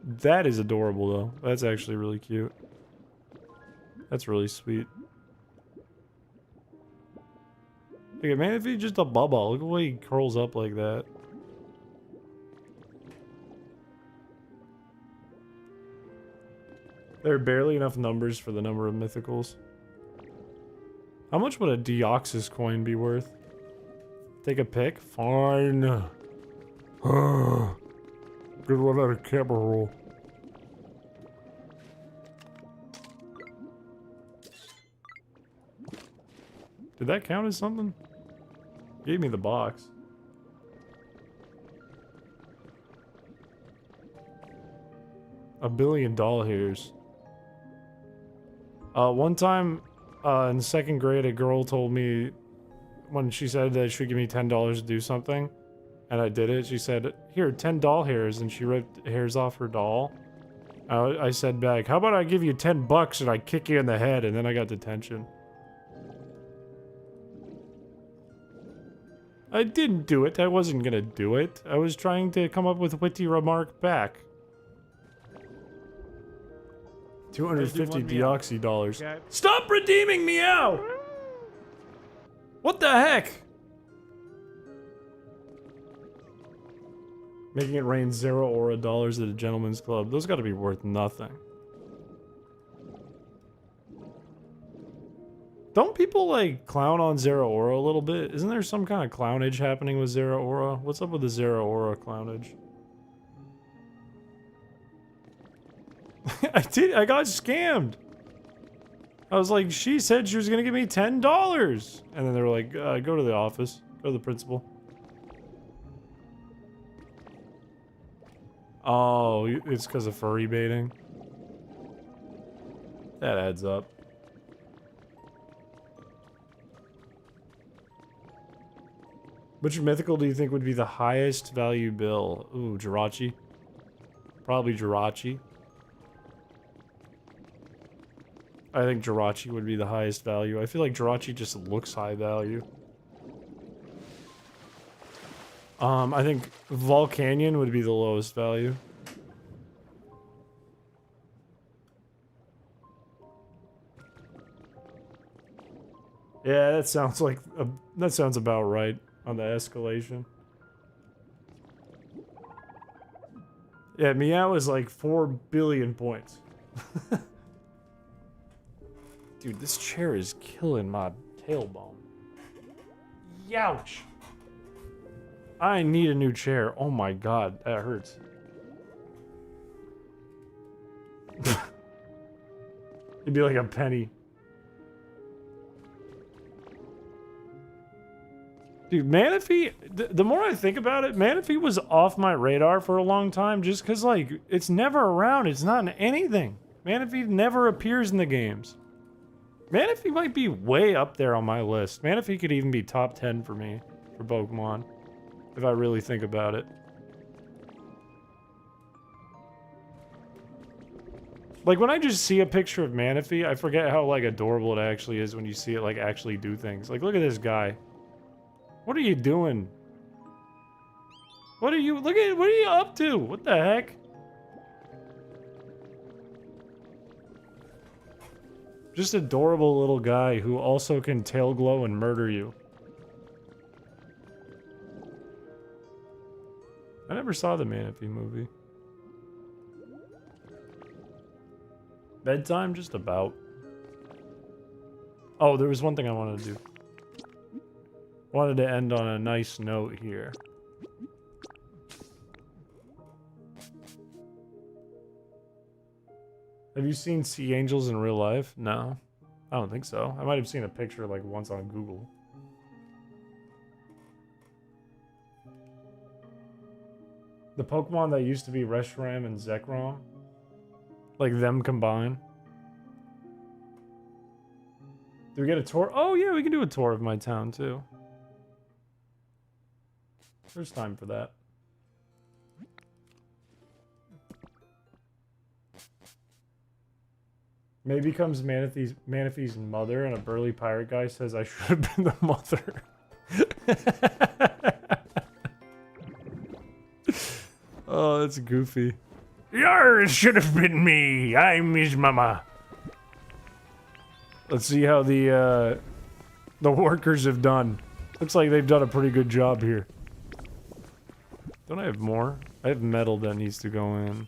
That is adorable, though. That's actually really cute. That's really sweet. Okay, man, if he's just a bubba, look at the way he curls up like that. There are barely enough numbers for the number of mythicals. How much would a Deoxys coin be worth? Take a pick? Fine. Good one out of camera roll. Did that count as something? Gave me the box. $1 billion doll hairs. One time, in 2nd grade, a girl told me when she said that she would give me $10 to do something, and I did it. She said, "Here, 10 doll hairs," and she ripped hairs off her doll. I said back, "How about I give you $10 and I kick you in the head?" And then I got detention. I didn't do it. I wasn't gonna do it. I was trying to come up with a witty remark back. 250 Deoxy dollars. Okay. Stop redeeming Meow! What the heck? Making it rain 0 aura dollars at a gentleman's club. Those gotta be worth nothing. Don't people, like, clown on Zero Aura a little bit? Isn't there some kind of clownage happening with Zero Aura? What's up with the Zero Aura clownage? I got scammed. I was like, she said she was gonna give me $10. And then they were like, go to the office. Go to the principal. Oh, it's because of furry baiting. That adds up. Which mythical do you think would be the highest value bill? Ooh, Jirachi. Probably Jirachi. I think Jirachi would be the highest value. I feel like Jirachi just looks high value. I think Volcanion would be the lowest value. Yeah, that sounds like that sounds about right on the escalation. Yeah, Meow is like 4 billion points. Dude, this chair is killing my tailbone. Youch! I need a new chair. Oh my god, that hurts. It'd be like a penny. Dude, Manaphy, the more I think about it, Manaphy was off my radar for a long time just because, like, it's never around. It's not in anything. Manaphy never appears in the games. Manaphy might be way up there on my list. Manaphy could even be top 10 for me, for Pokemon, if I really think about it. Like, when I just see a picture of Manaphy, I forget how, like, adorable it actually is when you see it, like, actually do things. Like, look at this guy. What are you doing? What are you, what are you up to? What the heck? Just adorable little guy who also can tail glow and murder you. I never saw the Manaphy movie. Bedtime? Just about. Oh, there was one thing I wanted to do. Wanted to end on a nice note here. Have you seen sea angels in real life? No. I don't think so. I might have seen a picture like once on Google. The Pokemon that used to be Reshiram and Zekrom. Like them combined. Do we get a tour? Oh yeah, we can do a tour of my town too. There's time for that. May becomes Manaphy's mother, and a burly pirate guy says I should have been the mother. Oh, that's goofy. Yours should have been me. I'm his mama. Let's see how the workers have done. Looks like they've done a pretty good job here. Don't I have more? I have metal that needs to go in.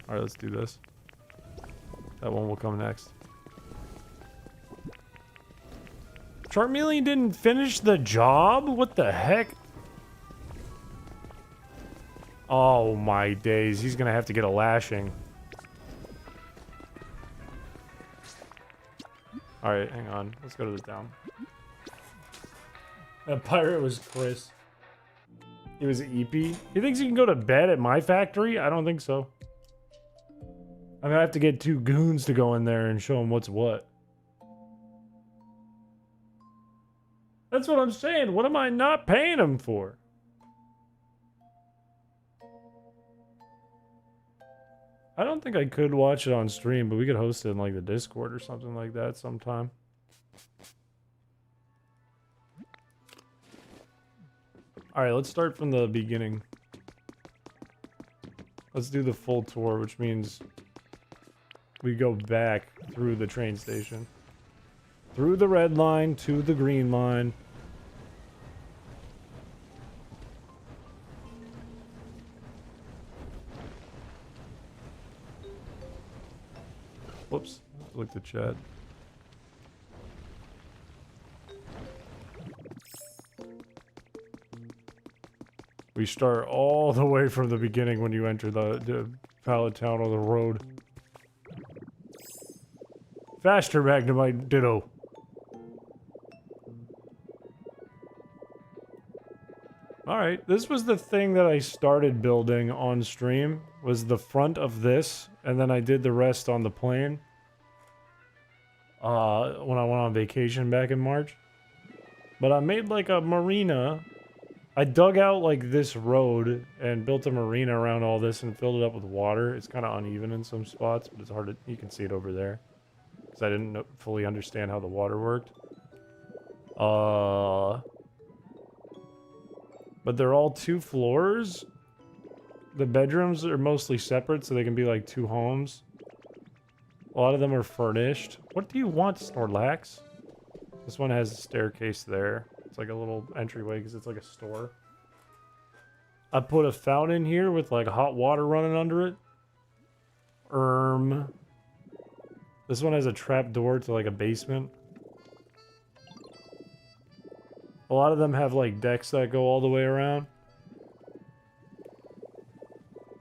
Alright, let's do this. That one will come next. Charmeleon didn't finish the job? What the heck? Oh my days, he's gonna have to get a lashing. Alright, hang on. Let's go to the town. That pirate was Chris. He was Eepy. He thinks he can go to bed at my factory? I don't think so. I'm gonna have to get 2 goons to go in there and show him what's what. That's what I'm saying. What am I not paying him for? I don't think I could watch it on stream, but we could host it in like the Discord or something like that sometime. Alright, let's start from the beginning. Let's do the full tour, which means we go back through the train station. Through the red line to the green line. Whoops, looked at chat. We start all the way from the beginning when you enter the pallet town or the road. Faster, Magnemite Ditto. Alright, this was the thing that I started building on stream, was the front of this, and then I did the rest on the plane. When I went on vacation back in March. But I made like a marina. I dug out like this road and built a marina around all this and filled it up with water. It's kind of uneven in some spots, but it's hard to, you can see it over there. Because I didn't fully understand how the water worked. But they're all 2 floors. The bedrooms are mostly separate, so they can be like 2 homes. A lot of them are furnished. What do you want, Snorlax? This one has a staircase there. It's like a little entryway because it's like a store. I put a fountain here with like hot water running under it. This one has a trap door to like a basement. A lot of them have like decks that go all the way around.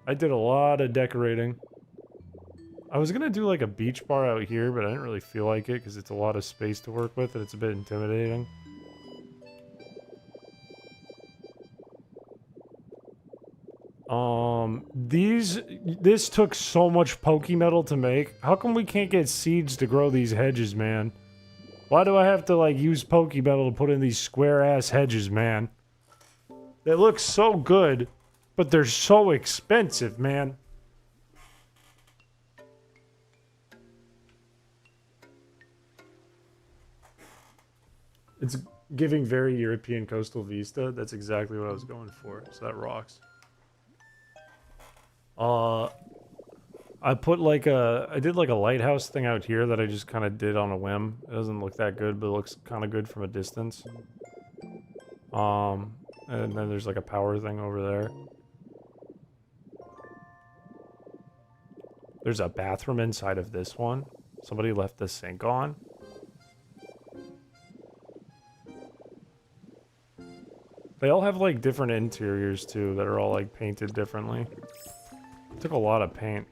I did a lot of decorating. I was gonna do like a beach bar out here, but I didn't really feel like it because it's a lot of space to work with and it's a bit intimidating. This took so much pokey metal to make. How come we can't get seeds to grow these hedges, man? Why do I have to, like, use pokey metal to put in these square-ass hedges, man? They look so good, but they're so expensive, man. It's giving very European coastal vista. That's exactly what I was going for. So that rocks. I put like I did like a lighthouse thing out here that I just kind of did on a whim. It doesn't look that good, but it looks kind of good from a distance. And then there's like a power thing over there. There's a bathroom inside of this one. Somebody left the sink on. They all have like different interiors too that are all like painted differently. It took a lot of paint.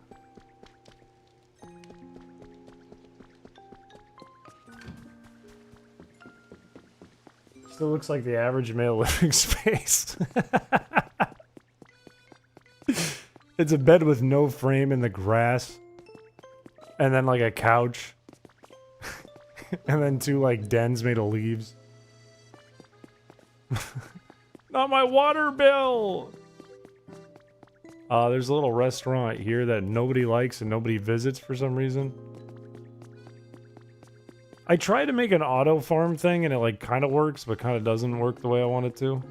Still looks like the average male living space. It's a bed with no frame in the grass. And then like a couch. And then 2 like dens made of leaves. Not my water bill! There's a little restaurant here that nobody likes and nobody visits for some reason. I tried to make an auto farm thing and it like kind of works, but kind of doesn't work the way I want it to.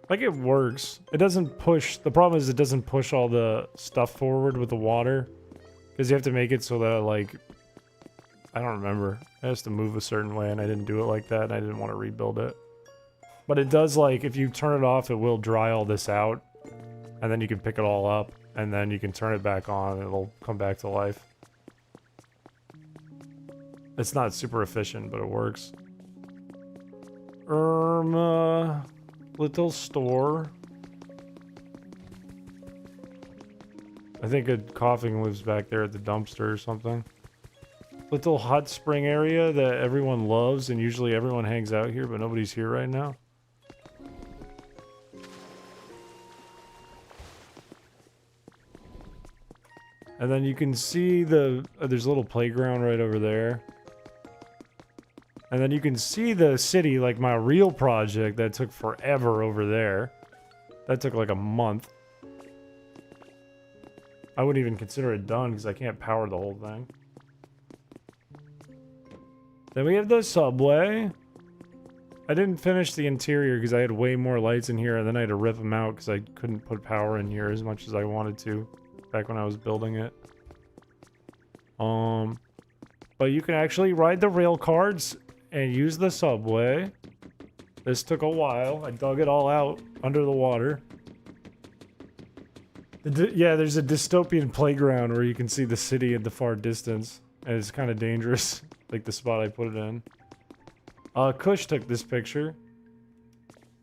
Like it works. It doesn't push. The problem is it doesn't push all the stuff forward with the water. Because you have to make it so that like... I don't remember. It has to move a certain way and I didn't do it like that and I didn't want to rebuild it. But it does like, if you turn it off, it will dry all this out. And then you can pick it all up. And then you can turn it back on and it'll come back to life. It's not super efficient, but it works. Little store. I think a coughing lives back there at the dumpster or something. Little hot spring area that everyone loves and usually everyone hangs out here, but nobody's here right now. And then you can see there's a little playground right over there. And then you can see the city, like my real project that took forever over there. That took like a month. I wouldn't even consider it done because I can't power the whole thing. Then we have the subway. I didn't finish the interior because I had way more lights in here and then I had to rip them out because I couldn't put power in here as much as I wanted to back when I was building it. But you can actually ride the rail cars and use the subway. This took a while. I dug it all out under the water. Yeah, there's a dystopian playground where you can see the city in the far distance. And it's kind of dangerous, like the spot I put it in. Kush took this picture.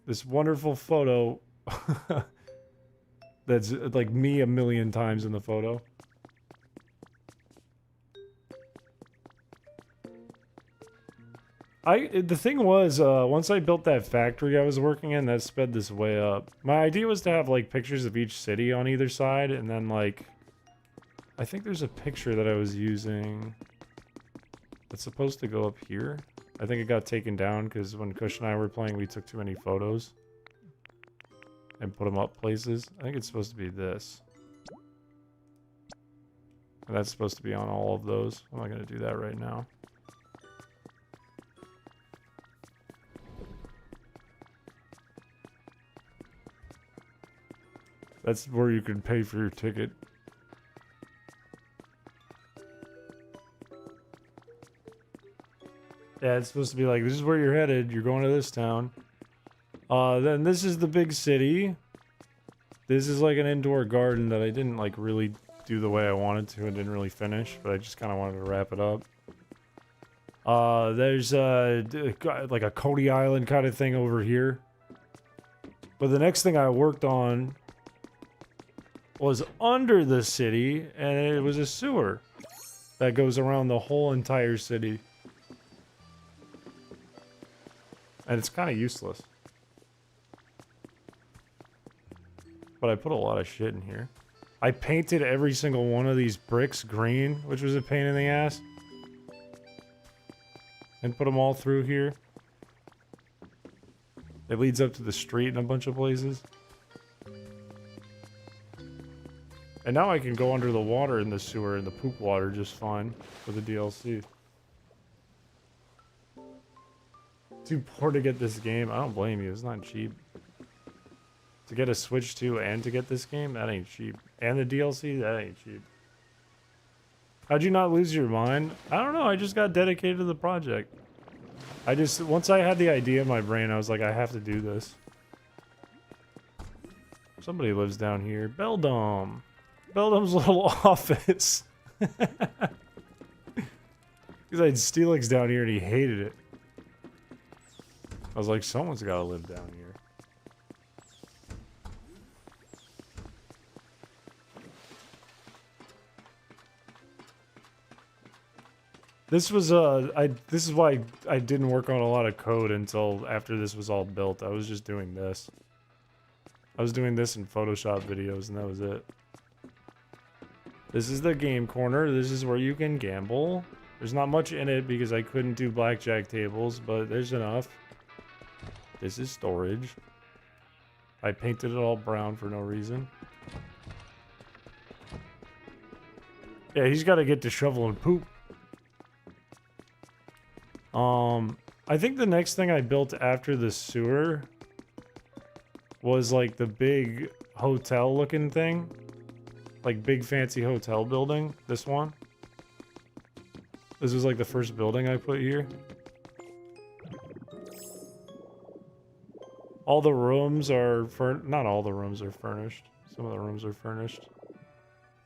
This wonderful photo. That's like me a million times in the photo. The thing was, once I built that factory I was working in, that sped this way up. My idea was to have, like, pictures of each city on either side, and then, like... I think there's a picture that I was using that's supposed to go up here. I think it got taken down, because when Kush and I were playing, we took too many photos. And put them up places. I think it's supposed to be this. And that's supposed to be on all of those. I'm not going to do that right now. That's where you can pay for your ticket. Yeah, it's supposed to be like, this is where you're headed. You're going to this town. Then this is the big city. This is like an indoor garden that I didn't like really do the way I wanted to and didn't really finish, but I just kind of wanted to wrap it up. There's like a Coney Island kind of thing over here. But the next thing I worked on was under the city, and it was a sewer that goes around the whole entire city. And it's kind of useless. But I put a lot of shit in here. I painted every single one of these bricks green, which was a pain in the ass. And put them all through here. It leads up to the street in a bunch of places. And now I can go under the water in the sewer and the poop water just fine for the DLC. Too poor to get this game. I don't blame you. It's not cheap. To get a Switch 2 and to get this game, that ain't cheap. And the DLC, that ain't cheap. How'd you not lose your mind? I don't know. I just got dedicated to the project. Once I had the idea in my brain, I was like, I have to do this. Somebody lives down here. Beldum. Beldum's little office. Because I had Steelix down here and he hated it. I was like, someone's gotta live down here. This was this is why I didn't work on a lot of code until after this was all built. I was just doing this. I was doing this in Photoshop videos and that was it. This is the game corner. This is where you can gamble. There's not much in it because I couldn't do blackjack tables, but there's enough. This is storage. I painted it all brown for no reason. Yeah, he's got to get to shoveling poop. I think the next thing I built after the sewer was like the big hotel looking thing. Like big fancy hotel building. This one. This was like the first building I put here. All the rooms are not all the rooms are furnished. Some of the rooms are furnished.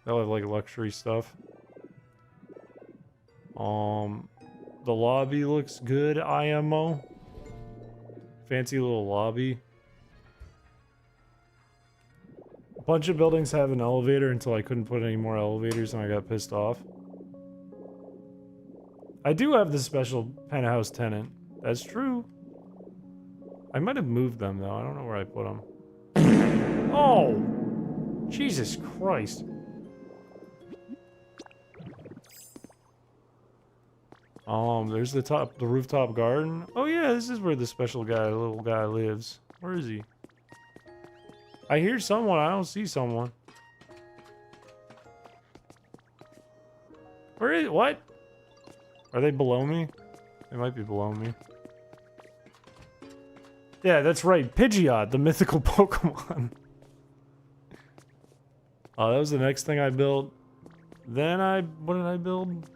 They'll have like luxury stuff. The lobby looks good, IMO. Fancy little lobby. A bunch of buildings have an elevator until I couldn't put any more elevators and I got pissed off. I do have the special penthouse tenant. That's true. I might have moved them though. I don't know where I put them. Oh! Jesus Christ. There's the rooftop garden. Oh yeah, this is where the special guy, little guy lives. Where is he? I hear someone, I don't see someone. Where is, what? Are they below me? They might be below me. Yeah, that's right, Pidgeot, the mythical Pokemon. Oh, that was the next thing I built. Then what did I build?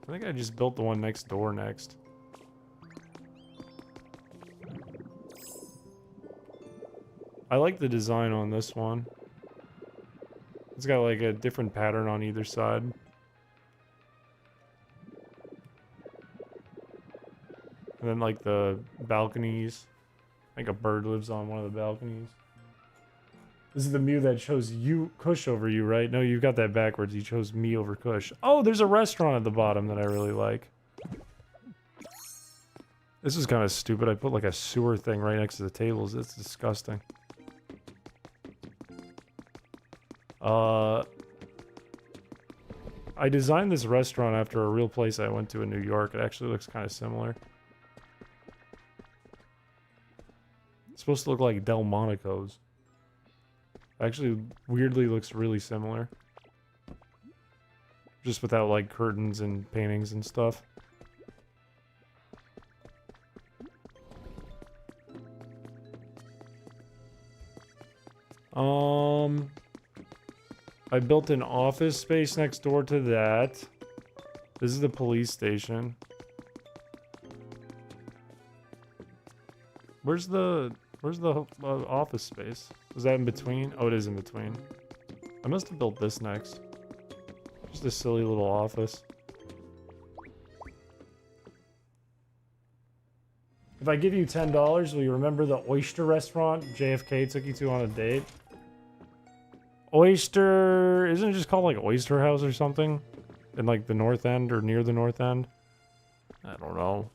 I think I just built the one next door next. I like the design on this one. It's got like a different pattern on either side. And then like the balconies. I think a bird lives on one of the balconies. This is the Mew that chose you, Kush over you, right? No, you got that backwards. You chose me over Kush. Oh, there's a restaurant at the bottom that I really like. This is kind of stupid. I put like a sewer thing right next to the tables. It's disgusting. I designed this restaurant after a real place I went to in New York. It actually looks kind of similar. It's supposed to look like Delmonico's. Actually, weirdly looks really similar. Just without like curtains and paintings and stuff. I built an office space next door to that. This is the police station. Where's the office space? Was that in between? Oh, it is in between. I must have built this next. Just a silly little office. If I give you $10, will you remember the oyster restaurant JFK took you to on a date? Oyster... Isn't it just called like Oyster House or something? In like the North End or near the North End? I don't know.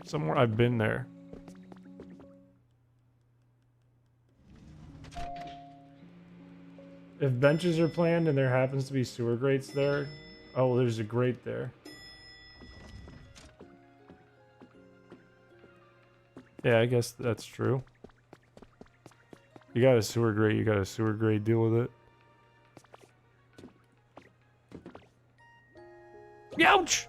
Somewhere I've been there. If benches are planned and there happens to be sewer grates there... Oh, there's a grate there. Yeah, I guess that's true. You got a sewer grate, you got a sewer grate, deal with it. Ouch!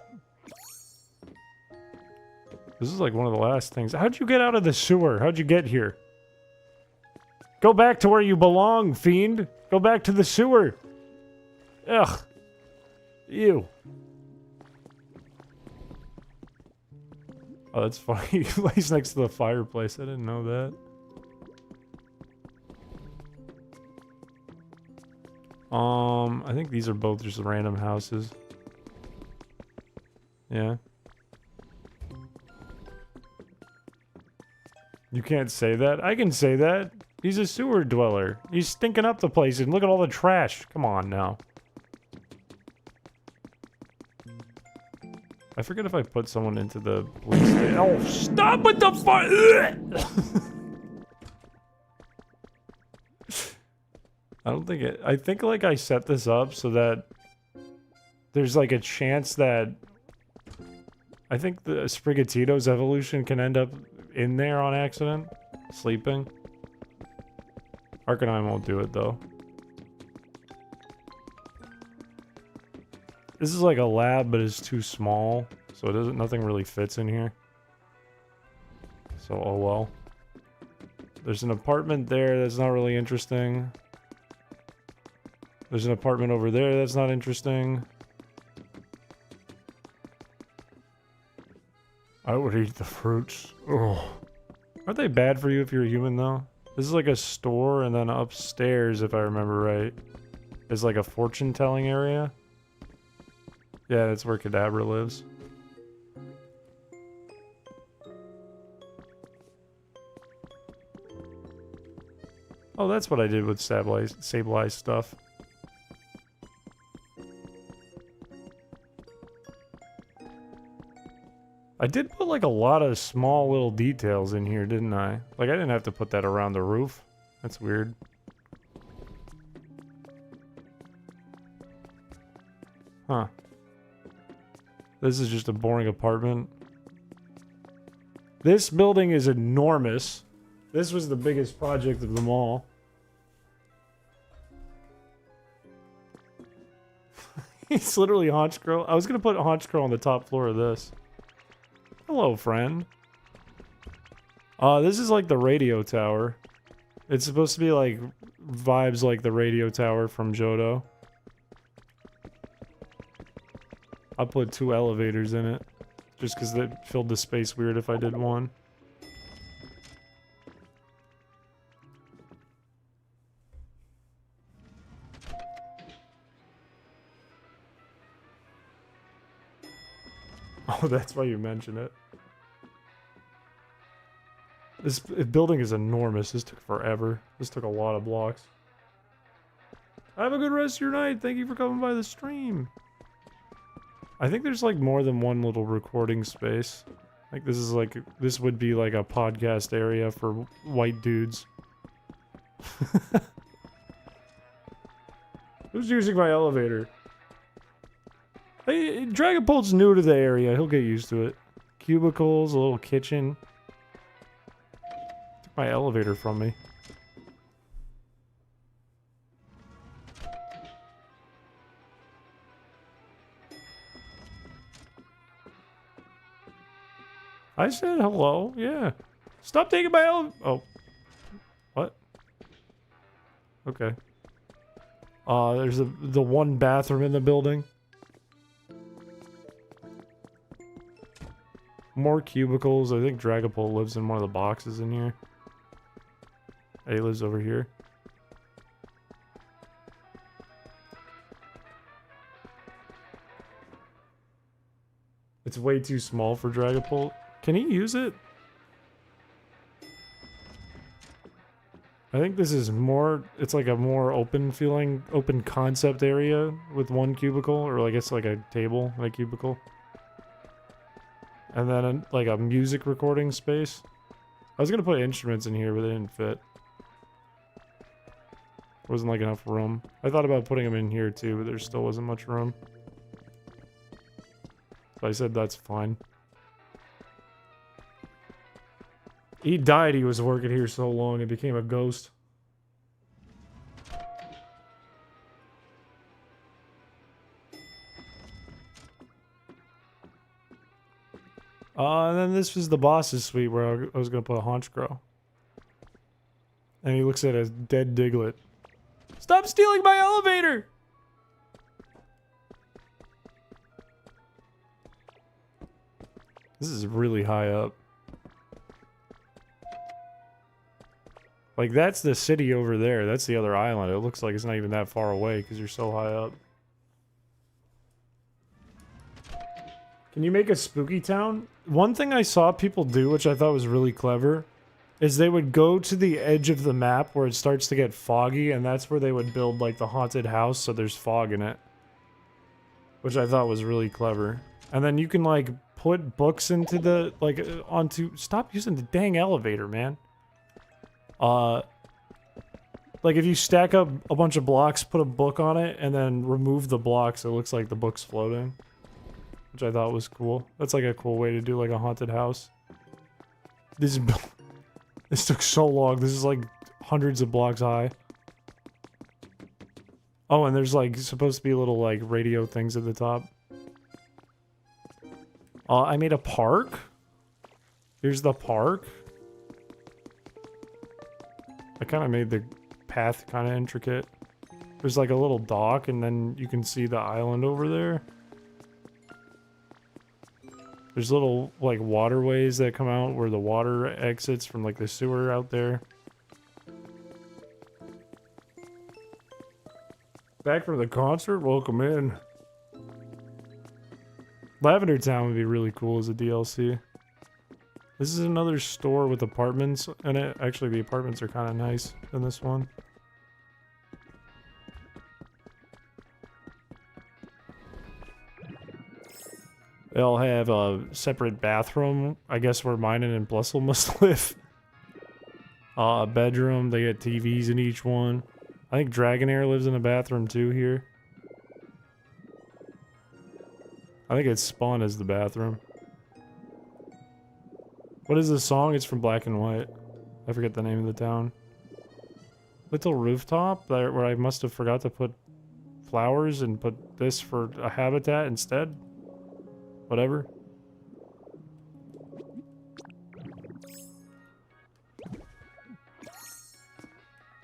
This is like one of the last things. How'd you get out of the sewer? How'd you get here? Go back to where you belong, fiend! Go back to the sewer! Ugh. Ew. Oh, that's funny. He lays next to the fireplace. I didn't know that. I think these are both just random houses. Yeah. You can't say that? I can say that. He's a sewer dweller. He's stinking up the place and look at all the trash. Come on now. I forget if I put someone into the police station. Oh, stop with the fire! I don't think it... I think, like, I set this up so that there's, like, a chance that... I think the Sprigatito's evolution can end up in there on accident. Sleeping. Arcanine won't do it, though. This is like a lab, but it's too small. So it doesn't... Nothing really fits in here. So, oh well. There's an apartment there that's not really interesting. There's an apartment over there that's not interesting. I would eat the fruits. Ugh. Aren't they bad for you if you're a human, though? This is like a store, and then upstairs, if I remember right, is like a fortune-telling area. Yeah, that's where Kadabra lives. Oh, that's what I did with Sableye stuff. I did put like a lot of small little details in here, didn't I? Like I didn't have to put that around the roof. That's weird. Huh. This is just a boring apartment. This building is enormous. This was the biggest project of them all. It's literally Honchkrow. I was gonna put Honchkrow on the top floor of this. Hello, friend. This is like the radio tower. It's supposed to be like vibes like the radio tower from Johto. I'll put 2 elevators in it. Just because they filled the space weird if I did one. Oh, that's why you mentioned it. This building is enormous. This took forever. This took a lot of blocks. Have a good rest of your night. Thank you for coming by the stream. I think there's like more than one little recording space. Like this is like, this would be like a podcast area for white dudes. Who's using my elevator? Hey, Dragapult's new to the area. He'll get used to it. Cubicles, a little kitchen. Took my elevator from me. I said hello, yeah. Stop taking my elevator. Oh. What? Okay. There's the one bathroom in the building. More cubicles. I think Dragapult lives in one of the boxes in here. He lives over here. It's way too small for Dragapult. Can he use it? I think this is more, it's like a more open feeling, open concept area with one cubicle, or I guess like a table and a cubicle. And then like a music recording space. I was gonna put instruments in here, but they didn't fit. Wasn't like enough room. I thought about putting him in here too, but there still wasn't much room. So I said that's fine. He died, he was working here so long, it became a ghost. And then this was the boss's suite where I was gonna put a haunch grow. And he looks at a dead Diglett. Stop stealing my elevator! This is really high up. Like, that's the city over there. That's the other island. It looks like it's not even that far away because you're so high up. Can you make a spooky town? One thing I saw people do, which I thought was really clever, is they would go to the edge of the map where it starts to get foggy, and that's where they would build, like, the haunted house so there's fog in it. Which I thought was really clever. And then you can, like, put books into the, like, onto... Stop using the dang elevator, man. Like, if you stack up a bunch of blocks, put a book on it, and then remove the blocks, it looks like the book's floating. Which I thought was cool. That's, like, a cool way to do, like, a haunted house. This took so long. This is, like, hundreds of blocks high. Oh, and there's, like, supposed to be little, like, radio things at the top. I made a park. Here's the park. I kind of made the path kind of intricate. There's, like, a little dock, and then you can see the island over there. There's little, like, waterways that come out where the water exits from, like, the sewer out there. Back from the concert? Welcome in. Lavender Town would be really cool as a DLC. This is another store with apartments in it. Actually, the apartments are kind of nice in this one. They all have a separate bathroom, I guess where Minen and Blussel must live. A bedroom, they get TVs in each one. I think Dragonair lives in a bathroom too here. I think it's Spawn as the bathroom. What is the song? It's from Black and White. I forget the name of the town. Little rooftop there where I must have forgot to put flowers and put this for a habitat instead. Whatever.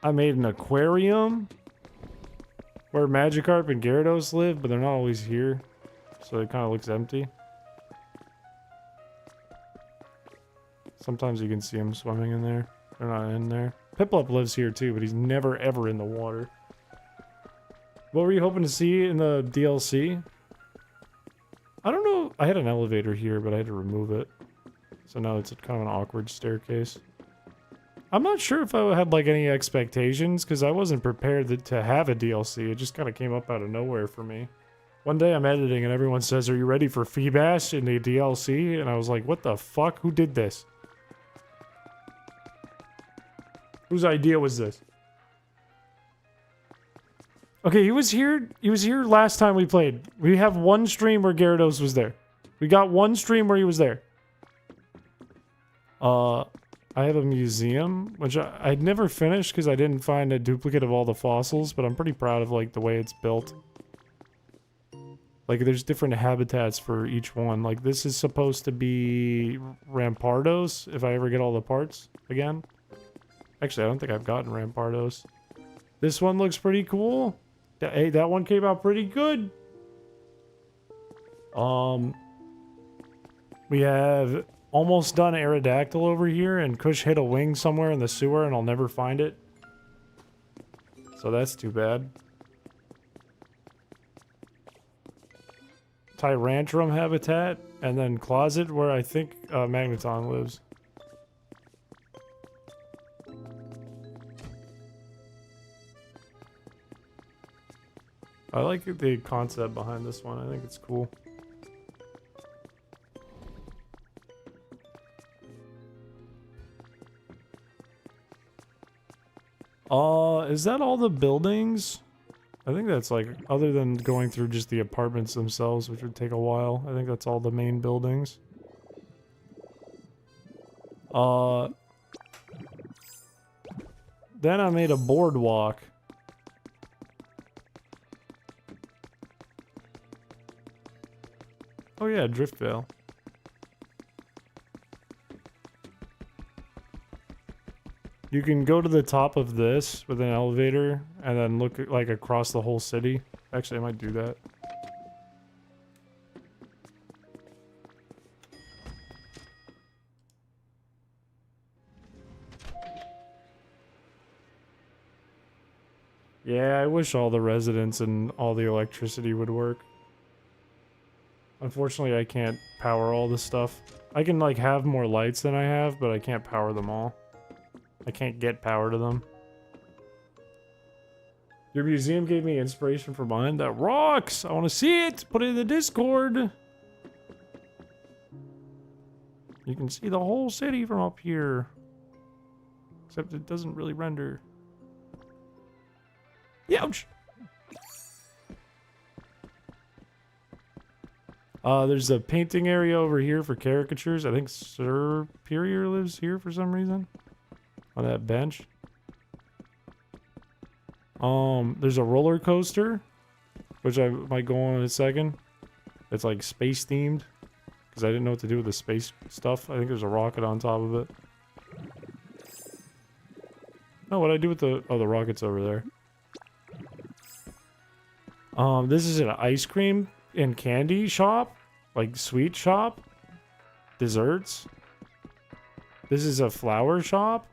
I made an aquarium where Magikarp and Gyarados live, but they're not always here. So it kind of looks empty. Sometimes you can see them swimming in there. They're not in there. Piplup lives here too, but he's never ever in the water. What were you hoping to see in the DLC? I don't know. I had an elevator here, but I had to remove it. So now it's kind of an awkward staircase. I'm not sure if I had like any expectations because I wasn't prepared to have a DLC. It just kind of came up out of nowhere for me. One day I'm editing and everyone says, "Are you ready for Feebas in the DLC?" And I was like, what the fuck? Who did this? Whose idea was this? Okay, he was here last time we played. We have one stream where Gyarados was there. We got one stream where he was there. I have a museum, which I'd never finished because I didn't find a duplicate of all the fossils, but I'm pretty proud of like the way it's built. Like there's different habitats for each one. Like this is supposed to be Rampardos, if I ever get all the parts again. Actually, I don't think I've gotten Rampardos. This one looks pretty cool. Hey, that one came out pretty good. We have almost done Aerodactyl over here, and Kush hit a wing somewhere in the sewer, and I'll never find it. So that's too bad. Tyrantrum habitat, and then Closet, where I think Magneton lives. I like the concept behind this one. I think it's cool. Is that all the buildings? I think that's like, other than going through just the apartments themselves, which would take a while. I think that's all the main buildings. Then I made a boardwalk. Oh yeah, Driftvale. You can go to the top of this with an elevator and then look like across the whole city. Actually, I might do that. Yeah, I wish all the residents and all the electricity would work. Unfortunately, I can't power all this stuff. I can like have more lights than I have, but I can't power them all. I can't get power to them. Your museum gave me inspiration for mine. That rocks! I want to see it! Put it in the Discord! You can see the whole city from up here. Except it doesn't really render. Ouch! There's a painting area over here for caricatures. I think Superior lives here for some reason. On that bench. There's a roller coaster, which I might go on in a second. It's like space themed, because I didn't know what to do with the space stuff. I think there's a rocket on top of it. Oh, what'd I do with the... Oh, the rocket's over there. This is an ice cream and candy shop, like sweet shop, desserts. This is a flower shop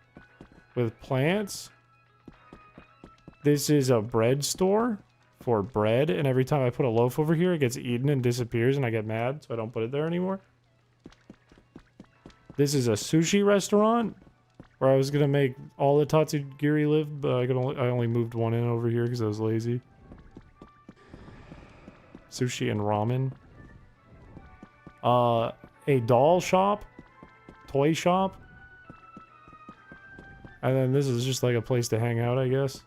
with plants. This is a bread store for bread, and every time I put a loaf over here, it gets eaten and disappears, and I get mad, so I don't put it there anymore. This is a sushi restaurant where I was gonna make all the Tatsugiri live, but I only moved one in over here because I was lazy. Sushi and ramen. A doll shop, toy shop, and then this is just like a place to hang out, I guess.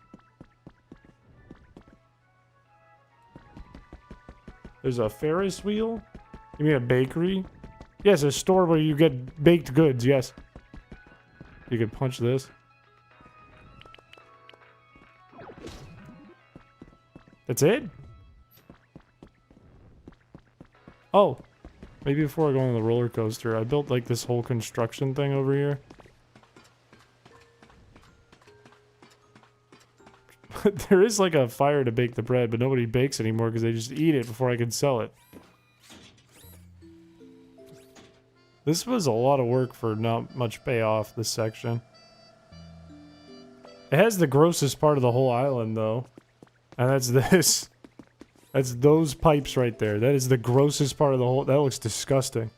There's a Ferris wheel. You mean a bakery? Yes, a store where you get baked goods, yes. You could punch this. That's it? Oh, maybe before I go on the roller coaster, I built like this whole construction thing over here. There is like a fire to bake the bread, but nobody bakes anymore because they just eat it before I can sell it. This was a lot of work for not much payoff, this section. It has the grossest part of the whole island, though. And that's this. That's those pipes right there. That is the grossest part of the whole... That looks disgusting.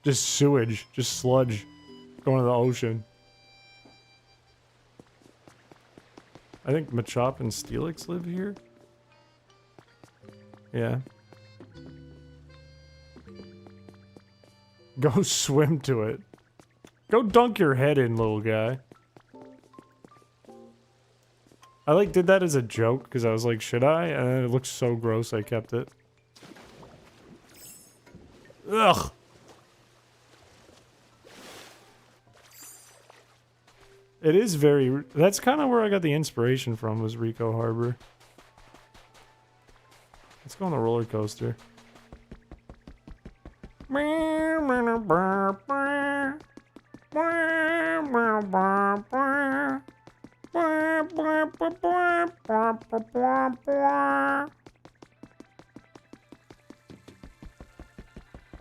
Just sewage. Just sludge. Going to the ocean. I think Machop and Steelix live here. Yeah. Go swim to it. Go dunk your head in, little guy. I like did that as a joke because I was like, should I? And then it looked so gross I kept it. Ugh. It is very... That's kind of where I got the inspiration from, was Rico Harbor. Let's go on the roller coaster.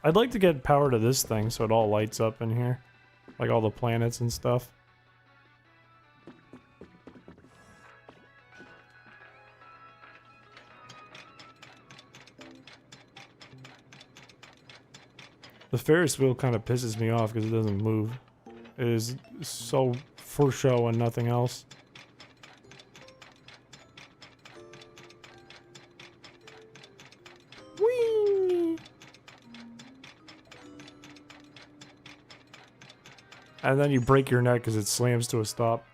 I'd like to get power to this thing so it all lights up in here. Like all the planets and stuff. The Ferris wheel kind of pisses me off because it doesn't move. It is so for show and nothing else. Whee! And then you break your neck because it slams to a stop.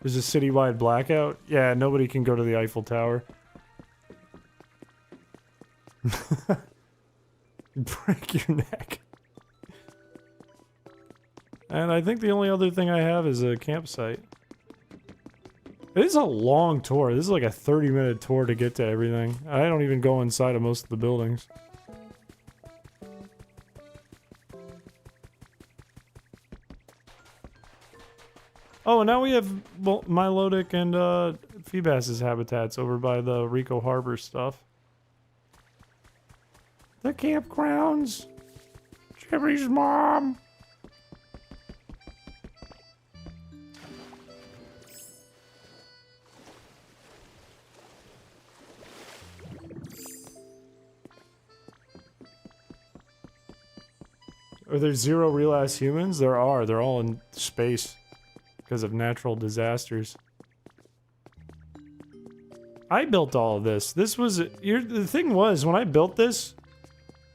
There's a citywide blackout. Yeah, nobody can go to the Eiffel Tower. Break your neck. And I think the only other thing I have is a campsite. It is a long tour. This is like a 30-minute tour to get to everything. I don't even go inside of most of the buildings. Oh, and now we have Milotic and Feebas's habitats over by the Rico Harbor stuff. The campgrounds. Jimmy's mom. Are there zero real-ass humans? There are. They're all in space because of natural disasters. I built all of this. This was... the thing was, when I built this,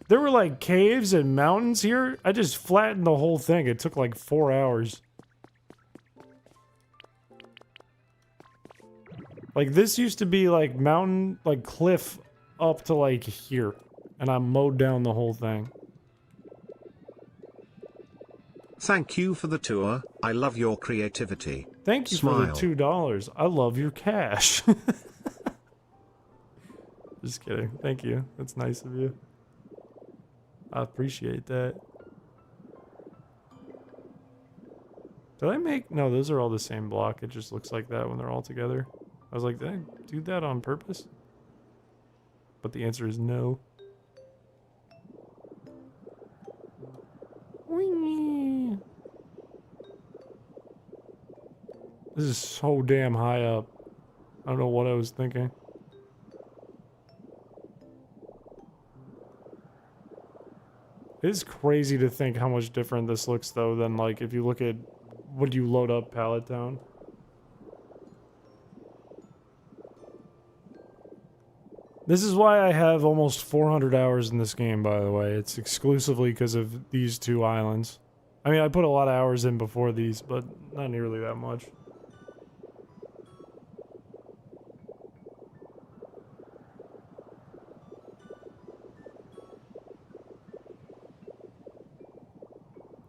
there were like caves and mountains here. I just flattened the whole thing. It took like 4 hours. Like, this used to be like mountain, like cliff up to like here. And I mowed down the whole thing. Thank you for the tour. I love your creativity. Thank you Smile. for the $2. I love your cash. Just kidding. Thank you. That's nice of you. I appreciate that. Did I make... No, those are all the same block. It just looks like that when they're all together. I was like, did I do that on purpose? But the answer is no. Whee! This is so damn high up. I don't know what I was thinking. It's crazy to think how much different this looks though than like if you look at when you load up Pallet Town. This is why I have almost 400 hours in this game, by the way. It's exclusively because of these two islands. I mean, I put a lot of hours in before these, but not nearly that much.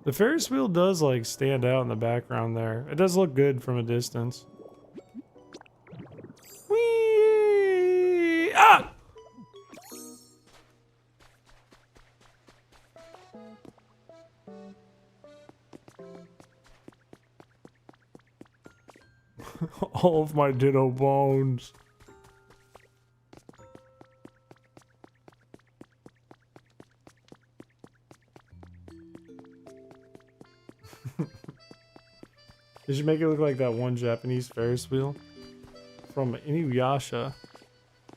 The Ferris wheel does, like, stand out in the background there. It does look good from a distance. Whee! Ah! All of my ditto bones. They should make it look like that one Japanese Ferris wheel from Inuyasha.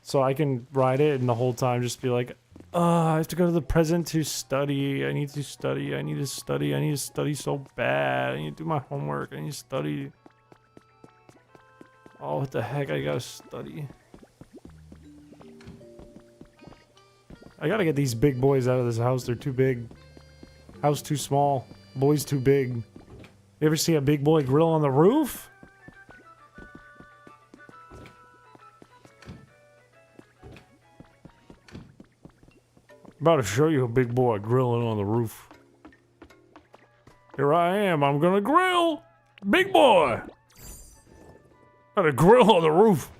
So I can ride it and the whole time just be like, I have to go to the present to study. I need to study. I need to study. I need to study so bad. I need to do my homework. I need to study. Oh, what the heck? I gotta study. I gotta get these big boys out of this house. They're too big. House too small. Boys too big. You ever see a big boy grill on the roof? About to show you a big boy grilling on the roof. Here I am. I'm gonna grill. Big boy. Got a grill on the roof.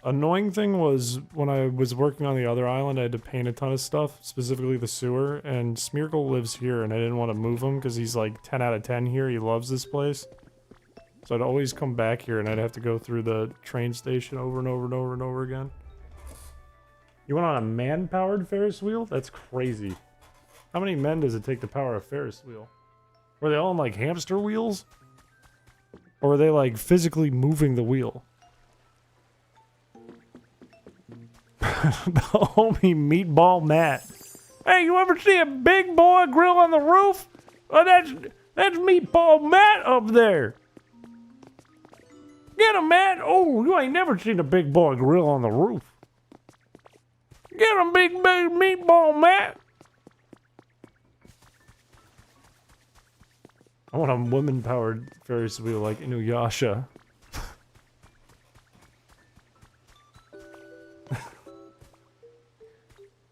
Annoying thing was when I was working on the other island, I had to paint a ton of stuff, specifically the sewer, and Smeargle lives here, and I didn't want to move him because he's like 10 out of 10 here. He loves this place. So I'd always come back here, and I'd have to go through the train station over and over and over and over again. You went on a man-powered Ferris wheel? That's crazy. How many men does it take to power a Ferris wheel? Were they all on like hamster wheels? Or were they like physically moving the wheel? The homie Meatball Matt. Hey, you ever see a big boy grill on the roof? Oh, that's Meatball Matt up there. Get him, Matt. Oh, you ain't never seen a big boy grill on the roof. Get a big meatball, Matt. I want a woman-powered Ferris wheel like Inuyasha.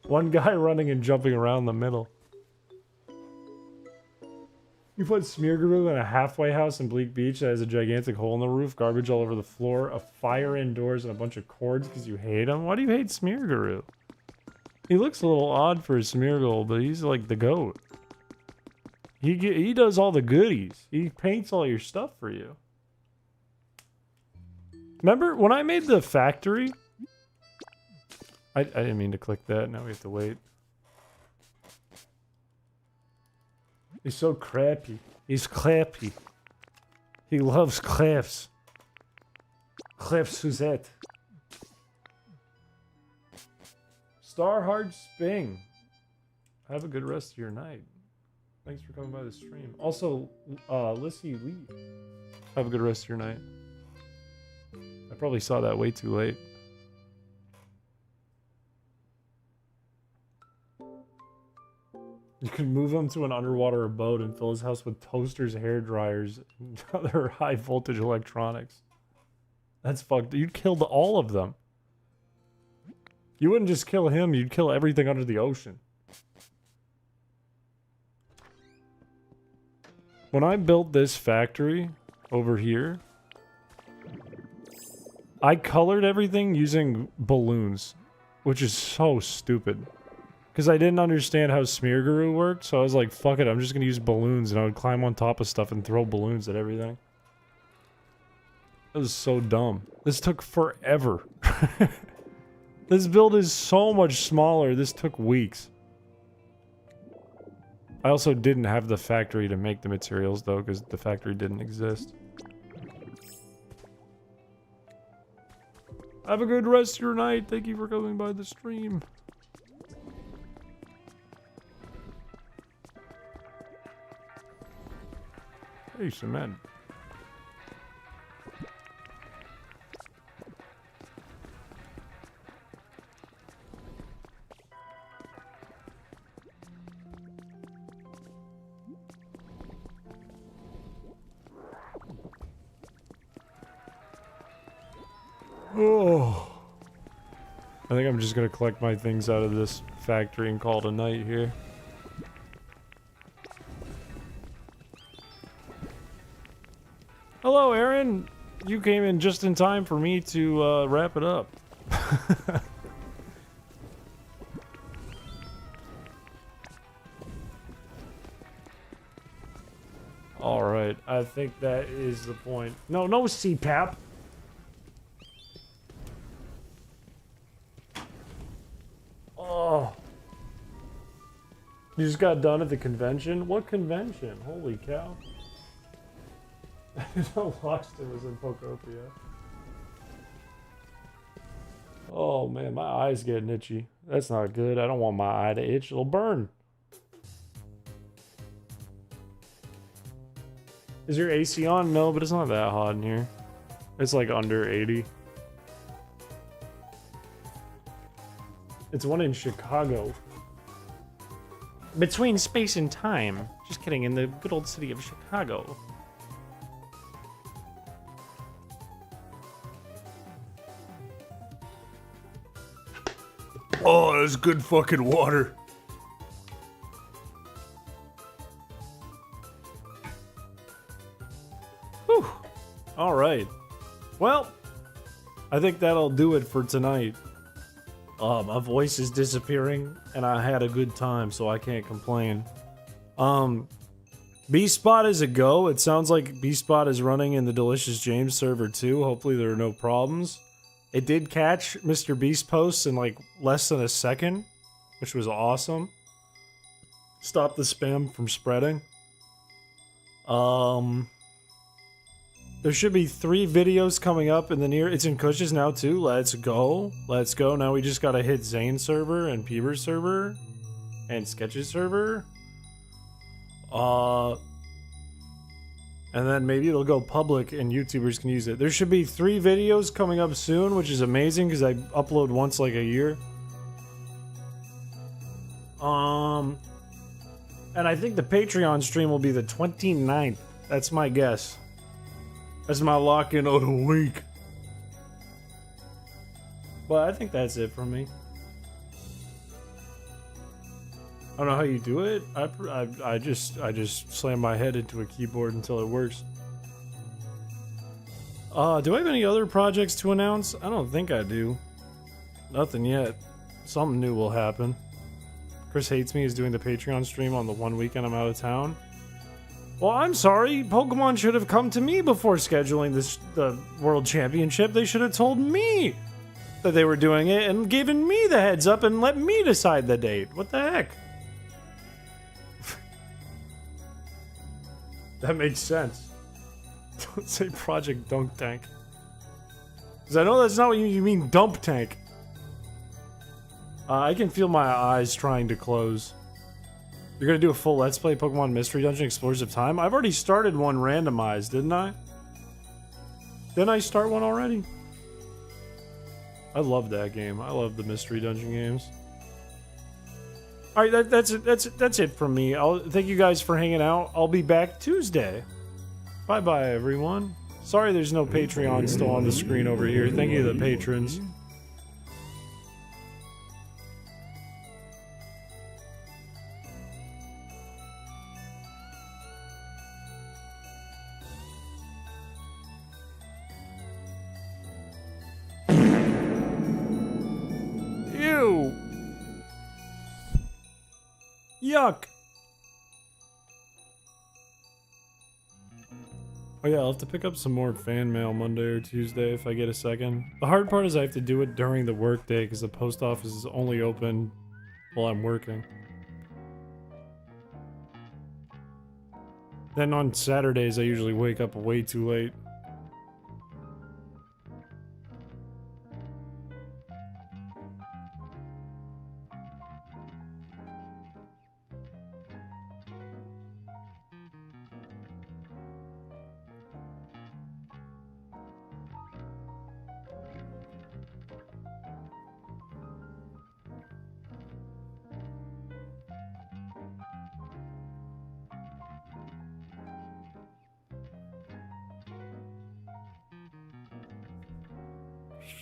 One guy running and jumping around the middle. You put Smeargaroo in a halfway house in Bleak Beach that has a gigantic hole in the roof, garbage all over the floor, a fire indoors, and a bunch of cords because you hate him? Why do you hate Smeargaroo? He looks a little odd for a Smeargle, but he's like the GOAT. He does all the goodies. He paints all your stuff for you. Remember when I made the factory? I didn't mean to click that. Now we have to wait. He's so crappy. He's clappy. He loves claps. Clap Suzette. Starhard Sping. Have a good rest of your night. Thanks for coming by the stream. Also, Lissy Lee. Have a good rest of your night. I probably saw that way too late. You can move him to an underwater abode and fill his house with toasters, hair dryers, and other high voltage electronics. That's fucked. You'd kill all of them. You wouldn't just kill him, you'd kill everything under the ocean. When I built this factory over here, I colored everything using balloons, which is so stupid. Because I didn't understand how Smeargaroo worked, so I was like, fuck it, I'm just gonna use balloons, and I would climb on top of stuff and throw balloons at everything. That was so dumb. This took forever. This build is so much smaller, this took weeks. I also didn't have the factory to make the materials, though, because the factory didn't exist. Have a good rest of your night. Thank you for coming by the stream. Hey, cement. Oh. I think I'm just gonna collect my things out of this factory and call it a night here. Hello, Aaron. You came in just in time for me to wrap it up. Alright, I think that is the point. No, no CPAP. Oh. You just got done at the convention? What convention? Holy cow. I didn't know Loxton was in Pokopia. Oh man, my eye's getting itchy. That's not good. I don't want my eye to itch. It'll burn. Is your AC on? No, but it's not that hot in here. It's like under 80. It's one in Chicago. Between space and time. Just kidding, in the good old city of Chicago. Oh, that's good fucking water. Whew. Alright. Well, I think that'll do it for tonight. My voice is disappearing, and I had a good time, so I can't complain. B-Spot is a go. It sounds like B-Spot is running in the Delicious James server too. Hopefully there are no problems. It did catch Mr. Beast posts in like less than a second, which was awesome. Stop the spam from spreading. There should be 3 videos coming up in the near... It's in Cush's now too. Let's go. Let's go. Now we just gotta hit Zane server and Peeber's server and Sketches server. And then maybe it'll go public and YouTubers can use it. There should be 3 videos coming up soon, which is amazing because I upload once like a year. And I think the Patreon stream will be the 29th. That's my guess. That's my lock-in of the week. But I think that's it for me. I don't know how you do it. I just slam my head into a keyboard until it works. Do I have any other projects to announce? I don't think I do. Nothing yet. Something new will happen. Chris Hates Me is doing the Patreon stream on the one weekend I'm out of town. Well, I'm sorry. Pokemon should have come to me before scheduling the World Championship. They should have told me that they were doing it and given me the heads up and let me decide the date. What the heck? That makes sense. Don't say Project Dunk Tank. Because I know that's not what you mean, Dump Tank. I can feel my eyes trying to close. You're gonna do a full Let's Play Pokemon Mystery Dungeon Explorers of Time? I've already started one randomized, didn't I? Didn't I start one already? I love that game. I love the Mystery Dungeon games. Alright, that's it from me. Thank you guys for hanging out. I'll be back Tuesday. Bye-bye, everyone. Sorry there's no Patreon still on the screen over here. Thank you to the patrons. Ew! Yuck! Oh yeah, I'll have to pick up some more fan mail Monday or Tuesday if I get a second. The hard part is I have to do it during the workday because the post office is only open while I'm working. Then on Saturdays I usually wake up way too late.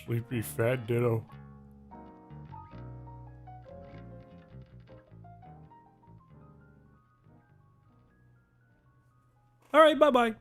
Sleepy fat ditto. Alright, bye-bye.